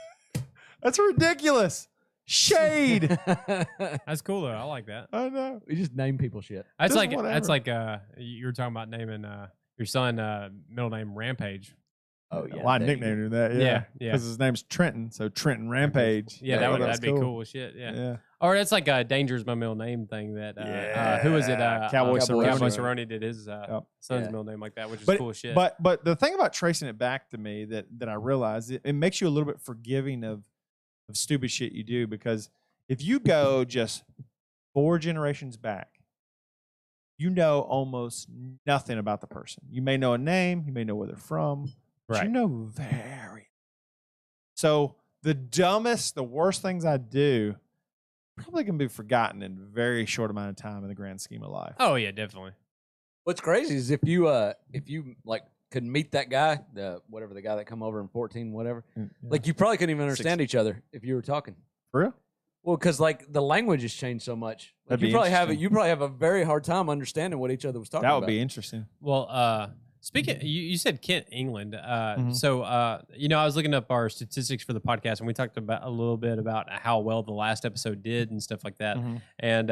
That's ridiculous. Shade. That's cool though. I like that. I know. We just name people shit. That's Just like whatever. you were talking about naming your son middle name Rampage. Oh yeah. Well, I nicknamed him that. Yeah. Because his name's Trenton, so Trenton Rampage. Yeah, that'd be cool as shit. Yeah. Or that's like Danger's my middle name thing that who was it? Cowboy Cowboy Cerrone. Cerrone did his son's middle name like that, which is cool as shit. But the thing about tracing it back to me that I realized it makes you a little bit forgiving of stupid shit you do, because if you go just 4 generations back, you know almost nothing about the person. You may know a name, you may know where they're from, but you know very. So the worst things I do probably can be forgotten in a very short amount of time in the grand scheme of life. Oh yeah, definitely. What's crazy is if you like could meet that guy, the guy that come over in 14, whatever, like you probably couldn't even understand each other if you were talking. For real? Well, because like the language has changed so much. Like, That'd you be probably have interesting. a very hard time understanding what each other was talking about. That would be interesting. Well, speaking, you said Kent, England. So I was looking up our statistics for the podcast, and we talked about a little bit about how well the last episode did and stuff like that. And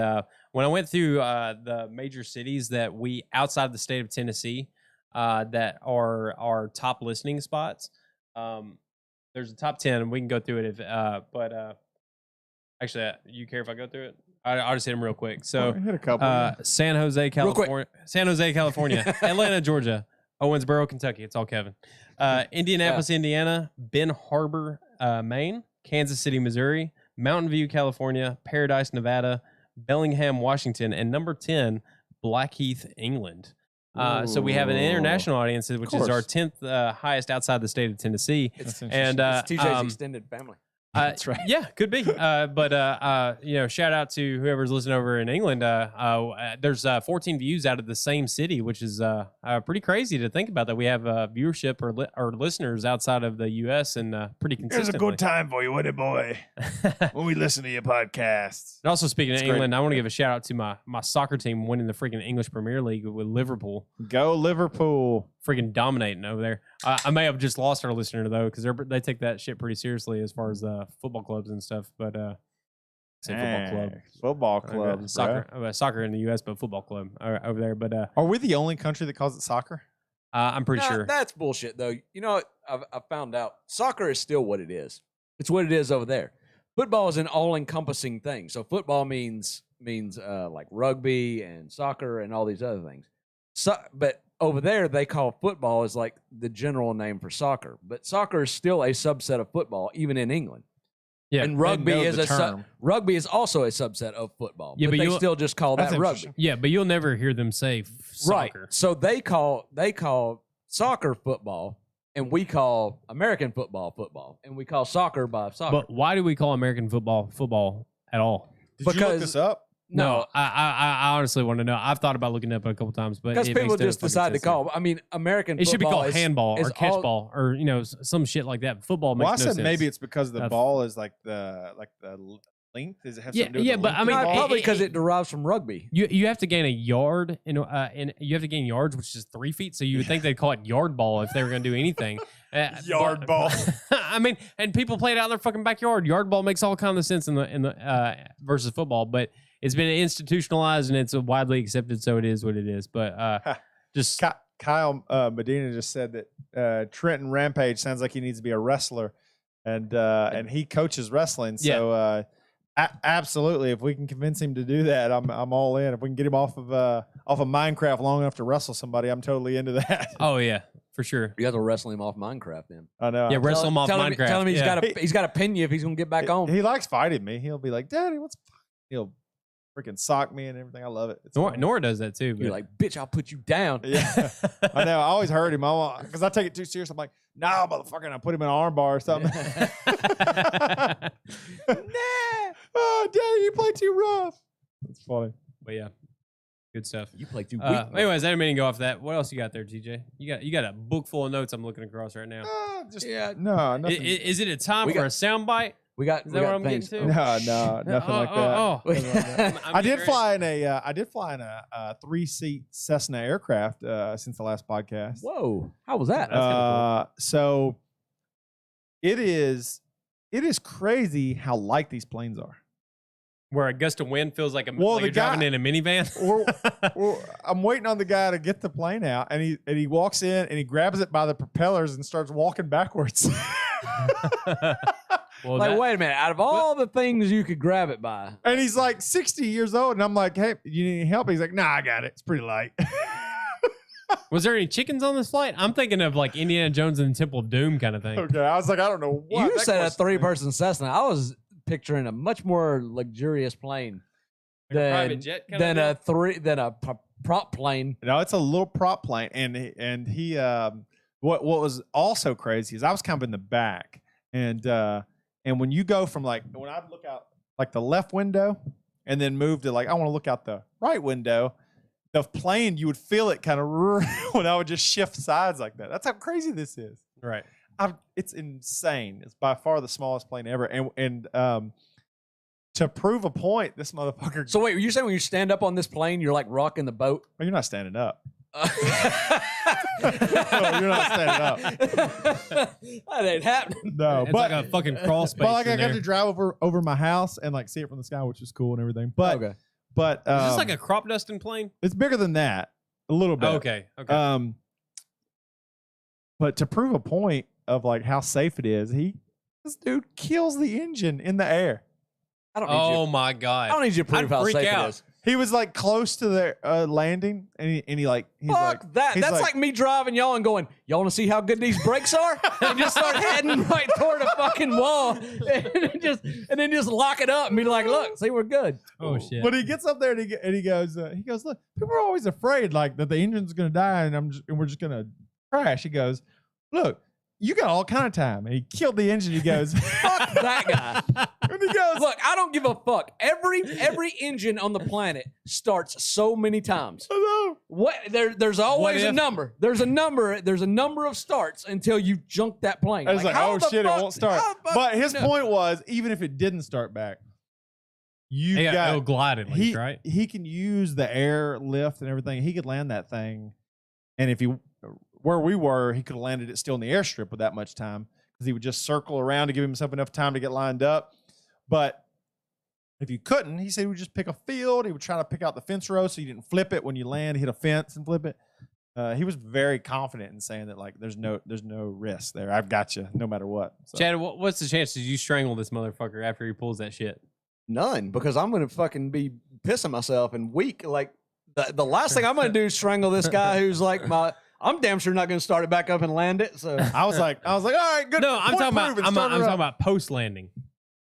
when I went through the major cities that we outside the state of Tennessee that are our top listening spots, there's a top 10, and we can go through it. Actually, you care if I go through it? I'll just hit them real quick. So, hit a couple. San Jose, California. Atlanta, Georgia. Owensboro, Kentucky. It's all Kevin. Indianapolis, Indiana. Ben Harbor, Maine. Kansas City, Missouri. Mountain View, California. Paradise, Nevada. Bellingham, Washington. And number 10, Blackheath, England. So we have an international audience, which is our 10th highest outside the state of Tennessee. It's TJ's extended family. That's right. Yeah, could be. But shout out to whoever's listening over in England. There's 14 views out of the same city, which is pretty crazy to think about, that we have viewership or listeners outside of the U.S. and pretty consistently. It's a good time for you, wasn't it, boy? When we listen to your podcasts. And also, speaking of England, I want to give a shout out to my soccer team winning the freaking English Premier League with Liverpool. Go Liverpool. Freaking dominating over there. I may have just lost our listener though, because they take that shit pretty seriously as far as football clubs and stuff. But football club, soccer in the U.S., but football club over there. But are we the only country that calls it soccer? I'm pretty sure That's bullshit, though. You know what? I found out soccer is still what it is. It's what it is over there. Football is an all-encompassing thing. So football means like rugby and soccer and all these other things. But over there, they call football is like the general name for soccer. But soccer is still a subset of football, even in England. Yeah, and rugby is also a subset of football. Yeah, but they still just call that rugby. Yeah, but you'll never hear them say soccer. Right. So they call soccer football, and we call American football, and we call soccer by soccer. But why do we call American football at all? Did you look this up? No, I honestly want to know. I've thought about looking it up a couple times, but because people just decide to call. I mean, American football. It should be called handball or catchball or some shit like that. Football makes no sense. Maybe it's because the ball is like the length. Does it have something to do with the but I mean, probably because it derives from rugby. You have to gain a yard, and you have to gain yards, which is 3 feet. So you would think they'd call it yard ball if they were going to do anything. Yard ball. I mean, and people play it out in their fucking backyard. Yard ball makes all kinds of sense in the versus football, but it's been institutionalized and it's widely accepted, so it is what it is. But just Kyle Medina just said that Trenton Rampage sounds like he needs to be a wrestler, and he coaches wrestling. So absolutely, if we can convince him to do that, I'm all in. If we can get him off of Minecraft long enough to wrestle somebody, I'm totally into that. Oh yeah, for sure. You have to wrestle him off Minecraft then. I know. Yeah, wrestle him off Minecraft. Tell him he's got to pin you if he's gonna get back on. He likes fighting me. He'll be like, "Daddy, he'll freaking sock me and everything. I love it. Nora does that too. You're like, bitch, I'll put you down. Yeah, I know. I always heard him. Because I take it too serious. I'm like, nah, motherfucker. And I put him in an arm bar or something. Nah. Oh, Daddy, you play too rough. That's funny. But yeah, good stuff. You play too weak. Anyways, I didn't mean to go off that. What else you got there, TJ? You got a book full of notes I'm looking across right now. No, nothing. Is it a time for a sound bite? We got. Is that what I'm getting to? No, nothing like that. I'm I did curious. fly in a 3-seat Cessna aircraft since the last podcast. Whoa, how was that? So it is crazy how light these planes are. Where a gust of wind feels like Well, you're driving in a minivan. I'm waiting on the guy to get the plane out, and he walks in and he grabs it by the propellers and starts walking backwards. Well, like, wait a minute. Out of all the things you could grab it by, and he's like 60 years old, and I'm like, hey, you need any help? He's like, nah, I got it. It's pretty light. was there any chickens on this flight? I'm thinking of like Indiana Jones and the Temple of Doom kind of thing. Okay, I was like, I don't know what. you said a 3-person Cessna. I was picturing a much more luxurious plane Like a private jet kind than of than a prop plane. No, it's a little prop plane, and he what was also crazy is I was kind of in the back, and when you go from like when I look out like the left window and then move to like I want to look out the right window, the plane you would feel it kind of when I would just shift sides like that. That's how crazy this is. Right. It's insane. It's by far the smallest plane ever, and to prove a point, this motherfucker. So wait, you're saying when you stand up on this plane, you're like rocking the boat? Well, you're not standing up. No, you're not standing up. That ain't happening. No, It's but like a fucking crawl space. But like I in got there. to drive over my house and like see it from the sky, which was cool and everything. But Okay. but Is this like a crop dusting plane? it's bigger than that a little bit. Okay. Okay. But to prove a point of like how safe it is, this dude kills the engine in the air. I don't need Oh you. my god. I don't need you to prove I'd how freak safe out. it is. He was like close to the landing, and he's Fuck that. he's That's like me driving y'all and going, y'all want to see how good these brakes are? And just start heading right toward a fucking wall and then just lock it up and be like, look, see, we're good. Oh shit. But he gets up there and he goes, look, people are always afraid like that the engine's gonna die and we're just gonna crash. He goes, look, you got all kind of time. And he killed the engine. He goes, Fuck that guy. and he goes, Look, I don't give a fuck. Every engine on the planet starts so many times. hello. What there's always What a if- number. There's a number of starts until you junk that plane. I was like, how oh the shit, fuck- it won't start. how the fuck- But his no. point was, even if it didn't start back, It'll glide at least, right? He can use the air lift and everything. He could land that thing, and if he where we were, he could have landed it still in the airstrip with that much time because he would just circle around to give himself enough time to get lined up. But if you couldn't, he said he would just pick a field. He would try to pick out the fence row so you didn't flip it when you land, hit a fence and flip it. He was very confident in saying that like there's no risk there. I've got you no matter what. So. Chad, what's the chances you strangle this motherfucker after he pulls that shit? None, because I'm gonna fucking be pissing myself and weak. Like the last thing I'm gonna do is strangle this guy who's like I'm damn sure not gonna start it back up and land it. So I was like, all right, good. No, I'm point talking about proven. I'm Start her talking up. about post landing.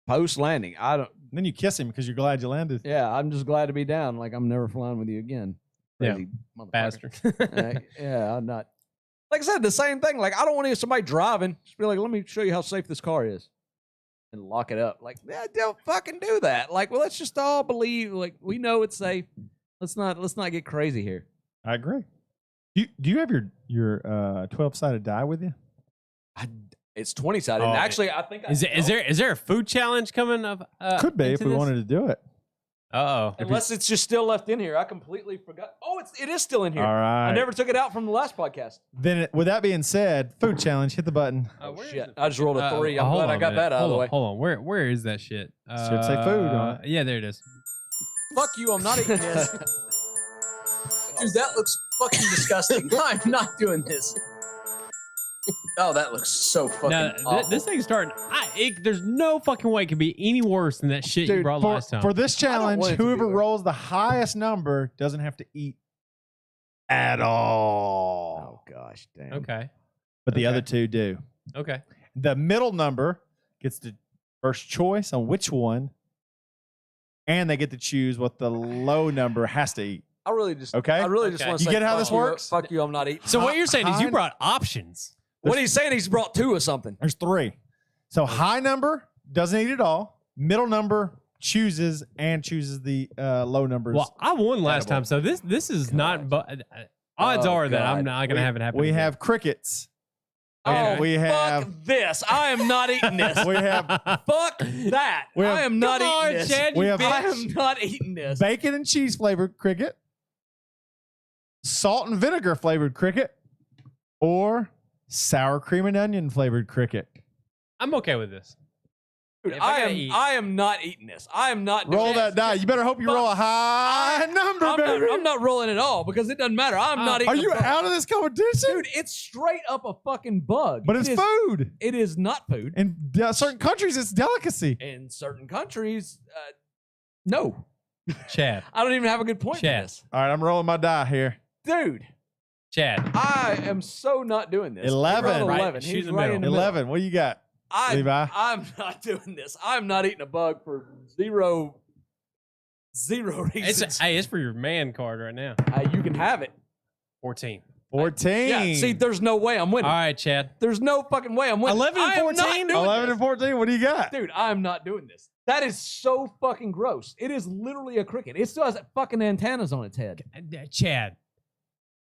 post landing, I don't. Then you kiss him because you're glad you landed. Yeah, I'm just glad to be down. Like I'm never flying with you again. Yeah, Crazy motherfucker. Bastard. Yeah, I'm not. Like I said, the same thing. Like I don't want to hear somebody driving. Just be like, let me show you how safe this car is, and lock it up. Like, yeah, don't fucking do that. Like, well, let's just all believe. Like, we know it's safe. Let's not get crazy here. I agree. Do you have your 12-sided die with you? It's 20-sided. Oh, And actually, I think Is there a food challenge coming up? Could be if we wanted to do it. Oh, Unless it's just still left in here. I completely forgot. Oh, it is still in here. All right. I never took it out from the last podcast. Then, with that being said, food challenge. Hit the button. Oh, shit. I just rolled a 3. I'm hold glad on I a got minute. that out of the way. Hold on. Where is that shit? Should say food on it. Yeah, there it is. Fuck you, I'm not eating this. Dude, that looks fucking disgusting. I'm not doing this. Oh, that looks so fucking Now, awful. this thing's starting. There's no fucking way it could be any worse than that shit you Dude, brought last time. for this challenge, want it to be whoever worse. rolls the highest number doesn't have to eat at all. Oh, gosh, damn. Okay. But the Okay. other two do. Okay. The middle number gets the first choice on which one and they get to choose what the low number has to eat. I really just Okay. I really just Okay. want to You say get how fuck this you, works? Fuck you, I'm not eating. So what you're saying is you High- brought options. What he's saying, he's brought 2 or something. There's 3. So high number doesn't eat it all. Middle number chooses the low numbers. Well, I won last edible. time, so this is not. But odds Oh, are that I'm God. not gonna have it happen. We again. have crickets. Oh, we have fuck this. I am not eating this. we have Fuck that. We have- I am not Come on, eating this. Chad, We you have- I bitch. am not eating this. bacon and cheese flavored cricket, salt and vinegar flavored cricket, or sour cream and onion flavored cricket. I'm okay with this. Dude, If I gotta eat- I am not eating this. I am not doing Roll this. that die. You better hope you roll a high number, baby. I'm not rolling at all because it doesn't matter. I'm not eating Are you a bug. out of this competition? Dude, it's straight up a fucking bug. But it's It is- food. It is not food. In certain countries, it's delicacy. In certain countries, no. Chad, I don't even have a good point for Chad. this. All right, I'm rolling my die here. Dude, Chad. I am so not doing this. 11. He rolled Right, 11. shoot He's in the right middle. in the middle. 11. What you got? Levi? I'm not doing this. I'm not eating a bug for zero reasons. It's for your man card right now. You can have it. 14. 14. Yeah, see, there's no way I'm winning. All right, Chad. There's no fucking way I'm winning. 11 and I am not 14? doing 11 this. and 14. What do you got? Dude, I'm not doing this. That is so fucking gross. It is literally a cricket. It still has fucking antennas on its head. Chad.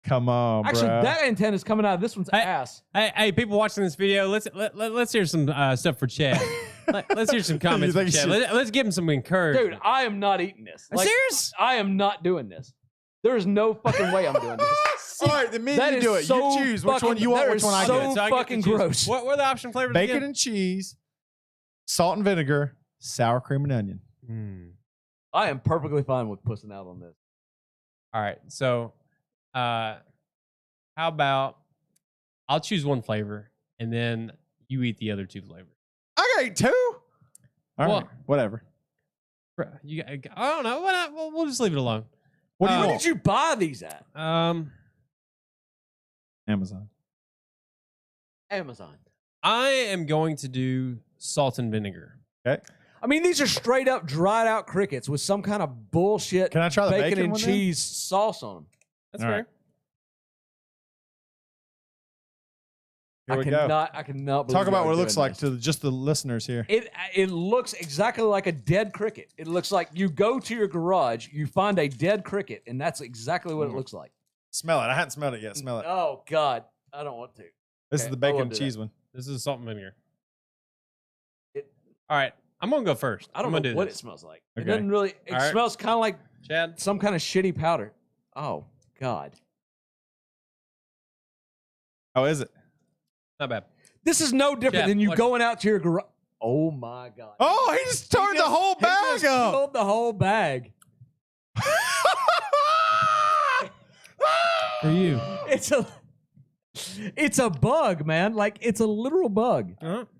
Come on, Actually, bruh. that antenna's coming out of this one's Hey, ass. Hey, people watching this video, let's hear some stuff for Chad. Let's hear some comments You for think Chad. she- Let's give him some encouragement. Dude, I am not eating this. Are you serious? I am not doing this. There is no fucking way I'm doing this. All right, the minute That you is do it, so you choose which one you want, that which is one I so get. So I get to fucking choose. gross. What were the option flavors Bacon again? and cheese, salt and vinegar, sour cream and onion. I am perfectly fine with pussing out on this. All right, so how about I'll choose one flavor and then you eat the other 2 flavors. I got 8 too. All Well- right, whatever. I don't know. We'll just leave it alone. What do you Where want? did you buy these at? Amazon. Amazon. I am going to do salt and vinegar. Okay. I mean, these are straight up dried out crickets with some kind of bullshit Can I try the bacon and one then? cheese sauce on them. That's All fair. right. Here we go. I cannot believe Talk about y'all what are it looks doing like this. to just the listeners here. It looks exactly like a dead cricket. It looks like you go to your garage, you find a dead cricket, and that's exactly what it looks like. Smell it. I hadn't smelled it yet. Smell it. Oh God, I don't want to. This okay, is the I bacon won't and do cheese that. one. This is salt and vinegar. It- All right, I'm gonna go first. I don't I'm gonna know do what this. it smells like. Okay. It doesn't really. It All right. smells kind of like Chad. some kind of shitty powder. Oh God, How is it? Not bad. this is no different Jeff, than you what- going out to your garage. Oh my God. Oh, he just turned the whole He bag just up. filled the whole bag. For you. It's a bug, man. Like it's a literal bug.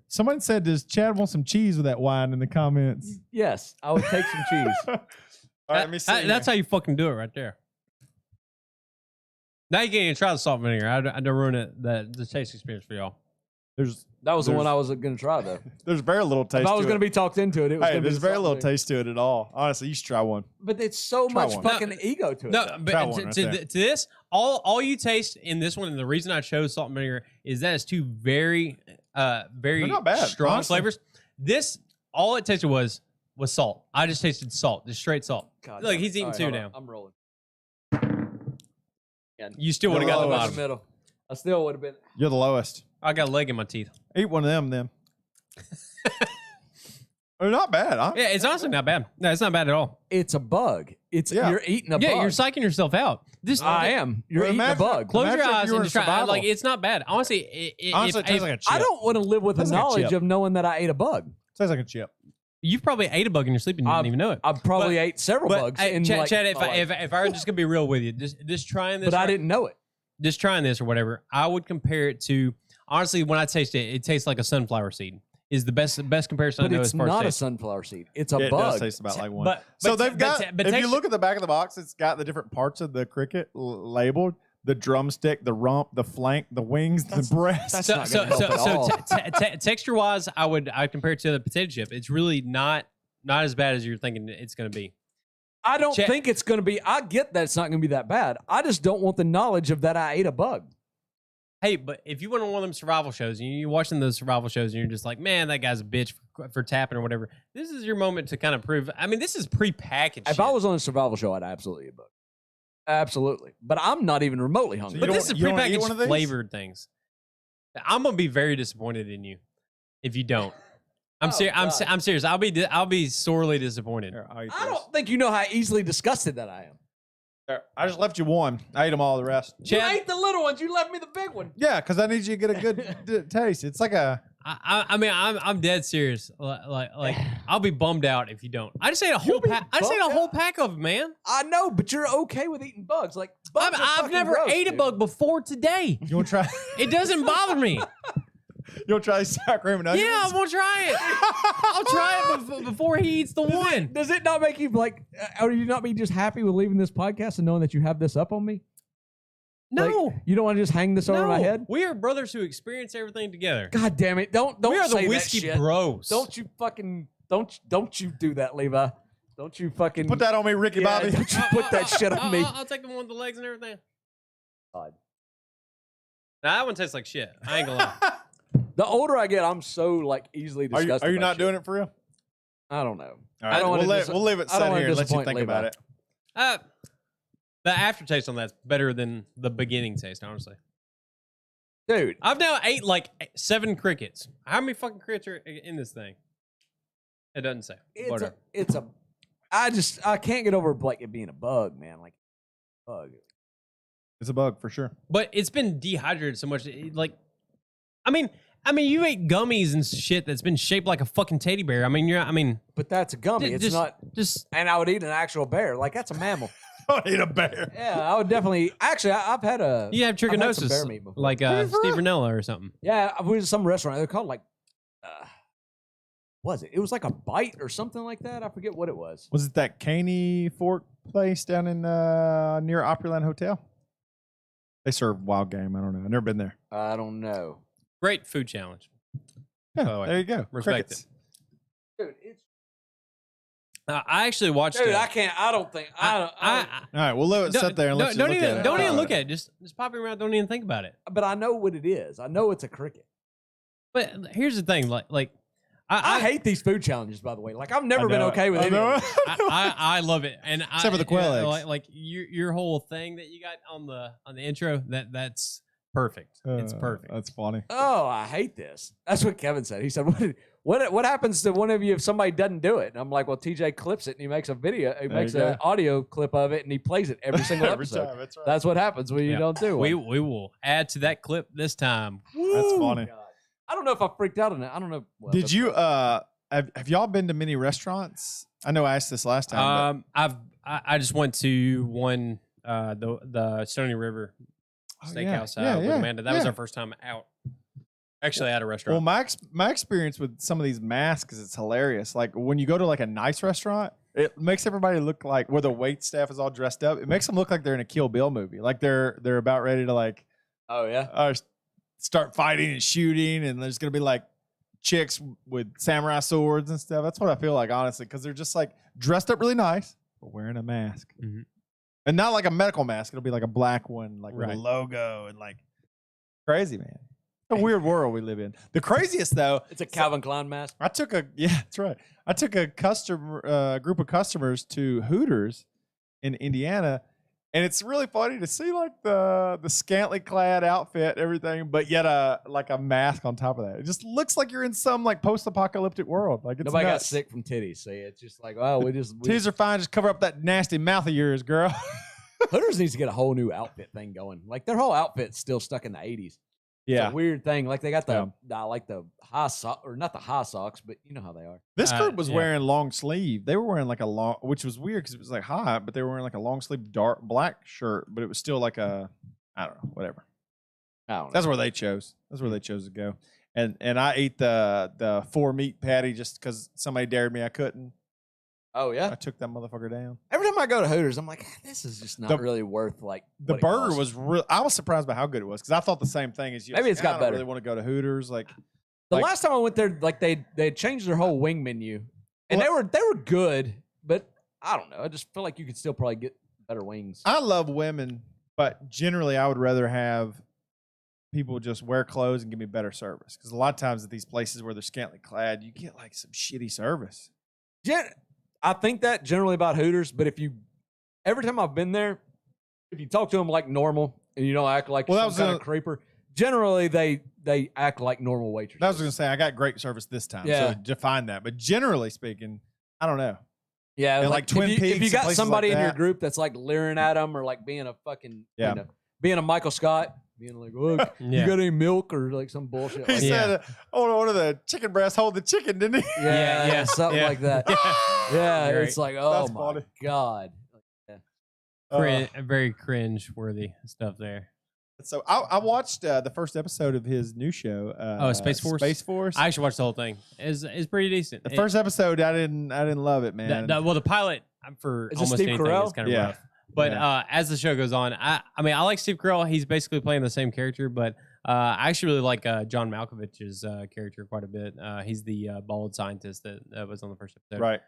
Someone said, "Does Chad want some cheese with that wine?" in the comments. Yes, I would take some cheese. All right, let me see. That's how you fucking do it right there. Now you can't even try the salt and vinegar. I don't ruin it, the taste experience for y'all. That was the There's- one I was going to try, though. There's very little taste. If I was to going to it. be talked into it, it was Hey, going to be there's very little something. taste to it at all. Honestly, you should try one. But it's so Try much one. fucking ego to it. No, though. but Try one right there. to this, all you taste in this one, and the reason I chose salt and vinegar is that it's 2 very They're not bad, strong honestly. flavors. This, all it tasted was salt. I just tasted salt, just straight salt. God, Look, damn he's it. eating All 2 hold now. on. I'm rolling. You still would have got the lowest. bottom. Middle. I still would have been. You're the lowest. I got a leg in my teeth. Eat one of them, then. They're not bad, huh? Yeah, it's honestly not bad. No, it's not bad at all. It's a bug. It's Yeah. You're eating a Yeah, bug. you're psyching yourself out. This I am. You're Well, eating a imagine- bug. Close Imagine your if eyes you were and in just try. survival. Like it's not bad. Honestly, Honestly, it tastes like a chip. I don't want to live with the Tastes like a knowledge chip. of knowing that I ate a bug. Tastes like a chip. you've probably ate a bug in your sleep and you didn't even know it. I probably ate several But bugs. hey, in Chad, like, Chad, my life. if I were just gonna be real with you, just trying this, but I didn't know it. just trying this or whatever, I would compare it to, honestly, when I taste it, it tastes like a sunflower seed. Is the best comparison But I know it's as far as not a taste. sunflower seed. It's a It bug. does taste about like one. But So but- they've got. but if you texture- look at the back of the box, it's got the different parts of the cricket labeled: the drumstick, the rump, the flank, the wings, the breast. that's so not gonna help at all. texture wise, I'd compare it to the potato chip. It's really not not as bad as you're thinking it's going to be. I don't think it's going to be. I get that it's not going to be that bad. I just don't want the knowledge of that I ate a bug. Hey, but if you went on one of them survival shows and you're watching those survival shows and you're just like, man, that guy's a bitch for tapping or whatever, this is your moment to kind of prove. I mean, this is prepackaged. If I was on a survival show, I'd absolutely eat a bug. Absolutely. But I'm not even remotely hungry. But this is prepackaged flavored things. I'm going to be very disappointed in you if you don't. I'm serious. I'll be sorely disappointed. Here, I don't think you know how easily disgusted that I am. Here, I just left you one. I ate them all. The rest. You ate the little ones. You left me the big one. Yeah, because I need you to get a good taste. It's like a. I mean, I'm dead serious. Like, I'll be bummed out if you don't. I just ate a whole pack. I just ate a whole pack of them, man. I know, but you're okay with eating bugs. Like, bugs I've never gross, ate a bug before today. You want to try? It doesn't bother me. You want to try sour cream and onions? Yeah, I want to try it. I'll try it before he eats the one. Does it not make you like? Or you not be just happy with leaving this podcast and knowing that you have this up on me? No, like, you don't want to just hang this over my head. We are brothers who experience everything together. God damn it! Don't we are say the whiskey that shit. bros. Don't you fucking don't you do that, Levi? Don't you fucking put that on me, Ricky Bobby? Don't you put that shit on me? I'll take the one with the legs and everything. God. Now that one tastes like shit. I ain't gonna lie. The older I get, I'm so like easily disgusted. Are you not shit. doing it for real? I don't know. All right, we'll leave it set here and let you think about it. The aftertaste on that's better than the beginning taste, honestly. Dude, I've now ate like 7 crickets. How many fucking crickets are in this thing? It doesn't say. I can't get over like it being a bug, man. Like bug. It's a bug for sure. But it's been dehydrated so much. I mean, you ate gummies and shit that's been shaped like a fucking teddy bear. But that's a gummy. It's not just. And I would eat an actual bear. Like that's a mammal. Don't eat a bear. Yeah, I would definitely. Actually, I've had a. You have trichinosis, bear meat before. like Steve Ranella or something. Yeah, I was at some restaurant. They're called like. Was it? It was like a bite or something like that. I forget what it was. Was it that Caney Fork place down in near Opryland Hotel? They serve wild game. I don't know. I've never been there. I don't know. Great food challenge. Yeah, there you go. Respect Crickets. it. Dude, it's. I actually watched. Dude, I can't. I don't think. All right, we'll let it sit there and let you look at it. Don't even look at it. Just pop it around. Don't even think about it. But I know what it is. I know it's a cricket. But here's the thing, like I hate these food challenges. By the way, like I've never been okay with any of them. I love it, and except for the quail eggs. Like your whole thing that you got on the intro. That's perfect. It's perfect. That's funny. Oh, I hate this. That's what Kevin said. He said, "What happens to one of you if somebody doesn't do it?" And I'm like, "Well, TJ clips it and he makes a video. He makes an audio clip of it and he plays it every single episode. Time, that's right. That's what happens when you don't do it. We will add to that clip this time. That's funny. God. I don't know if I freaked out on it. I don't know. Well, Did you have y'all been to many restaurants? I know I asked this last time. I just went to one the Stony River Steakhouse with Amanda. That was our first time out. Actually, at a restaurant. Well, my experience with some of these masks is it's hilarious. Like when you go to like a nice restaurant, it makes everybody look like where the wait staff is all dressed up. It makes them look like they're in a Kill Bill movie. Like they're about ready to like. Oh yeah. Start fighting and shooting, and there's gonna be like chicks with samurai swords and stuff. That's what I feel like, honestly, because they're just like dressed up really nice, but wearing a mask, and not like a medical mask. It'll be like a black one, like with a logo and like crazy, man. It's a weird world we live in. The craziest though, it's a Calvin Klein mask. That's right. I took a group of customers to Hooters in Indiana. And it's really funny to see like the scantily clad outfit, everything, but yet like a mask on top of that. It just looks like you're in some like post-apocalyptic world. Like it's nobody nuts. got sick from titties. See, it's just like, oh, titties are fine. Just cover up that nasty mouth of yours, girl. Hooters needs to get a whole new outfit thing going. Like their whole outfit's still stuck in the 80s. Yeah, it's a weird thing. Like they got the high socks, or not the high socks, but you know how they are. This group was wearing long sleeve. They were wearing like a long, which was weird because it was like hot, but they were wearing like a long sleeve dark black shirt, but it was still like a, I don't know, whatever. I don't know. That's where they chose. That's where they chose to go. And I ate the 4 meat patty just because somebody dared me. I couldn't. Oh yeah, I took that motherfucker down. Every time I go to Hooters, I'm like, this is just not really worth like. The burger was real. I was surprised by how good it was because I thought the same thing as you. Maybe it's got better. I don't really want to go to Hooters. Like the last time I went there, like they had changed their whole wing menu, And they were good, but I don't know. I just feel like you could still probably get better wings. I love women, but generally I would rather have people just wear clothes and give me better service. Because a lot of times at these places where they're scantily clad, you get like some shitty service. I think that generally about Hooters, but every time I've been there, if you talk to them like normal and you don't act like some kind of creeper, generally they act like normal waitresses. I was going to say, I got great service this time. So define that. But generally speaking, I don't know. Yeah, and like Twin Peaks. If you got somebody like in your group that's like leering at them or like being a fucking, being a Michael Scott, being like, look, you got any milk or like some bullshit. He said, oh, one of the chicken breasts hold the chicken, didn't he? Yeah, something like that. Yeah, Great. it's like, oh That's my funny. God. Very cringe worthy stuff there. So I watched the first episode of his new show. Space Force. Space Force. I actually watched the whole thing. It's pretty decent. The first episode, I didn't love it, man. Well, the pilot for Is it almost Steve anything Carell? is kind of rough. But as the show goes on, I mean, I like Steve Carell. He's basically playing the same character, but I actually really like John Malkovich's character quite a bit. He's the bald scientist that was on the first episode. Right.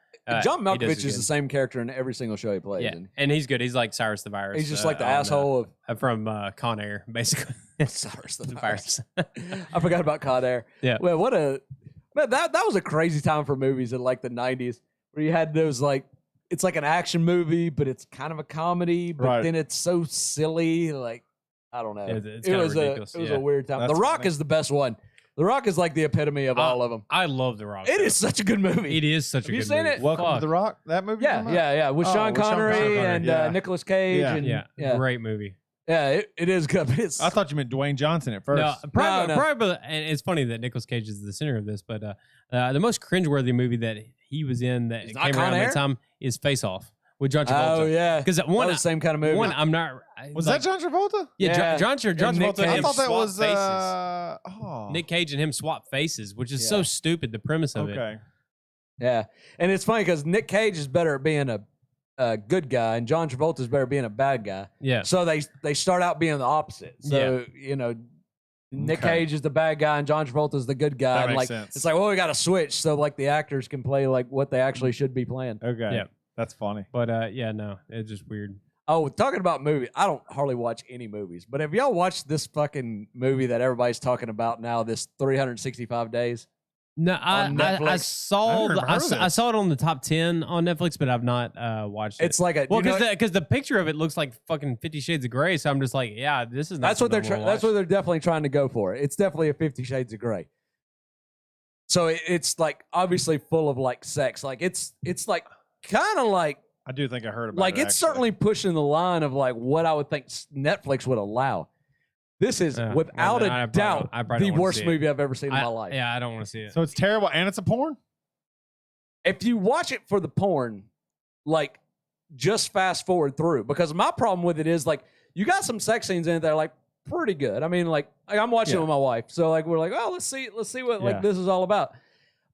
John he does Malkovich is the same character in every single show he plays. Yeah, in. and he's good. He's like Cyrus the Virus. He's just like the on, asshole from Con Air, basically. Cyrus the Virus. I forgot about Con Air. Yeah. Well, that was a crazy time for movies in like the 90s where you had those like, it's like an action movie, but it's kind of a comedy, but then it's so silly. Like, I don't know. It's ridiculous. It was a weird time. That's The Rock funny. is the best one. The Rock is like the epitome of all of them. I love The Rock. It is such a good movie. It is such a Have you good seen movie. it? Welcome to Fuck. the Rock. That movie. Yeah. With Sean with Sean Connery Connery, and yeah. Nicolas Cage. Yeah. And, Great movie. Yeah, it is good. But it's, I thought you meant Dwayne Johnson at first. No, probably, No. and it's funny that Nicolas Cage is the center of this, but the most cringeworthy movie that he was in that It's came not Con around Air? that time is Face Off with John Travolta. oh yeah, Because that was the same kind of movie. I'm not. Was like, that John Travolta? Yeah, Yeah. John Nick Travolta. and Cage. I him thought that swap was faces. Nick Cage and him swap faces, which is so stupid. The premise of it. Okay. Yeah, and it's funny because Nick Cage is better at being a good guy, and John Travolta is better at being a bad guy. Yeah. So they start out being the opposite. So Nick Okay. Cage is the bad guy, and John Travolta is the good guy. That and makes like sense. it's like, well, we got to switch so like the actors can play like what they actually should be playing. Okay. Yeah. That's funny. But no, it's just weird. Oh, talking about movies, I don't hardly watch any movies, but have y'all watched this fucking movie that everybody's talking about now? This 365 Days. No, On I Netflix. saw I've never heard of I this. saw it on the top 10 on Netflix, but I've not watched it. It's like a Well, you know- because the picture of it looks like fucking 50 Shades of Grey, so I'm just like, yeah, this is not. that's what they're something I wanna that's what watch. they're definitely trying to go for. It's definitely a 50 Shades of Grey. So it's like obviously full of like sex. Like it's like kind of like I do think I heard about like it. it's actually. certainly pushing the line of like what I would think Netflix would allow. This is Yeah, without I a probably doubt don't- I probably the don't wanna worst see it. movie I've ever seen in my life. Yeah, I don't want to see it. So it's terrible and it's a porn? If you watch it for the porn, like just fast forward through, because my problem with it is like you got some sex scenes in it that are like pretty good. I mean, like I'm watching it with my wife, so like we're like, oh, let's see what like this is all about.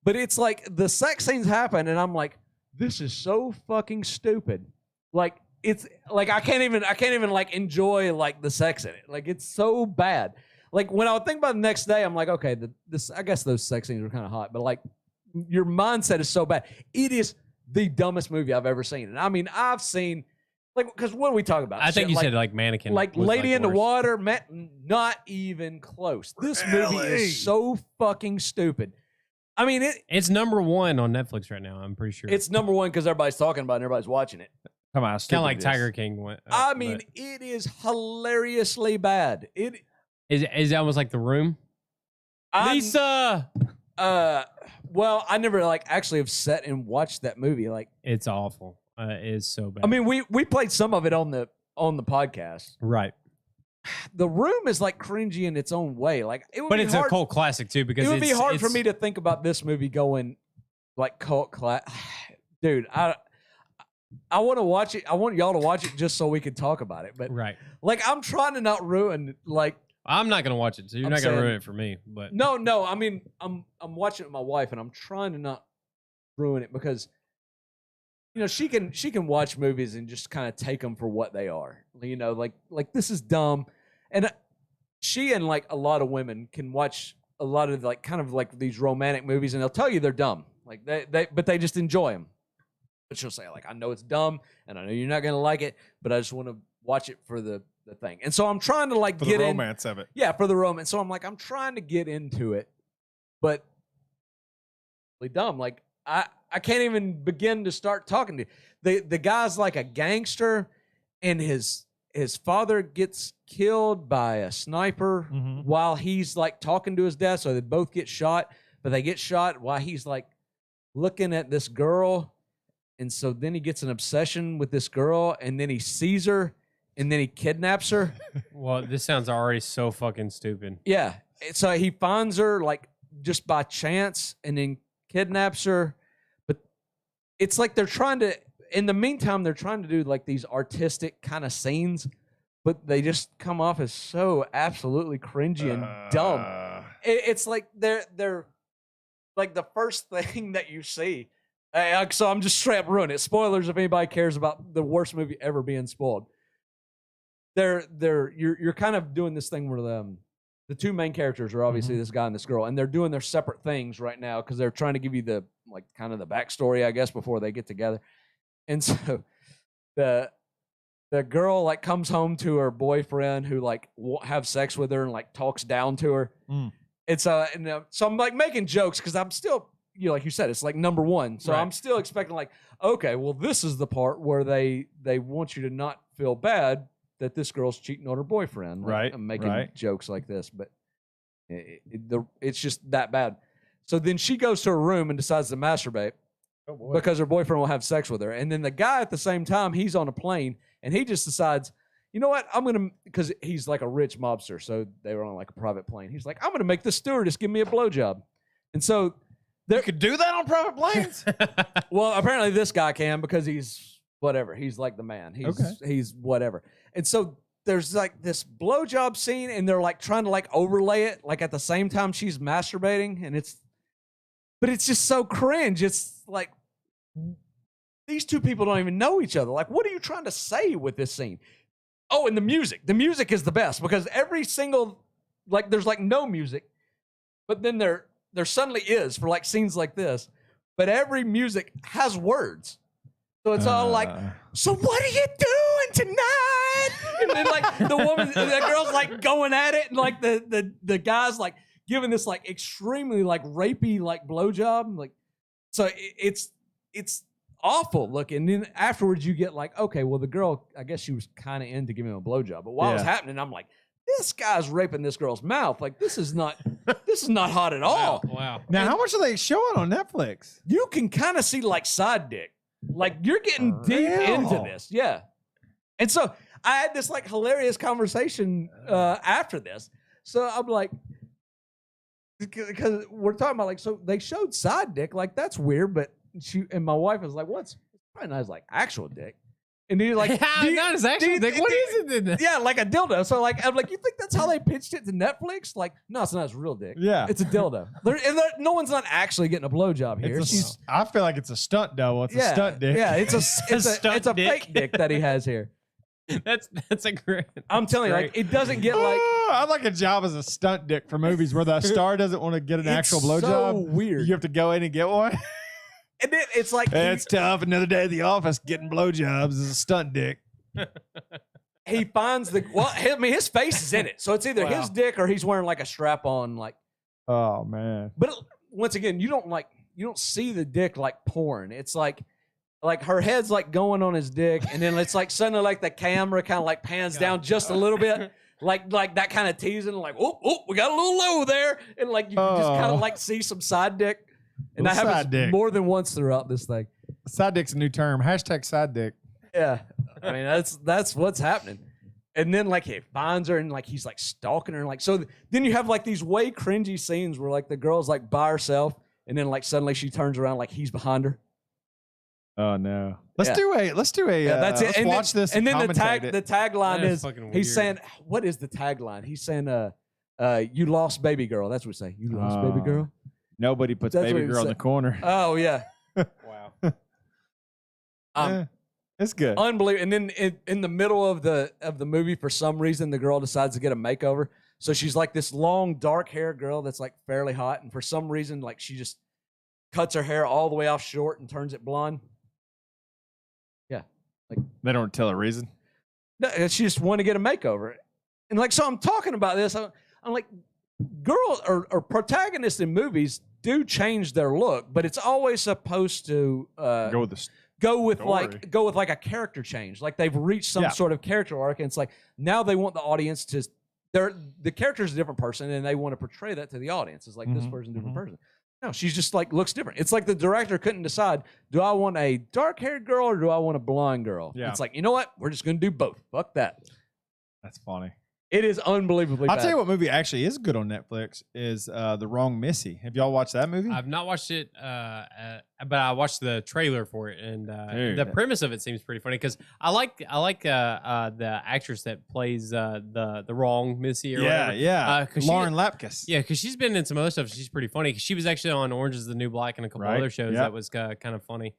But it's like the sex scenes happen, and I'm like, this is so fucking stupid. Like it's like I can't even like enjoy like the sex in it. Like it's so bad. Like when I would think about it the next day, I'm like, okay, this I guess those sex scenes are kind of hot, but like your mindset is so bad. It is the dumbest movie I've ever seen. And I mean, I've seen like because what are we talking about? I think Shit, you like, said like Mannequin, like was, Lady in the worst. Water, not even close. This movie Really? is so fucking stupid. I mean, It's number 1 on Netflix right now. I'm pretty sure it's number one because everybody's talking about it and everybody's watching it. Come on, kind of like Tiger King. I mean, it is hilariously bad. It is it almost like The Room? I'm- Lisa, well, I never like actually have sat and watched that movie. Like, it's awful. It's so bad. I mean, we played some of it on the podcast. right? The Room is like cringy in its own way. Like, it would But be it's hard, a cult classic too because it would be it's- hard for it's- me to think about this movie going like cult class. Dude, I want to watch it. I want y'all to watch it just so we can talk about it. But Right. like, I'm trying to not ruin like. I'm not gonna watch it, so you're I'm not gonna saying- ruin it for me. But No. I mean, I'm watching it with my wife, and I'm trying to not ruin it because you know she can watch movies and just kind of take them for what they are. You know, like this is dumb, and she and like a lot of women can watch a lot of like kind of like these romantic movies, and they'll tell you they're dumb. Like but they just enjoy them. But she'll say, like, I know it's dumb, and I know you're not gonna like it, but I just want to watch it for the thing. And so I'm trying to like For get the romance of it. Yeah, for the romance. So I'm like, I'm trying to get into it, but really dumb. Like I can't even begin to start talking to the guy's like a gangster, and his father gets killed by a sniper while he's like talking to his dad. So they both get shot, but they get shot while he's like looking at this girl. And so then he gets an obsession with this girl, and then he sees her, and then he kidnaps her. Well, this sounds already so fucking stupid. Yeah. So he finds her like just by chance and then kidnaps her. But it's like they're trying to, in the meantime, they're trying to do like these artistic kind of scenes, but they just come off as so absolutely cringy and dumb. It's like they're like the first thing that you see. So I'm just straight up ruining it. Spoilers if anybody cares about the worst movie ever being spoiled. You're kind of doing this thing where the two main characters are obviously this guy and this girl, and they're doing their separate things right now because they're trying to give you the like kind of the backstory, I guess, before they get together. And so the girl like comes home to her boyfriend who like won't have sex with her and like talks down to her. And so I'm like making jokes because I'm still, you know, like you said, it's like number one. So I'm still expecting like, okay, well, this is the part where they want you to not feel bad that this girl's cheating on her boyfriend. Like, Right. I'm making jokes like this, but it's just that bad. So then she goes to her room and decides to masturbate because her boyfriend will have sex with her. And then the guy at the same time, he's on a plane and he just decides, you know what? because he's like a rich mobster. So they were on like a private plane. He's like, I'm going to make the stewardess give me a blowjob. And so you could do that on private planes? well, apparently this guy can because he's whatever. He's like the man. He's whatever. And so there's like this blowjob scene, and they're like trying to like overlay it like at the same time she's masturbating, and but it's just so cringe. It's like these two people don't even know each other. Like, what are you trying to say with this scene? Oh, and the music. The music is the best because every single like there's like no music, but then there suddenly is for like scenes like this, but every music has words. So it's all like, so what are you doing tonight? And then like the girl's like going at it, and like the guy's like giving this like extremely like rapey like blowjob. Like, so it's awful looking. And then afterwards you get like, okay, well the girl, I guess she was kind of into giving him a blowjob. But while it was happening, I'm like, this guy's raping this girl's mouth. Like, this is not hot at all. Wow. Now, how much are they showing on Netflix? You can kind of see like side dick. Like, you're getting deep into this. Yeah. And so I had this like hilarious conversation after this. So I'm like, because we're talking about like, so they showed side dick. Like, that's weird. But my wife was like, what's probably not like actual dick. And he's like, not as actual dick. What is it then? Yeah, like a dildo. So like, I'm like, you think that's how they pitched it to Netflix? Like, no, it's not his real dick. Yeah. It's a dildo. No one's not actually getting a blowjob here. I feel like it's a stunt double. It's a stunt dick. Yeah, it's a fake dick that he has here. That's a great. I'm telling you, like, it doesn't get like. I'd like a job as a stunt dick for movies where the star doesn't want to get an actual blowjob. So weird. You have to go in and get one. And then it's like it's tough. Another day at the office getting blowjobs is a stunt dick. He finds his face is in it, so it's either his dick or he's wearing like a strap on, like. Oh man! But once again, you don't see the dick like porn. It's like her head's like going on his dick, and then it's like suddenly like the camera kind of like pans down just a little bit, like that kind of teasing, like oh we got a little low there, and like you can just kind of like see some side dick. And that happens more than once throughout this thing. Side dick's a new term. Hashtag side dick. Yeah. I mean, that's what's happening. And then like he finds her and like he's like stalking her and like so then you have like these way cringy scenes where like the girl's like by herself and then like suddenly she turns around like he's behind her. Oh no. Let's do a that's it. Let's watch this. And then the tagline is he's saying, what is the tagline? He's saying you lost baby girl. That's what we say. You lost baby girl. Nobody puts baby girl in the corner. Oh yeah. Wow. It's good. Unbelievable. And then in the middle of the movie, for some reason, the girl decides to get a makeover. So she's like this long, dark hair girl that's like fairly hot, and for some reason, like she just cuts her hair all the way off short and turns it blonde. Yeah. They don't tell a reason. No, she just wanted to get a makeover. And like, so I'm talking about this. I'm like, girls or protagonists in movies do change their look, but it's always supposed to Go with the go with story. like a character change. Like they've reached some sort of character arc, and it's like now they want the audience to the character's a different person, and they want to portray that to the audience. It's like this person's a different person. No, she's just like looks different. It's like the director couldn't decide, do I want a dark-haired girl or do I want a blonde girl? Yeah. It's like, you know what? We're just gonna do both. Fuck that. That's funny. It is unbelievably I'll bad. tell you what movie actually is good on Netflix is The Wrong Missy. Have y'all watched that movie? I've not watched it, but I watched the trailer for it, and Dude. the premise of it seems pretty funny because I like the actress that plays the wrong Missy or whatever. 'Cause Lauren Lapkus. Yeah, because she's been in some other stuff. She's pretty funny. She was actually on Orange Is the New Black and a couple Right, other shows yep. that was kind of funny.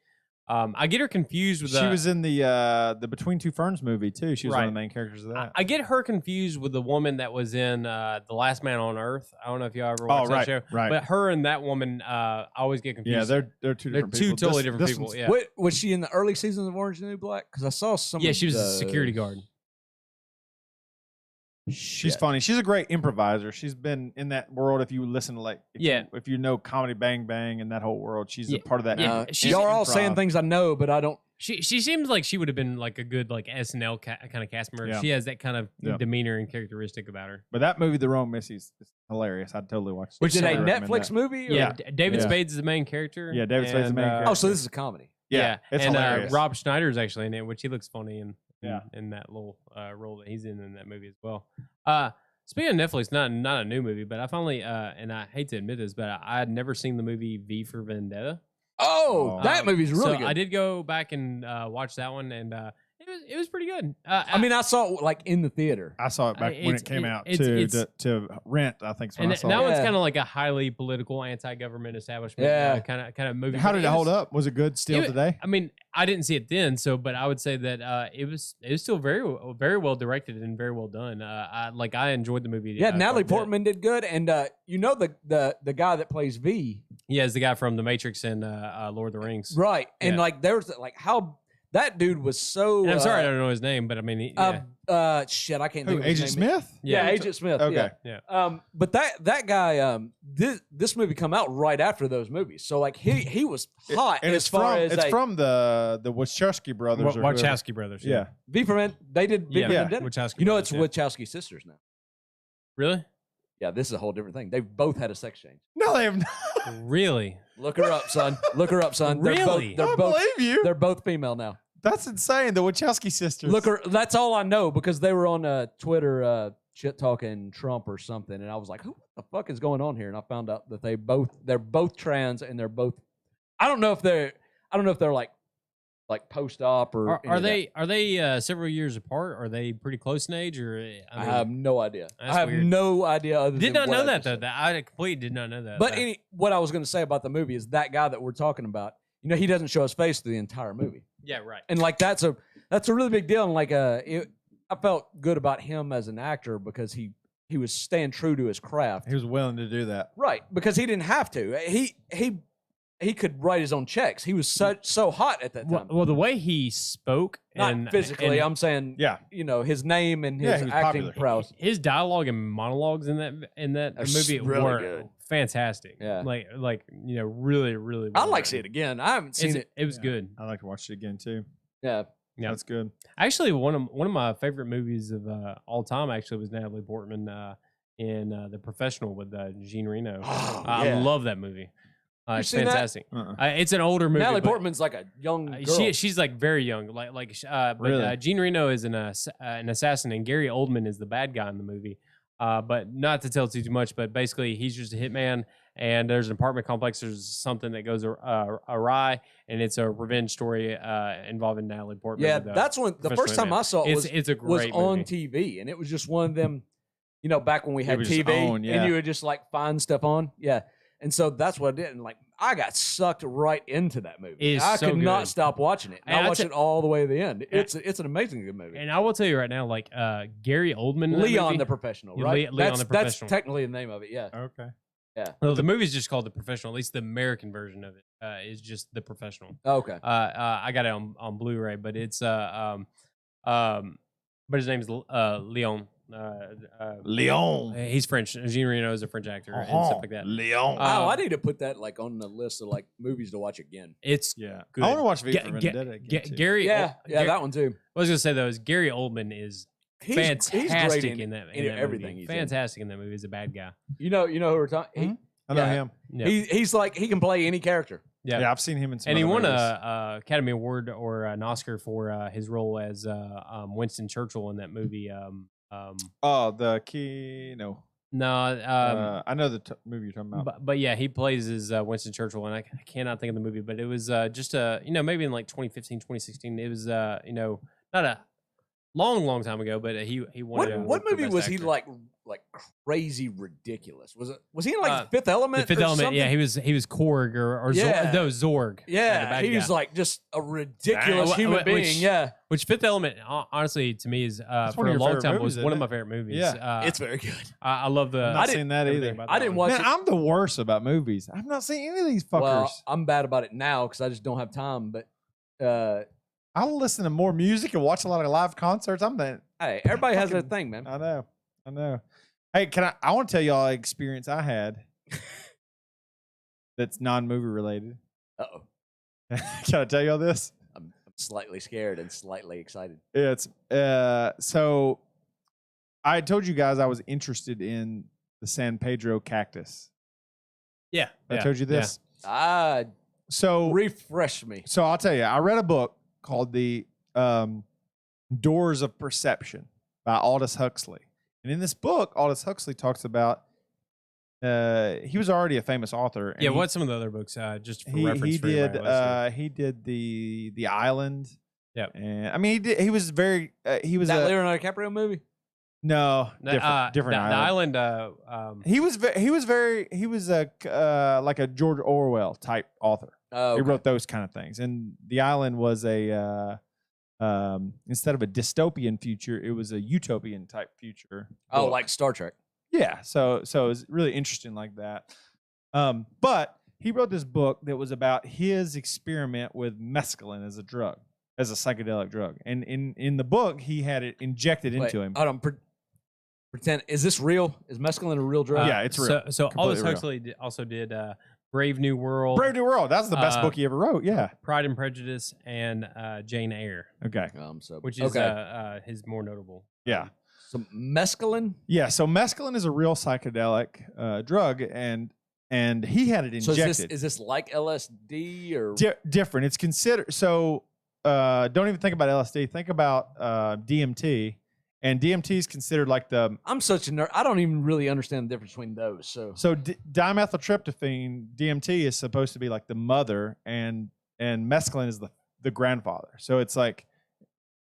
I get her confused with She was in the Between Two Ferns movie too. She was one Right. of the main characters of that. I get her confused with the woman that was in The Last Man on Earth. I don't know if y'all ever watched that show. right. But her and that woman, I always get confused. Yeah, they're two They're different two people. totally This- different this people. one's- Yeah, What, was she in the early seasons of Orange is the New Black? Because I saw some. yeah, of she was a the- security guard. She's Shit. funny. She's a great improviser. She's been in that world. If you listen to if you know Comedy Bang Bang and that whole world, she's a part of that. Yeah, she's Y'all are all improv. saying things I know, but I don't. She seems like she would have been like a good like SNL kind of cast member. Yeah. She has that kind of Yeah. demeanor and characteristic about her. But that movie, The Wrong Missy, is hilarious. I'd totally watch. Is it a Totally recommend Netflix that. movie? Or? Yeah, David Yeah. Spades is the main character. Yeah, David Spades is the main character. Oh, so this is a comedy. Yeah, it's and hilarious. Rob Schneider is actually in it, which he looks funny Yeah. in that little role that he's in that movie as well. Speaking of Netflix, not a new movie, but I finally and I hate to admit this, but I had never seen the movie V for Vendetta. Oh, that movie's really so good. I did go back and watch that one, and it was pretty good. I mean, I saw it like in the theater. I saw it back when It's- it came out it's- to rent. I think. and I saw that it. one's Yeah. kind of like a highly political, anti-government establishment Yeah. kind of movie. How but did it hold up? Was it good still it- today? I mean, I didn't see it then, but I would say that it was still very well directed and very well done. I enjoyed the movie. Yeah, quite Natalie a bit. Portman did good, and you know the guy that plays V, Yeah, it's the guy from The Matrix and Lord of the Rings. right? And Yeah. like there's like how that dude was so. And I'm sorry, I don't know his name, but I mean, shit, I can't Who, think of his Agent name. Smith? Yeah, Agent Smith. Okay. Yeah. But that guy, this movie come out right after those movies, so like he was hot And as far as it's from the Wachowski brothers. or whoever. Wachowski brothers. Yeah. V for Men. They did V Yeah, for yeah. Vendetta. Wachowski. You know, it's brothers, Wachowski sisters now. Really, Yeah, this is a whole different thing. They both had a sex change. No, they have not. really. Look her up, son. Look her up, son. Really? They're I both. believe you. They're both female now. That's insane. The Wachowski sisters. Look her. That's all I know because they were on Twitter shit talking Trump or something, and I was like, "Who the fuck is going on here?" And I found out that they're both trans and they're both. I don't know if they're like post op or Are they several years apart? Are they pretty close in age? Or I have no idea. I that's have weird. no idea. Other did than not what know I that just though. said. That I completely did not know that. But what I was going to say about the movie is that guy that we're talking about. You know, he doesn't show his face through the entire movie. yeah, right. And like that's a really big deal. And like I felt good about him as an actor because he was staying true to his craft. He was willing to do that. Right, because he didn't have to. He could write his own checks. He was so hot at that time. Well, the way he spoke, Not and physically, and I'm saying, Yeah. you know, his name and Yeah, his he was acting popular. prowess. his dialogue and monologues in that They're movie really were good. fantastic. Yeah. like you know, really, really. I'd well like to see done. it again. I haven't seen it. It was Yeah. good. I like to watch it again too. Yeah. Yeah. That's good. Actually, one of my favorite movies of all time actually was Natalie Portman in The Professional with Jean Reno. Oh, I yeah. love that movie. It's seen that? fantastic. Uh-uh. It's an older movie. Natalie but, Portman's like a young girl. she's like very young, but Really? Jean Reno is an assassin, and Gary Oldman is the bad guy in the movie. But not to tell too much, but basically he's just a hitman, and there's an apartment complex. There's something that goes awry, and it's a revenge story involving Natalie Portman. Yeah, with, that's when the Professional first time Hitman. I saw it it's a was great on movie. TV, and it was just one of them. You know, back when we had was just TV, on, yeah. and you would just like find stuff on. Yeah, and so that's what I did. And like, I got sucked right into that movie. It is I so could not good. stop watching it. And And I I'd watched say- it all the way to the end. It's an amazing good movie. And I will tell you right now, like Gary Oldman, in that Leon movie- the Professional, Yeah, right? Leon the That's Professional. technically the name of it. Yeah. Okay. Yeah. Well, the movie's just called The Professional. At least the American version of it is just The Professional. Okay. I got it on Blu-ray, but it's but his name's Leon. Leon. He's French. Jean Reno is a French actor and stuff like that. Leon. I need to put that like on the list of like movies to watch again. It's Yeah. good. I want to watch V for Vendetta again, too. Gary. Yeah, that one too. What I was gonna say though is Gary Oldman is fantastic great in that everything. movie. He's in. Fantastic in that movie. He's a bad guy. You know who we're talking. I know Yeah. him. Yeah. He's like he can play any character. Yeah. I've seen him in some And he other won movies. a Academy Award or an Oscar for his role as Winston Churchill in that movie. Oh, the key. No. No, I know the movie you're talking about. but yeah, he plays as Winston Churchill, and I cannot think of the movie, but it was just maybe in like 2015, 2016. It was not a long time ago, but he won. an award What for movie Best was he Actor. like crazy ridiculous? Was he in like Fifth The Element? Fifth or Element? something? Yeah, he was Korg or Yeah. Zorg. the Yeah, bad he was guy. like just a ridiculous Dang. human Which- being. Yeah, Which Fifth Element, honestly, to me is one for of a your long favorite time movies, was one of isn't my it? favorite movies. Yeah. it's very good. I love the. I've not seen that everything either. about I that didn't one. watch Man, I'm the worst about movies. I've not seen any of these fuckers. Well, I'm bad about it now because I just don't have time. But I'll listen to more music and watch a lot of live concerts. hey, everybody has their Fucking- thing, man. I know. Hey, I want to tell y'all an experience I had that's non-movie related. Uh-oh. Can I tell y'all this? I'm slightly scared and slightly excited. It's so I told you guys I was interested in the San Pedro Cactus. Yeah, I told you this. So Refresh me. So I'll tell you, I read a book called The Doors of Perception by Aldous Huxley. And in this book, Aldous Huxley talks about he was already a famous author. And Yeah, he, what's some of the other books? Just for he, reference he for did anybody listening? he did the Island. Yep. And I mean he was very he was Is that a Leonardo DiCaprio movie? no different the island. island. He was a like a George Orwell type author. Oh, He wrote those kind of things. And the island was a instead of a dystopian future, it was a utopian type future. book. like Star Trek. Yeah, so it's really interesting like that. But he wrote this book that was about his experiment with mescaline as a drug, as a psychedelic drug. And in the book, he had it injected into him. Hold on. Pretend. Is this real? Is mescaline a real drug? Yeah, it's real. So Aldous Completely real. Huxley also did Brave New World, Brave New World. That's the best Uh, book he ever wrote. Yeah. Pride and Prejudice, and Jane Eyre, Okay. So which is his more notable. Yeah. So mescaline. Yeah. So mescaline is a real psychedelic drug, and he had it So injected. is this like LSD or? Different. It's considered so. Don't even think about LSD. Think about DMT, and DMT is considered like the I'm such a nerd. I don't even really understand the difference between those. So dimethyltryptamine. DMT is supposed to be like the mother, and mescaline is the grandfather. So it's like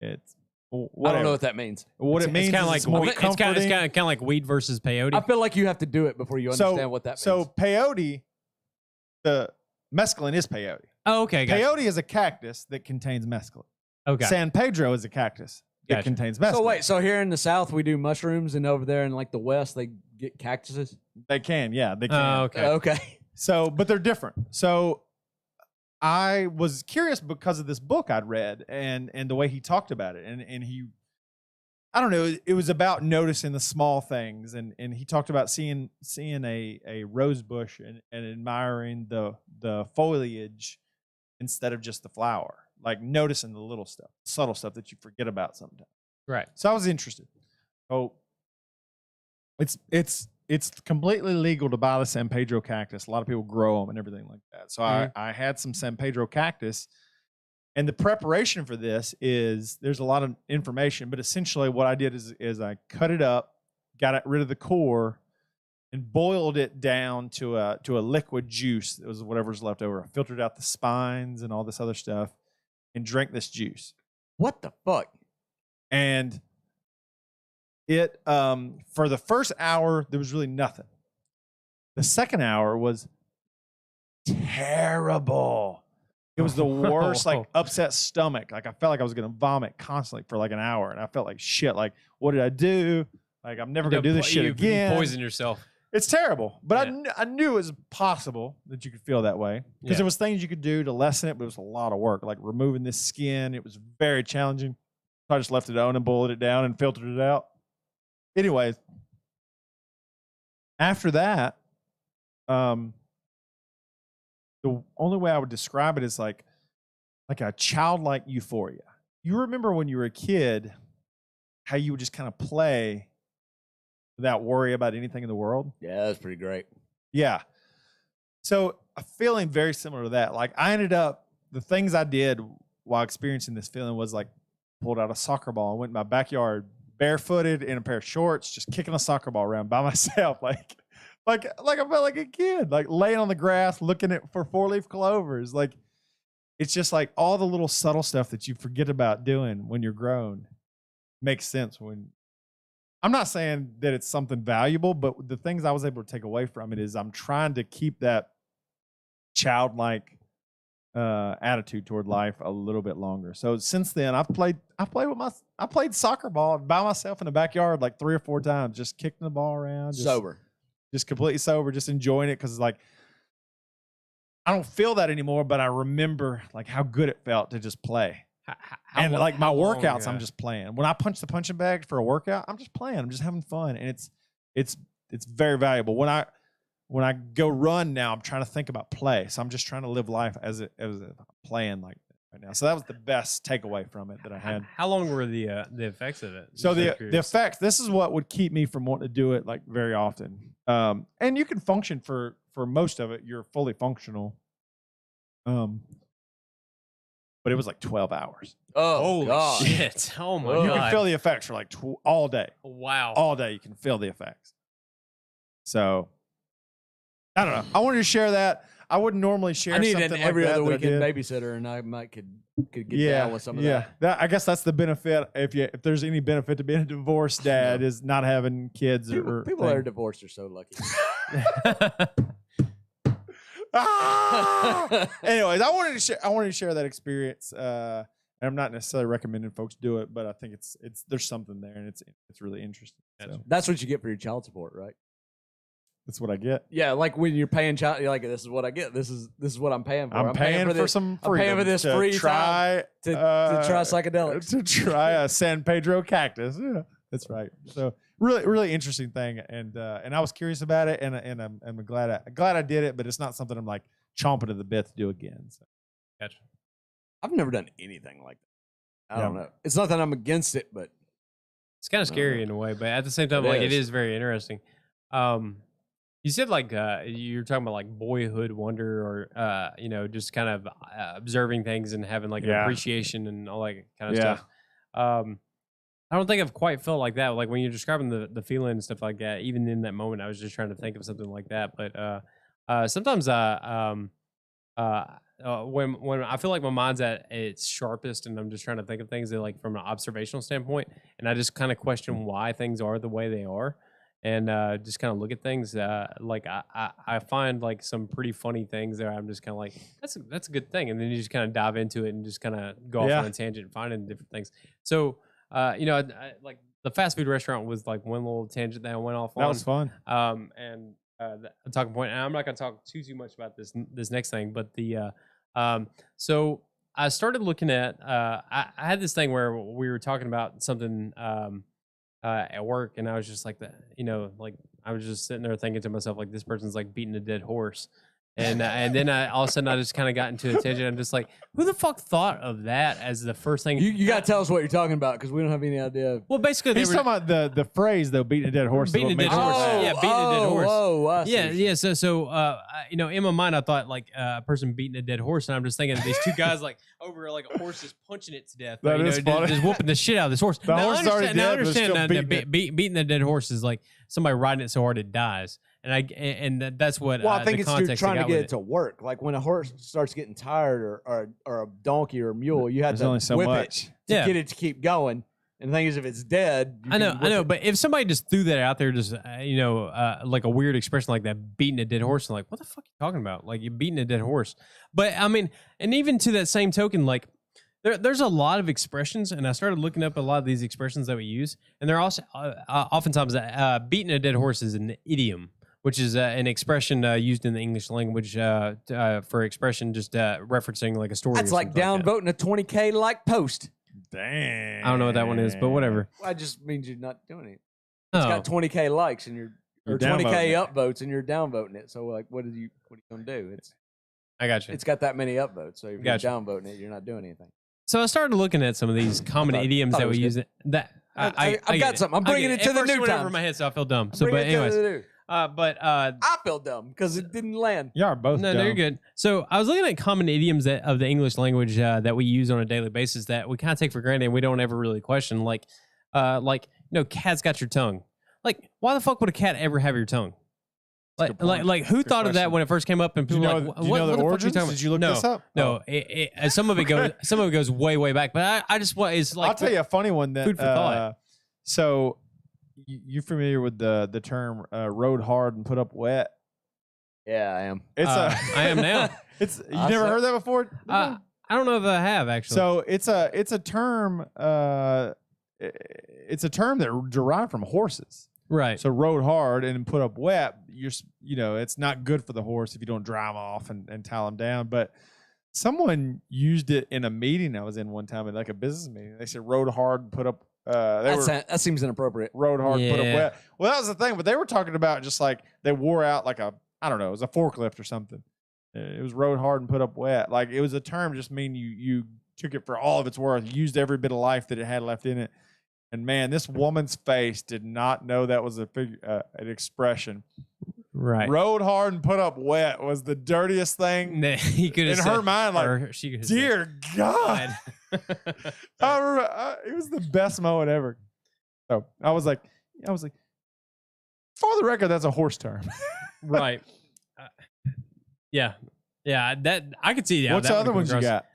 it's. I don't Whatever. know what that means. What it means It's kind of is like it's more it's kind comforting. of like weed versus peyote. I feel like you have to do it before you understand what that means. So peyote, the mescaline is peyote. Oh, okay, gotcha. Peyote is a cactus that contains mescaline. Okay. San Pedro is a cactus that Gotcha. contains mescaline. So wait, so here in the South we do mushrooms, and over there in like the West they get cactuses. They can, yeah, they can. Oh, okay. Okay. So, but they're different. So I was curious because of this book I'd read and the way he talked about it. And he, I don't know, it was about noticing the small things. And he talked about seeing a rose bush and admiring the foliage instead of just the flower, like noticing the little stuff, subtle stuff that you forget about sometimes. Right. So I was interested. Oh, it's completely legal to buy the San Pedro cactus. A lot of people grow them and everything like that. So I had some San Pedro cactus, and the preparation for this is there's a lot of information, but essentially what I did is I cut it up, got rid of the core, and boiled it down to a liquid juice. It was whatever's left over. I filtered out the spines and all this other stuff, and drank this juice. What the fuck? And it for the first hour there was really nothing. The second hour was terrible. It was the worst, like upset stomach. Like I felt like I was gonna vomit constantly for like an hour, and I felt like shit. Like what did I do? Like I'm never gonna do this shit again. You poison yourself. It's terrible, but Yeah. I knew it was possible that you could feel that way because there was things you could do to lessen it, but it was a lot of work, like removing this skin. It was very challenging. So I just left it on and boiled it down and filtered it out. Anyways, after that, the only way I would describe it is like a childlike euphoria. You remember when you were a kid, how you would just kind of play without worry about anything in the world? Yeah, that's pretty great. Yeah. So a feeling very similar to that. Like I ended up, the things I did while experiencing this feeling was like pulled out a soccer ball and went in my backyard barefooted in a pair of shorts, just kicking a soccer ball around by myself. Like I felt like a kid, like laying on the grass, looking for 4-leaf clovers. Like it's just like all the little subtle stuff that you forget about doing when you're grown makes sense when, I'm not saying that it's something valuable, but the things I was able to take away from it is I'm trying to keep that childlike attitude toward life a little bit longer. So since then, I played soccer ball by myself in the backyard like 3 or 4 times, just kicking the ball around, just completely sober, just enjoying it because like I don't feel that anymore, but I remember like how good it felt to just play. And like my workouts, I'm just playing. When I punch the punching bag for a workout, I'm just playing. I'm just having fun, and it's very valuable. When I go run now, I'm trying to think about play. So I'm just trying to live life as playing like right now. So that was the best takeaway from it that I had. How long were the effects of it? So the effects. This is what would keep me from wanting to do it like very often. And you can function for most of it. You're fully functional. But it was like 12 hours. Oh, God. Shit. Oh, my You God. can feel the effects for like all day. Wow. All day you can feel the effects. So, I don't know. I wanted to share that. I wouldn't normally share I need something an like every that other that I weekend did. babysitter, and I might could get down with some of that. I guess that's the benefit. If there's any benefit to being a divorced dad is not having kids. People that are divorced are so lucky. Anyways, I wanted to share that experience. And I'm not necessarily recommending folks do it, but I think it's there's something there, and it's really interesting. So That's what you get for your child support, right? that's what I get. Yeah, like when you're paying child, you're like, this is what I get. This is what I'm paying for. I'm paying for this, some I'm paying for this freedom free to try to try psychedelics. to try a San Pedro Cactus. Yeah, that's right. So really interesting thing, and I was curious about it, and I'm glad I did it, but it's not something I'm like chomping at the bit to do again. So. Gotcha. I've never done anything like that. I don't know. It's not that I'm against it, but It's kind of scary in a way, but at the same time, it is very interesting. You said like you're talking about like boyhood wonder, or just kind of observing things and having like an appreciation and all that kind of stuff. I don't think I've quite felt like that. Like when you're describing the feeling and stuff like that, even in that moment, I was just trying to think of something like that. But sometimes when I feel like my mind's at its sharpest and I'm just trying to think of things that, like from an observational standpoint, and I just kind of question why things are the way they are, and just kind of look at things. Like I find like some pretty funny things that I'm just kind of like, that's a good thing, and then you just kind of dive into it and just kind of go off on a tangent and finding different things. So I like the fast food restaurant was like one little tangent that I went off on. That was fun. And a talking point, and I'm not going to talk too much about this next thing, but so I started looking at I had this thing where we were talking about something at work, and I was just like like I was just sitting there thinking to myself, like, this person's like beating a dead horse. And then all of a sudden I just kind of got into a tangent. I'm just like, who the fuck thought of that as the first thing? you got to tell us what you're talking about, because we don't have any idea. Well, basically, He's talking about the phrase though, beating a dead horse. Beating a dead horse. Yeah, beating a dead horse. Oh, I see. Yeah. So in my mind, I thought like a person beating a dead horse, and I'm just thinking of these two guys like over like a horse just punching it to death. That is funny. Just whooping the shit out of this horse. The horse is already dead, but still beating the dead horse is like somebody riding it so hard it dies. And that's what. Well, I think the it's context trying to get with it to work. Like when a horse starts getting tired, or a donkey or a mule, you have There's to only so whip much. it to get it to keep going. And the thing is, if it's dead, I know, but if somebody just threw that out there, just like a weird expression like that, beating a dead horse, I'm like, what the fuck are you talking about? Like, you're beating a dead horse. But I mean, and even to that same token, like there's a lot of expressions, and I started looking up a lot of these expressions that we use, and they're also oftentimes beating a dead horse is an idiom. which is an expression used in the English language for expression, just referencing like a story. That's or like something that. downvoting a 20K like post. Damn. I don't know what that one is, but whatever. That just means you're not doing it. Oh. It's got 20K likes and you're or You're 20K downvoting it. upvotes and you're downvoting it. So like, what are you gonna do? I got you. It's got that many upvotes. So if Gotcha. you're downvoting it, you're not doing anything. So I started looking at some of these common thought- idioms thought it that we was use. good. I've I've got something. I'm bringing it to the new over times. my head, so I feel dumb. So, but Bring it to anyways, the new. I feel dumb because it didn't land. Y'all are both no, dumb. you're good. So I was looking at common idioms of the English language that we use on a daily basis that we kind of take for granted and we don't ever really question. Like cat's got your tongue. Like, why the fuck would a cat ever have your tongue? Like who thought of that question. when it first came up? And Do you people know, were like, do you know the what the fuck are you origins? talking about? Did you look no, this up? No, Oh. some of it goes way back. But I just want is like I'll tell you a funny one that food for thought. So you familiar with the term rode hard and put up wet? Yeah, I am. It's I am now. It's you I never said- heard that before? I don't know if I have actually. So it's a term it's a term that derived from horses. right. So rode hard and put up wet. It's not good for the horse if you don't dry them off and towel them down. But someone used it in a meeting I was in one time, in like a business meeting. They said rode hard and put up. That seems inappropriate. Rode hard and put up Yeah. wet. Well, that was the thing. But they were talking about just like they wore out like it was a forklift or something. It was rode hard and put up wet. Like it was a term just mean you took it for all of its worth. Used every bit of life that it had left in it. And man, this woman's face did not know that was an expression. Right. Rode hard and put up wet was the dirtiest thing He could in have her said- mind. Like, or she could have said, dear God, I remember, it was the best moment ever. So I was like, for the record, that's a horse term. right. Yeah. That I could see. Yeah, What's that the would other come ones you across. got?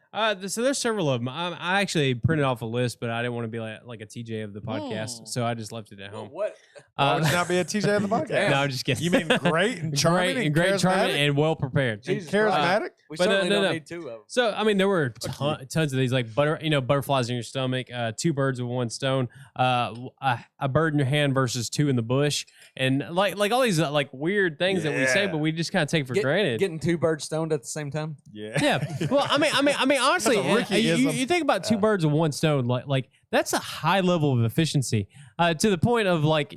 So there's several of them. I actually printed off a list, but I didn't want to be like a TJ of the podcast, so I just left it at home. What? Why would you not be a TJ on the podcast? No, I'm just kidding. You mean great and charming and great, charming, charismatic? and well prepared. And Jesus charismatic? We But certainly no. don't need two of them. So I mean, there were tons of these, like butterflies in your stomach, two birds with one stone, a bird in your hand versus two in the bush, and like all these like weird things that we say, Yeah. but we just kind of take for granted. Getting two birds stoned at the same time. Yeah. Yeah. Well, I mean, honestly, That's a Ricky-ism. you think about two birds with one stone, like that's a high level of efficiency, to the point of like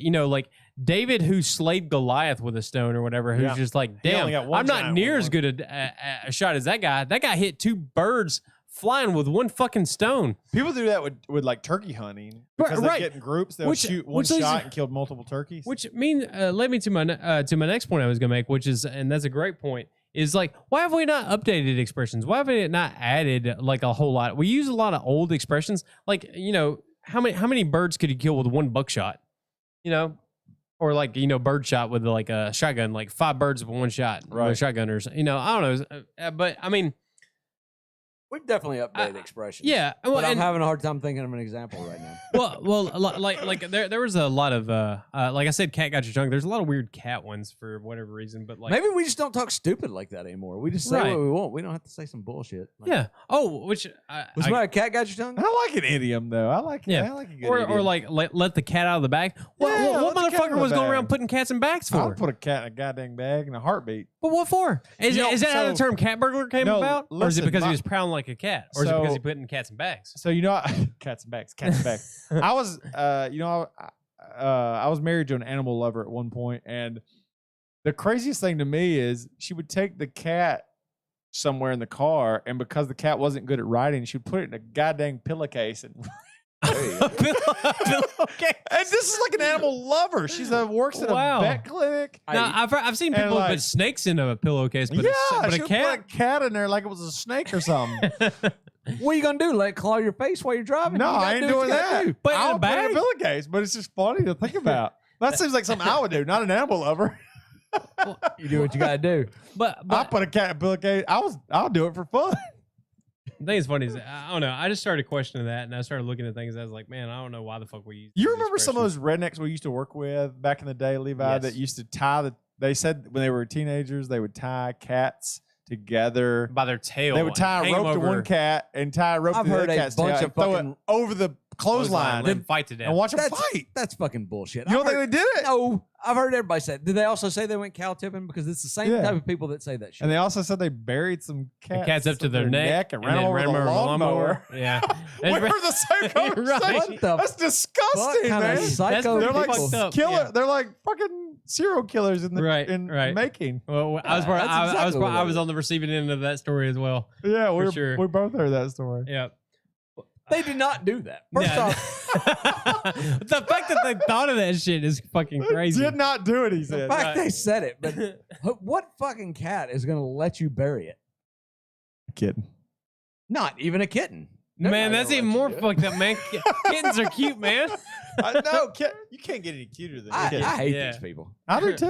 David who slayed Goliath with a stone or whatever, who's Yeah. just like, He damn, only got one I'm not giant near one. as good a shot as that guy. That guy hit two birds flying with one fucking stone. People do that with like turkey hunting because Right. they get in groups. They'll Which- shoot one which leads- shot and kill multiple turkeys. Which led me to my next point I was gonna make, which is, and that's a great point, is like, why have we not updated expressions? Why have we not added like a whole lot? We use a lot of old expressions, like how many birds could you kill with one buckshot? Or like bird shot with like a shotgun, like 5 birds with one shot, Right. with shotgunners. I don't know, but I mean, We've definitely updated expressions. yeah. Well, But I'm and- having a hard time thinking of an example right now. well, like there was a lot of like I said, cat got your tongue. There's a lot of weird cat ones for whatever reason, but like Maybe we just don't talk stupid like that anymore. We just say Right. what we want. We don't have to say some bullshit. Like, yeah. Oh, which Was my cat got your tongue? I like an idiom though. I like Yeah. I like a good or idiom. like let the cat out of the bag. What, Yeah, what let the cat out motherfucker of was the going bag. around putting cats in bags I'll for? put a cat in a goddamn bag in a heartbeat. But what for? Is You know, that how the so- term cat burglar came No, about, or is it listen, because he my- was prowling like a cat, or is it because So- he put in cats in bags? So cats and bags, cats and bags. I was I was married to an animal lover at one point, and the craziest thing to me is she would take the cat somewhere in the car, and because the cat wasn't good at riding, she would put it in a goddamn pillowcase and Okay. And this is like an animal lover. She's works at Wow. a vet clinic. Now, I've seen and people like- put snakes in a pillowcase, but yeah, but she a would cat. put a cat in there like it was a snake or something. What are you gonna do? Let it claw your face while you're driving? No, You gotta I ain't do what doing you gotta that. do. But in a I'll put it in bag? a pillowcase, but it's just funny to think about. That seems like something I would do, not an animal lover. You do what you gotta do. But I'll put a cat in a pillowcase. I'll do it for fun. the thing is funny is I don't know. I just started questioning that, and I started looking at things. I was like, man, I don't know why the fuck we use. You these remember some of expressions. those rednecks we used to work with back in the day, Levi, Yes. that used to tie they said when they were teenagers, they would tie cats together. by their tail? They would tie hang a 'em rope to over- one cat and tie a rope I've to the heard other a cat's tail bunch and of throw it fucking- over the clothesline Let them fight to death. and watch them That's fight. that's fucking bullshit. You don't I've think heard- they did it? No, I've heard everybody say it. Did they also say they went cow tipping? Because it's the same Yeah. type of people that say that shit. And they also said they buried some The cats up to their neck and ran them over ran with a over the lawnmower. Yeah. We were the same conversation. What the That's disgusting, fuck kind man. of psycho They're pretty like people? fucked up. killer. Yeah. They're like fucking serial killers in the Right. making. Well, I was Yeah, that's exactly what I it was is. on the receiving end of that story as well. Yeah, For sure. we both heard that story. Yeah. They did not do that. First Yeah. off, the fact that they thought of that shit is fucking They crazy. did not do it, he the said. fact Right. they said it, but what fucking cat is going to let you bury it? Kidding. Not even a kitten. They're Man, not that's gonna even let you more do it. fucked up, man. Kittens are cute, man. I know. You can't get any cuter than I kittens. hate Yeah. these people. I do too.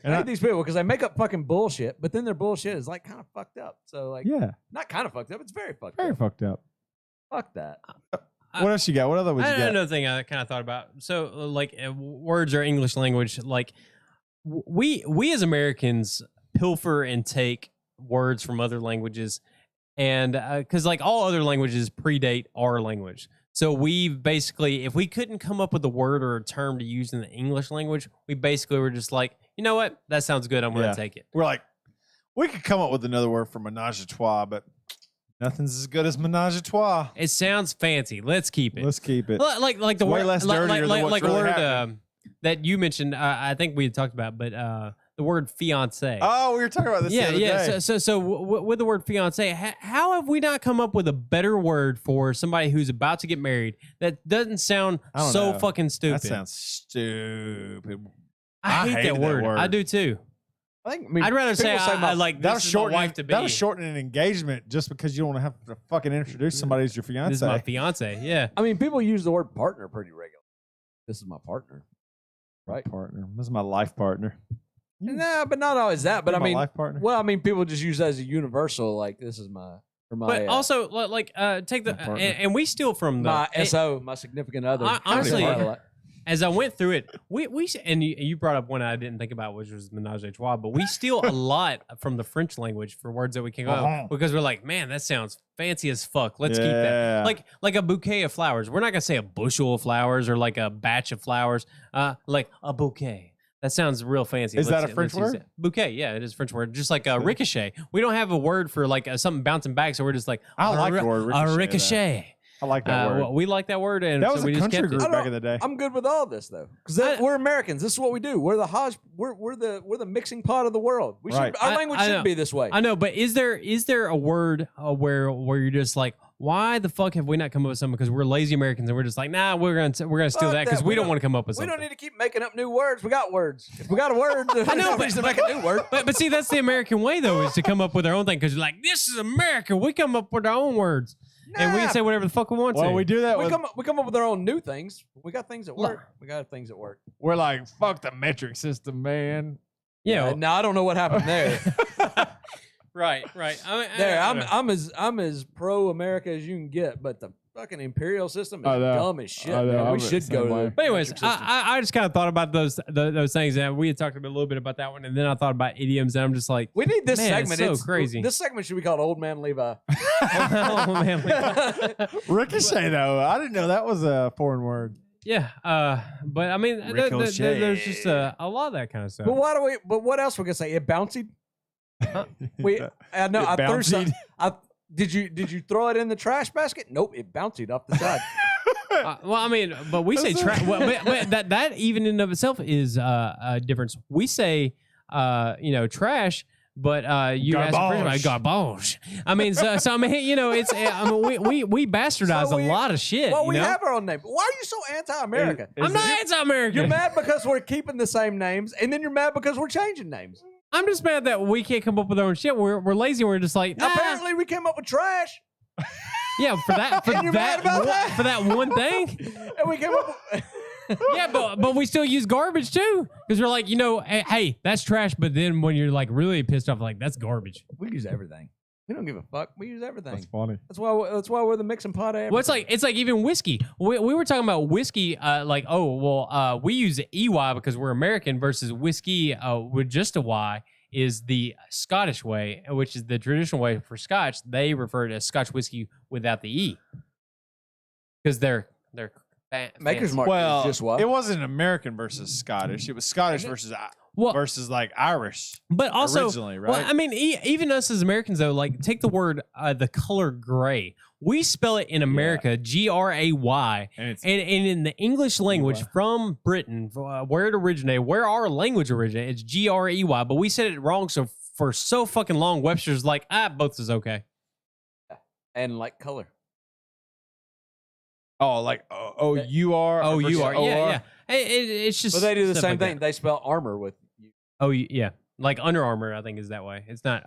I And hate these people because they make up fucking bullshit, but then their bullshit is like kind of fucked up. So like, yeah, not kind of fucked up. It's very fucked very up. fucked up. Fuck that. What else you got? What other ones you got? Another thing I kind of thought about. So, like, words are English language. Like, we as Americans pilfer and take words from other languages, and because like all other languages predate our language. So we basically, if we couldn't come up with a word or a term to use in the English language, we basically were just like, you know what, that sounds good. I'm going Yeah. to take it. We're like, we could come up with another word for menage a trois, but nothing's as good as menage a trois. It sounds fancy. Let's keep it. Let's keep it. Like the It's way word, less dirtier than what's like really word happening. that you mentioned. I think we had talked about, but the word fiance. Oh, we were talking about this the other day. So with the word fiance, how have we not come up with a better word for somebody who's about to get married that doesn't sound I don't so know. fucking stupid? That sounds stupid. I hate hated that that word. word. I do too. I mean, I'd rather say, people say I like That'll this is my shorten wife to be. That'll shorten an engagement just because you don't want to have to fucking introduce somebody as your fiance. This is my fiance. Yeah. I mean, people use the word partner pretty regularly. This is my partner, right? Partner. This is my life partner. Nah, but not always that. But I my mean, life partner. well, I mean, people just use that as a universal. Like, this is my But also, like, take the my partner. and we steal from the my SO, my significant other. Honestly, Part of that. as I went through it, we and you brought up one I didn't think about, which was menage a trois. But we steal a lot from the French language for words that we can go Uh-huh. because we're like, man, that sounds fancy as fuck. Let's keep Yeah. that. Like a bouquet of flowers. We're not gonna say a bushel of flowers or like a batch of flowers. Like a bouquet. That sounds real fancy. Is that a French let's use word? it. Bouquet, yeah, it is a French word. Just like a ricochet. We don't have a word for like something bouncing back, so we're just like, I like the word ricochet, a though. ricochet. I like that word. Well, we like that word, and that so was we a just country kept it. group I back don't- in the day. I'm good with all this though, because we're Americans. This is what we do. We're the hodge. We're the mixing pot of the world. We should. Right. Our language I know. should be this way. I know, but is there a word where you're just like, why the fuck have we not come up with something? Because we're lazy Americans and we're just like, nah, we're gonna steal Fuck that because that. we We don't don't- want to come up with We something. don't need to keep making up new words. We got words. If we got a word, I know, we but- just make a new word. But see, that's the American way though, is to come up with our own thing because you're like, this is America. We come up with our own words and we can Nah. say whatever the fuck we want Well, to. we do that We with. come up with our own new things. We got things at work. We got things at work. We're like, fuck the metric system, man. Yeah. Now I don't know what happened there. Right. I mean, There, I don't know. I'm as pro America as you can get, but the fucking imperial system is I know. dumb as shit. I know, Man. I'm We the should same go to. way. the But anyways, metric system. I just kind of thought about those things, and we had talked a little bit about that one, and then I thought about idioms, and I'm just like, we need this Man, it's segment. so crazy. This segment should be called Old Man Levi. oh man, Ricochet, though. I didn't know that was a foreign word. yeah. But I mean, there's just a lot of that kind of stuff. But why do we? But what else we gonna say? It bouncied. We. I know. It I threw some. bouncied? Did you throw it in the trash basket? Nope. It bouncied off the side. Well, I mean, but we say trash. Well, but that even in and of itself is a difference. We say, trash. But you asked the Garbage. garbage. I mean, so I mean, it's. I mean, we bastardize So we- a lot of shit. Well, you we know? have our own name. Why are you so anti-America? Is I'm not anti-American. You're mad because we're keeping the same names, and then you're mad because we're changing names. I'm just mad that we can't come up with our own shit. We're lazy. We're just like, nah. Apparently, we came up with trash, Yeah, for that, And you're mad about that? for that one thing. and we came up with. Yeah, but we still use garbage too because we're like, hey, that's trash. But then when you're like really pissed off, like that's garbage. We use everything. We don't give a fuck. We use everything. That's funny. That's why we're the mixing pot of everything. Well, it's like even whiskey. We were talking about whiskey, we use EY because we're American versus whiskey with just a Y is the Scottish way, which is the traditional way for Scotch. They refer to Scotch whiskey without the E because they're They're Maker's fancy. Mark Well, is just what? it wasn't American versus Scottish. It was Scottish versus like Irish. But also, originally, right? well, I mean, even us as Americans, though, like take the word, the color gray. We spell it in America, Gray, and in the English language from Britain, where it originated, where our language originated, it's Grey. But we said it wrong, so for so fucking long, Webster's like, both is okay. And like color. Oh, like O-U-R? O-U-R, yeah. It's just. But they do the stuff same like thing. that. They spell armor with you. Oh, yeah. Like Under Armour, I think is that way. It's not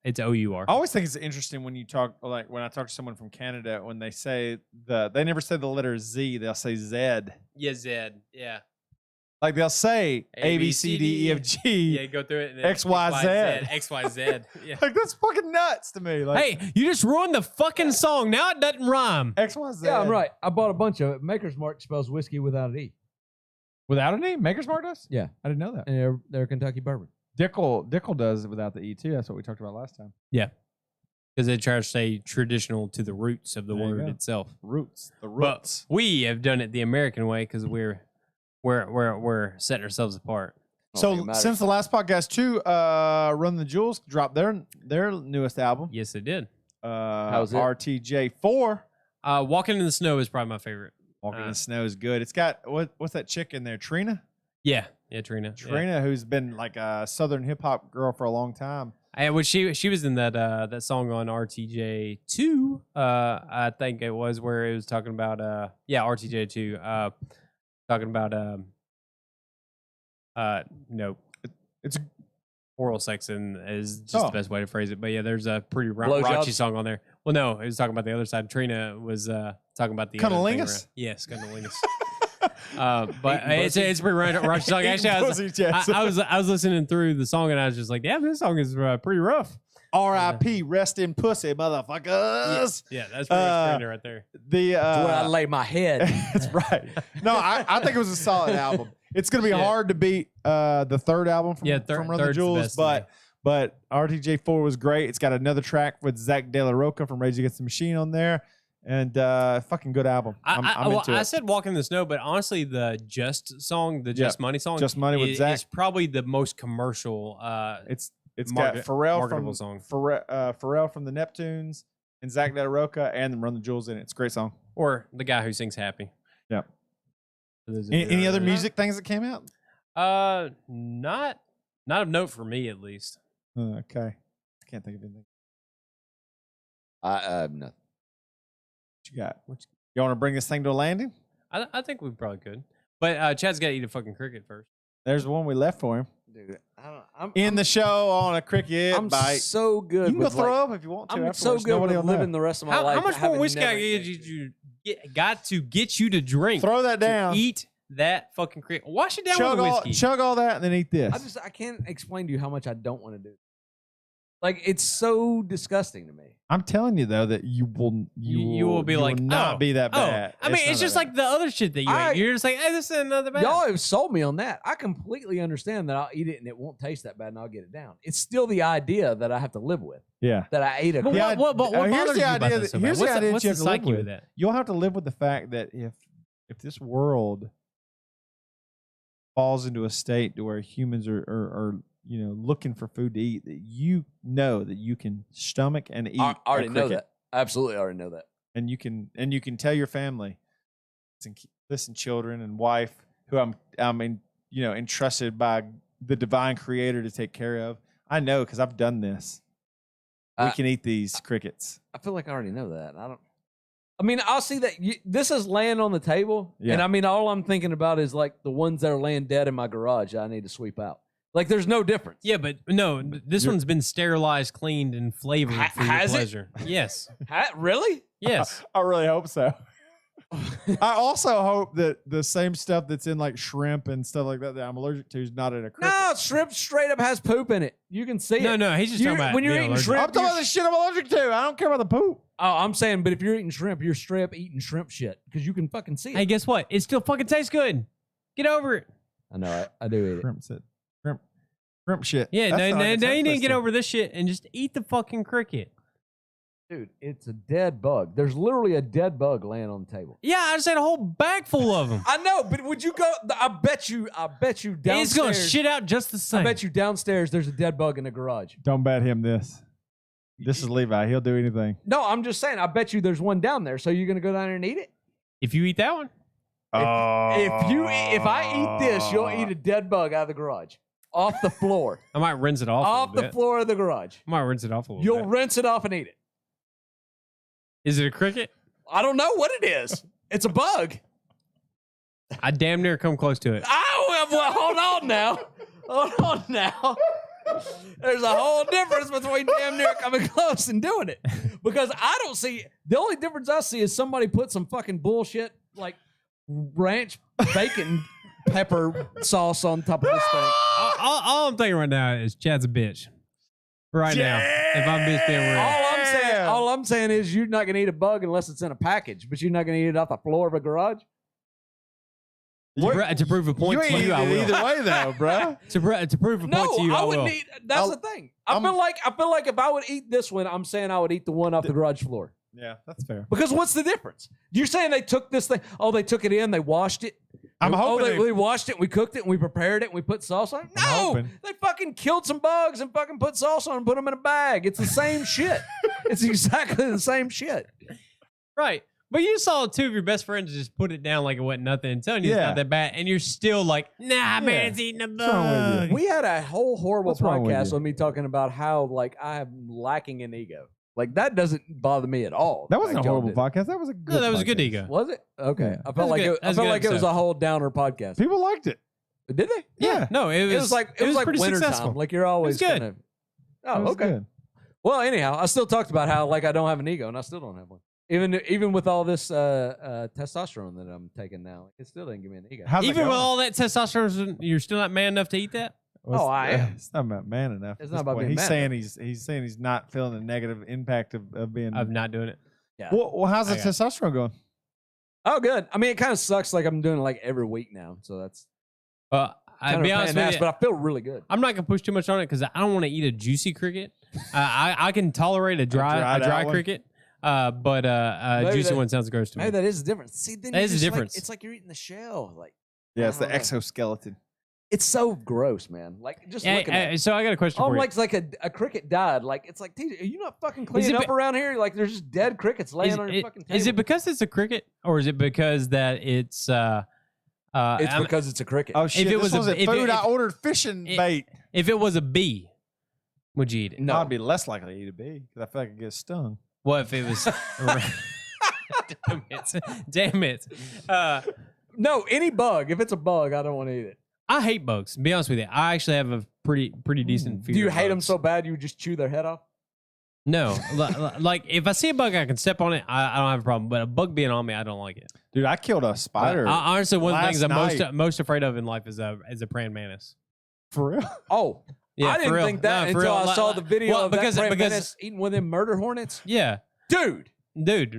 it's O-U-R. I always think it's interesting when you talk, like when I talk to someone from Canada, when they say they never say the letter Z, they'll say Z. Yeah, Zed. Yeah. Like they'll say A, B, C, D, E, F, G. Yeah, go through it. And then X, Y, Z. X, Y, Z. Yeah. Like that's fucking nuts to me. Like, Hey, you just ruined the fucking song. Now it doesn't rhyme. X, Y, Z. Yeah, I'm right. I bought a bunch of it. Maker's Mark spells whiskey without an E. Without an E? Maker's Mark does? Yeah. I didn't know that. And they're Kentucky bourbon. Dickel does it without the E too. That's what we talked about last time. Yeah. Because they try to stay traditional to the roots of the There you word go. itself. Roots. The But roots. we have done it the American way because we're setting ourselves apart. So since the last podcast too, Run the Jewels dropped their newest album. Yes, they did. How's it? RTJ4. Walking in the Snow is probably my favorite. Walking in the Snow is good. It's got what's that chick in there? Trina? Yeah, Trina. Trina, who's been like a Southern hip hop girl for a long time. And she was in that song on RTJ 2. I think it was where it was talking about RTJ 2. Talking about no, it's oral sex and is just the best way to phrase it. But yeah, there's a pretty Blowjobs? raunchy song on there. Well, no, it was talking about the other side. Trina was talking about the other thing Cunnilingus? around- Yes, cunnilingus. But it's a pretty raunchy song. Actually, I was listening through the song and I was just like, yeah, this song is pretty rough. R.I.P. Rest in pussy, motherfuckers. Yeah, that's pretty Trina right there. Where I lay my head. That's right. No, I think it was a solid album. It's gonna be hard to beat the third album from Run the Jewels, but RTJ4 was great. It's got another track with Zach De La Roca from Rage Against the Machine on there, and fucking good album. I'm into it. I said Walking in the Snow, but honestly, the Just song, the Just Money song, Just Money with Zach is probably the most commercial. It's got Pharrell from song. Pharrell from the Neptunes and Zach De La Roca and Run the Jewels in it. It's a great song. Or the guy who sings Happy. Yeah. Any other music things that came out? Not of note for me at least. Okay. I can't think of anything. Nothing. What you got? You want to bring this thing to a landing? I think we probably could. But Chad's got to eat a fucking cricket first. There's the one we left for him. Dude, I'm the show on a cricket I'm bite. so good. You can go with, throw up if you want to. I'm so good with living the rest of my life. How much more having whiskey never- got to get you to drink? Throw that down. Eat that fucking cricket. Wash it down with whiskey. Chug all that and then eat this. I can't explain to you how much I don't want to do. Like, it's so disgusting to me. I'm telling you though that you will be like, not be that bad. I mean, it's just like the other shit that you eat. You're just like, hey, this is another bad. Y'all have sold me on that. I completely understand that I'll eat it and it won't taste that bad and I'll get it down. It's still the idea that I have to live with. Yeah. That I ate a But cricket. what bothers here's you the about idea. this so Here's bad? the idea What's you the have to live psyche with. with that? You'll have to live with the fact that if this world falls into a state to where humans are looking for food to eat, that you know that you can stomach and eat. I already a know cricket. that. Absolutely already know that. And you can tell your family, listen, children and wife, who I'm entrusted by the divine creator to take care of. I know because I've done this. We can eat these crickets. I feel like I already know that. I'll see that this is laying on the table. Yeah. And I mean, all I'm thinking about is like the ones that are laying dead in my garage that I need to sweep out. Like, there's no difference. Yeah, but no, this one's been sterilized, cleaned, and flavored for your has it? pleasure. Yes. Really? Yes. I really hope so. I also hope that the same stuff that's in like shrimp and stuff like that I'm allergic to is not in a cricket. No, shrimp straight up has poop in it. You can see it. No, he's just talking about when you're being eating allergic. shrimp. I'm talking about the shit I'm allergic to. I don't care about the poop. Oh, I'm saying, but if you're eating shrimp, you're straight up eating shrimp shit because you can fucking see it. Hey, guess what? It still fucking tastes good. Get over it. I know. I do eat it. Shrimp shit. Yeah, That's now not like a you tongue need to get twister. over this shit and just eat the fucking cricket. Dude, it's a dead bug. There's literally a dead bug laying on the table. Yeah, I just had a whole bag full of them. I know, but would you go? I bet you downstairs. It's gonna shit out just the same. I bet you downstairs there's a dead bug in the garage. Don't bet him this. This is Levi. He'll do anything. No, I'm just saying. I bet you there's one down there. So you're gonna go down there and eat it? If you eat that one, If I eat this, you'll eat a dead bug out of the garage, off the floor, I might rinse it off. off the floor of the garage. I might rinse it off a little You'll bit. rinse it off and eat it. Is it a cricket? I don't know what it is. It's a bug. I damn near come close to it. Oh, well, hold on now. Hold on now. There's a whole difference between damn near coming close and doing it. Because I don't see, the only difference I see is somebody put some fucking bullshit like ranch bacon pepper sauce on top of this thing. All I'm thinking right now is Chad's a bitch. Right now, if I'm just being real. All I'm saying is you're not gonna eat a bug unless it's in a package, but you're not gonna eat it off the floor of a garage. To prove a point to you, I will. Either way, though, bro. To prove a point to you, I I will. wouldn't eat. That's the thing. I feel like if I would eat this one, I'm saying I would eat the one off the garage floor. Yeah, that's fair. Because what's the difference? You're saying they took this thing. Oh, they took it in. They washed it. I'm hoping we washed it. We cooked it. And we prepared it. And we put sauce on it. No, hoping. they fucking killed some bugs and fucking put sauce on them and put them in a bag. It's the same shit. It's exactly the same shit. Right. But you saw two of your best friends just put it down like it wasn't nothing and telling you it's not that bad. And you're still like, nah, man, it's eating a bug. We had a whole horrible What's wrong with podcast you? on me talking about how like I'm lacking in ego. Like that doesn't bother me at all. That wasn't like a y'all horrible did. podcast. That was a good No, that was a good podcast. ego. Was it? Okay. Yeah. I That felt was like good. it, That I was a felt good like it was episode. a whole downer podcast. People liked it. Did they? Yeah. No, it was It was like pretty winter successful. time. Like you're always good. kind of. It Oh, was okay. good. Well, anyhow, I still talked about how like I don't have an ego, and I still don't have one. Even with all this testosterone that I'm taking now, it still didn't give me an ego. How's it Even with going? all that testosterone, you're still not man enough to eat that? Well, I am. It's not about man enough. It's at not this about point. being man He's saying he's not feeling the negative impact of being. Of not doing it. Yeah. Well, how's the I got it. testosterone going? Oh, good. I mean, it kind of sucks. Like I'm doing it like every week now, so that's I'll kind be of honest pain in with the ass, you. but I feel really good. I'm not gonna push too much on it because I don't want to eat a juicy cricket. I can tolerate a dry dried out one? cricket, but a Maybe juicy that- one sounds gross to me. Maybe that is the difference. See, then That you're is the just like- difference. it's like you're eating the shell. Like Yeah, it's I the don't know. exoskeleton. it's so gross, man. Like just Hey, looking at it. so I got a question Oh, for you. like a cricket died. Like it's like, TJ, are you not fucking Is cleaning it up be- around here? Like there's just dead crickets laying on your fucking table. Is it because it's a cricket, or is it because that it's? It's because it's a cricket. Oh shit! it This was a- wasn't if food. it- I ordered fishing it- bait. If it was a bee, would you eat it? No. I'd be less likely to eat a bee because I feel like I get stung. What if it was? Damn it! Damn it! No, any bug. If it's a bug, I don't want to eat it. I hate bugs. To be honest with you, I actually have a pretty decent fear. Do you of hate them bugs. so bad you would just chew their head off? No, like if I see a bug, I can step on it. I don't have a problem. But a bug being on me, I don't like it. Dude, I killed a spider. Honestly, one of the things I'm last night. most afraid of in life is a praying mantis. For real? Oh, Yeah, I for didn't real. think that No, for until real. I saw the video Well, of that praying because mantis eating one of them murder hornets. yeah, Dude,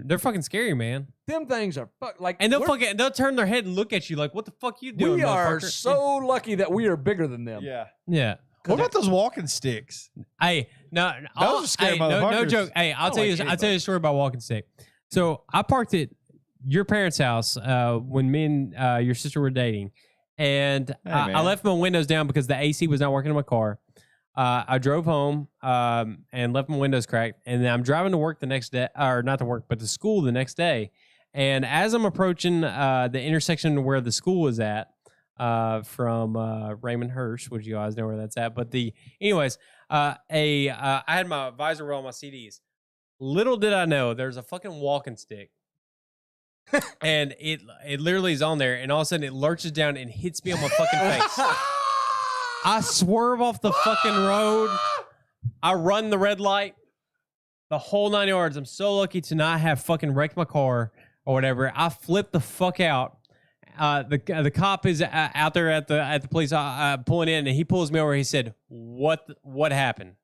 they're fucking scary, man. them things are like. And we're- they'll turn their head and look at you like, what the fuck you doing? we are motherfucker?" so lucky that we are bigger than them. Yeah. Yeah. What about those walking sticks? Hey, no, Those are scary no motherfuckers. joke. Hey, I'll tell like you a story about walking stick. So I parked at your parents' house when me and your sister were dating, and I man. left my windows down because the AC was not working in my car. I drove home and left my windows cracked, and then I'm driving to work the next day, or not to work, but to school the next day. And as I'm approaching the intersection where the school is at, from Raymond Hirsch, which you guys know where that's at. But anyways, I had my visor roll on my CDs. Little did I know there's a fucking walking stick, and it literally is on there, and all of a sudden it lurches down and hits me on my fucking face. I swerve off the fucking road. I run the red light, the whole 9 yards. I'm so lucky to not have fucking wrecked my car or whatever. I flip the fuck out. The cop is out there at the police pulling in, and he pulls me over. He said, "What happened?"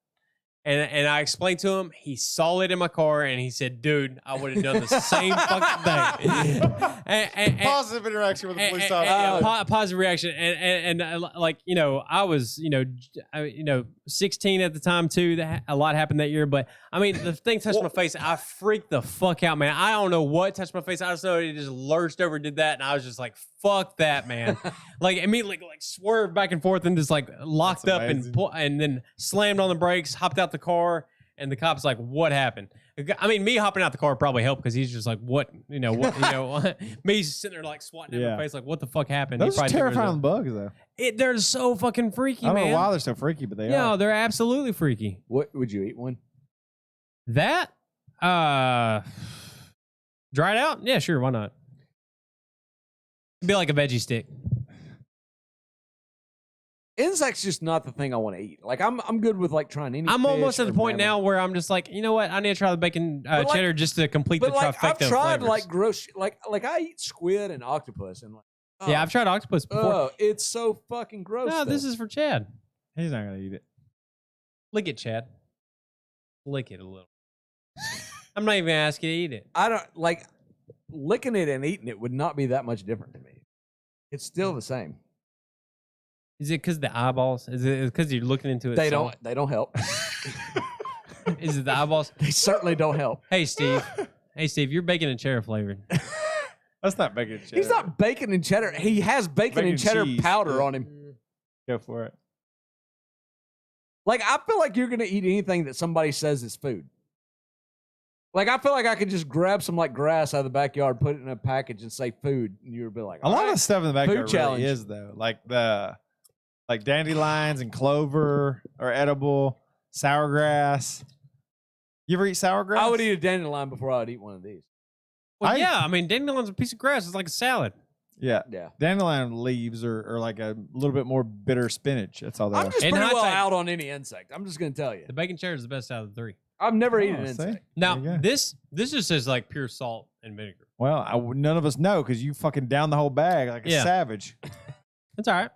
And I explained to him, he saw it in my car, and he said, dude, I would have done the same fucking thing. Positive interaction with the police officer. Positive reaction. And like, you know, I was, 16 at the time, too. A lot happened that year. But, I mean, the thing touched my face. I freaked the fuck out, man. I don't know what touched my face. I just know it just lurched over and did that. And I was just like, fuck that, man. Like, immediately, like, swerved back and forth and just, like, locked up and then slammed on the brakes, hopped out the car, and the cop's like, what happened? I mean, me hopping out the car probably helped because he's just like, what, me sitting there like swatting in my face, like, what the fuck happened? Those are terrifying bugs, though. They're so fucking freaky, man. I don't know why they're so freaky, but they are. Yeah, they're absolutely freaky. What would you eat one? That, dried out? Yeah, sure, why not? It'd be like a veggie stick. Insects just not the thing I want to eat. Like I'm good with like trying any. I'm almost at the point now where I'm just like, you know what? I need to try the bacon cheddar just to complete the trifecta. I've tried of like gross, like I eat squid and octopus and like. Oh, yeah, I've tried octopus before. Oh, it's so fucking gross. No, this is for Chad. He's not gonna eat it. Lick it, Chad. Lick it a little. I'm not even gonna ask you to eat it. I don't like licking it and eating it would not be that much different to me. It's still the same. Is it because the eyeballs? Is it because you're looking into it? They don't help. Is it the eyeballs? They certainly don't help. Hey, Steve. You're bacon and cheddar flavored. That's not bacon and cheddar. He's not bacon and cheddar. He has bacon and cheddar cheese. powder on him. Go for it. Like, I feel like you're going to eat anything that somebody says is food. Like, I feel like I could just grab some, like, grass out of the backyard, put it in a package, and say food, and you would be like, a lot of stuff in the backyard challenge. really is, though. Like dandelions and clover are edible. Sour grass. You ever eat sour grass? I would eat a dandelion before I would eat one of these. Well, I mean, dandelion's a piece of grass. It's like a salad. Yeah. Yeah. Dandelion leaves are like a little bit more bitter spinach. That's all they are. I'm just pretty well out on any insect. I'm just going to tell you. The bacon cheddar is the best out of the three. I've never eaten an insect. See? Now, this just says like pure salt and vinegar. Well, none of us know because you fucking down the whole bag like a savage. That's all right.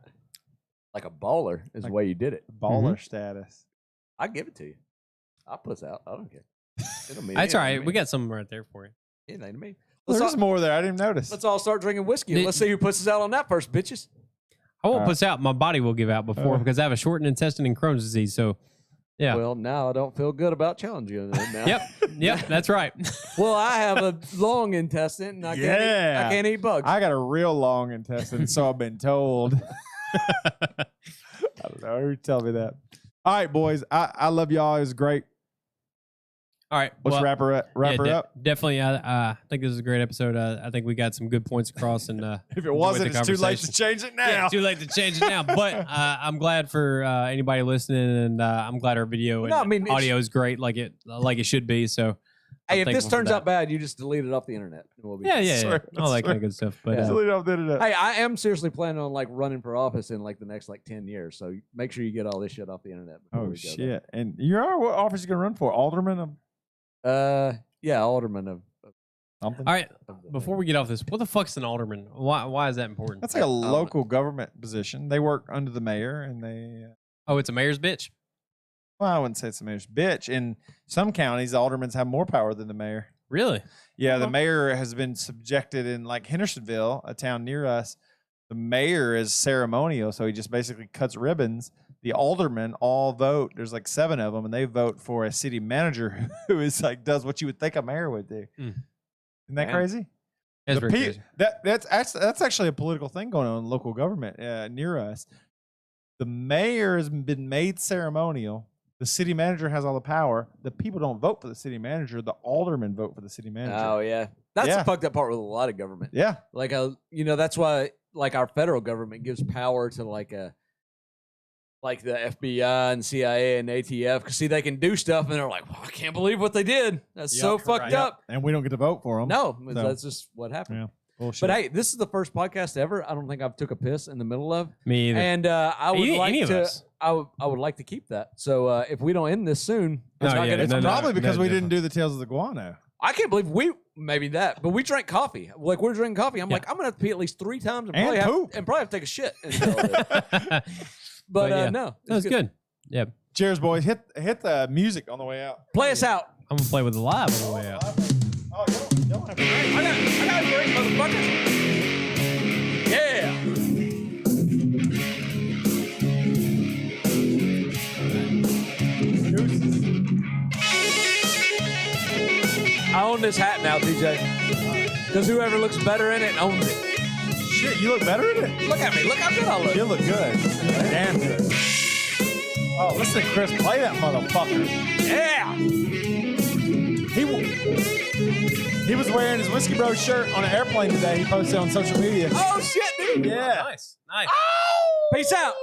Like a baller is the way you did it. Baller status. I give it to you. I'll puss out. I don't care. That's all right. We got something right there for you. Anything to me. There's more there. I didn't even notice. Let's all start drinking whiskey. And let's see who pusses out on that first, bitches. I won't puss out. My body will give out before because I have a shortened intestine and Crohn's disease. So, yeah. Well, now I don't feel good about challenging you now. Yep, that's right. Well, I have a long intestine and I can't eat bugs. I got a real long intestine, so I've been told. I don't know. Who tell me that? All right, boys. I love y'all. It was great. All right. Let's wrap her up. Definitely. I think this is a great episode. I think we got some good points across. And if it wasn't, it's too late to change it now. Yeah, it's too late to change it now. But I'm glad for anybody listening, and I'm glad our video and audio is great, like it should be. So, hey, if this turns out bad, you just delete it off the internet. We'll be yeah, all that kind of good stuff. But delete it off the internet. Hey, I am seriously planning on like running for office in like the next 10 years. So make sure you get all this shit off the internet. Oh shit! And what office you gonna run for? Alderman of? Yeah, alderman of something. All right, before we get off this, what the fuck's an alderman? Why is that important? That's like a local government position. They work under the mayor, and they. Oh, it's a mayor's bitch. Well, I wouldn't say it's a mayor's bitch. In some counties, aldermen have more power than the mayor. Really? Yeah, the mayor has been subjected in like Hendersonville, a town near us. The mayor is ceremonial, so he just basically cuts ribbons. The aldermen all vote. There's like 7 of them, and they vote for a city manager who is like does what you would think a mayor would do. Isn't that crazy? That's very crazy. That's actually a political thing going on in local government near us. The mayor has been made ceremonial. The city manager has all the power. The people don't vote for the city manager. The aldermen vote for the city manager. Oh yeah, that's the fucked up part with a lot of government. Yeah, like that's why like our federal government gives power to like the FBI and CIA and ATF because see they can do stuff and they're like, well, I can't believe what they did. That's so fucked up. And we don't get to vote for them. No, that's just what happened. Yeah. Bullshit. But hey, this is the first podcast ever. I don't think I've took a piss in the middle of. Me either. And I would Any of us. I would like to keep that. So if we don't end this soon, it's probably because we didn't do the Tales of the Guano. I can't believe but we drank coffee. Like we're drinking coffee. I'm like, I'm gonna have to pee at least 3 times and probably have to take a shit. But no, that's good. Yeah. Cheers, boys. Hit the music on the way out. Play us out. I'm gonna play with the live on the way out. Oh, you don't have to drink. I got a drink, motherfuckers. Yeah. I own this hat now, TJ. Because whoever looks better in it owns it. Shit, you look better in it. Look at me. Look how good I look. You look good. Damn good. Oh, listen to Chris play that motherfucker. Yeah. He was wearing his Whiskey Bro shirt on an airplane today. He posted on social media. Oh, shit, dude. Yeah. Nice. Peace out.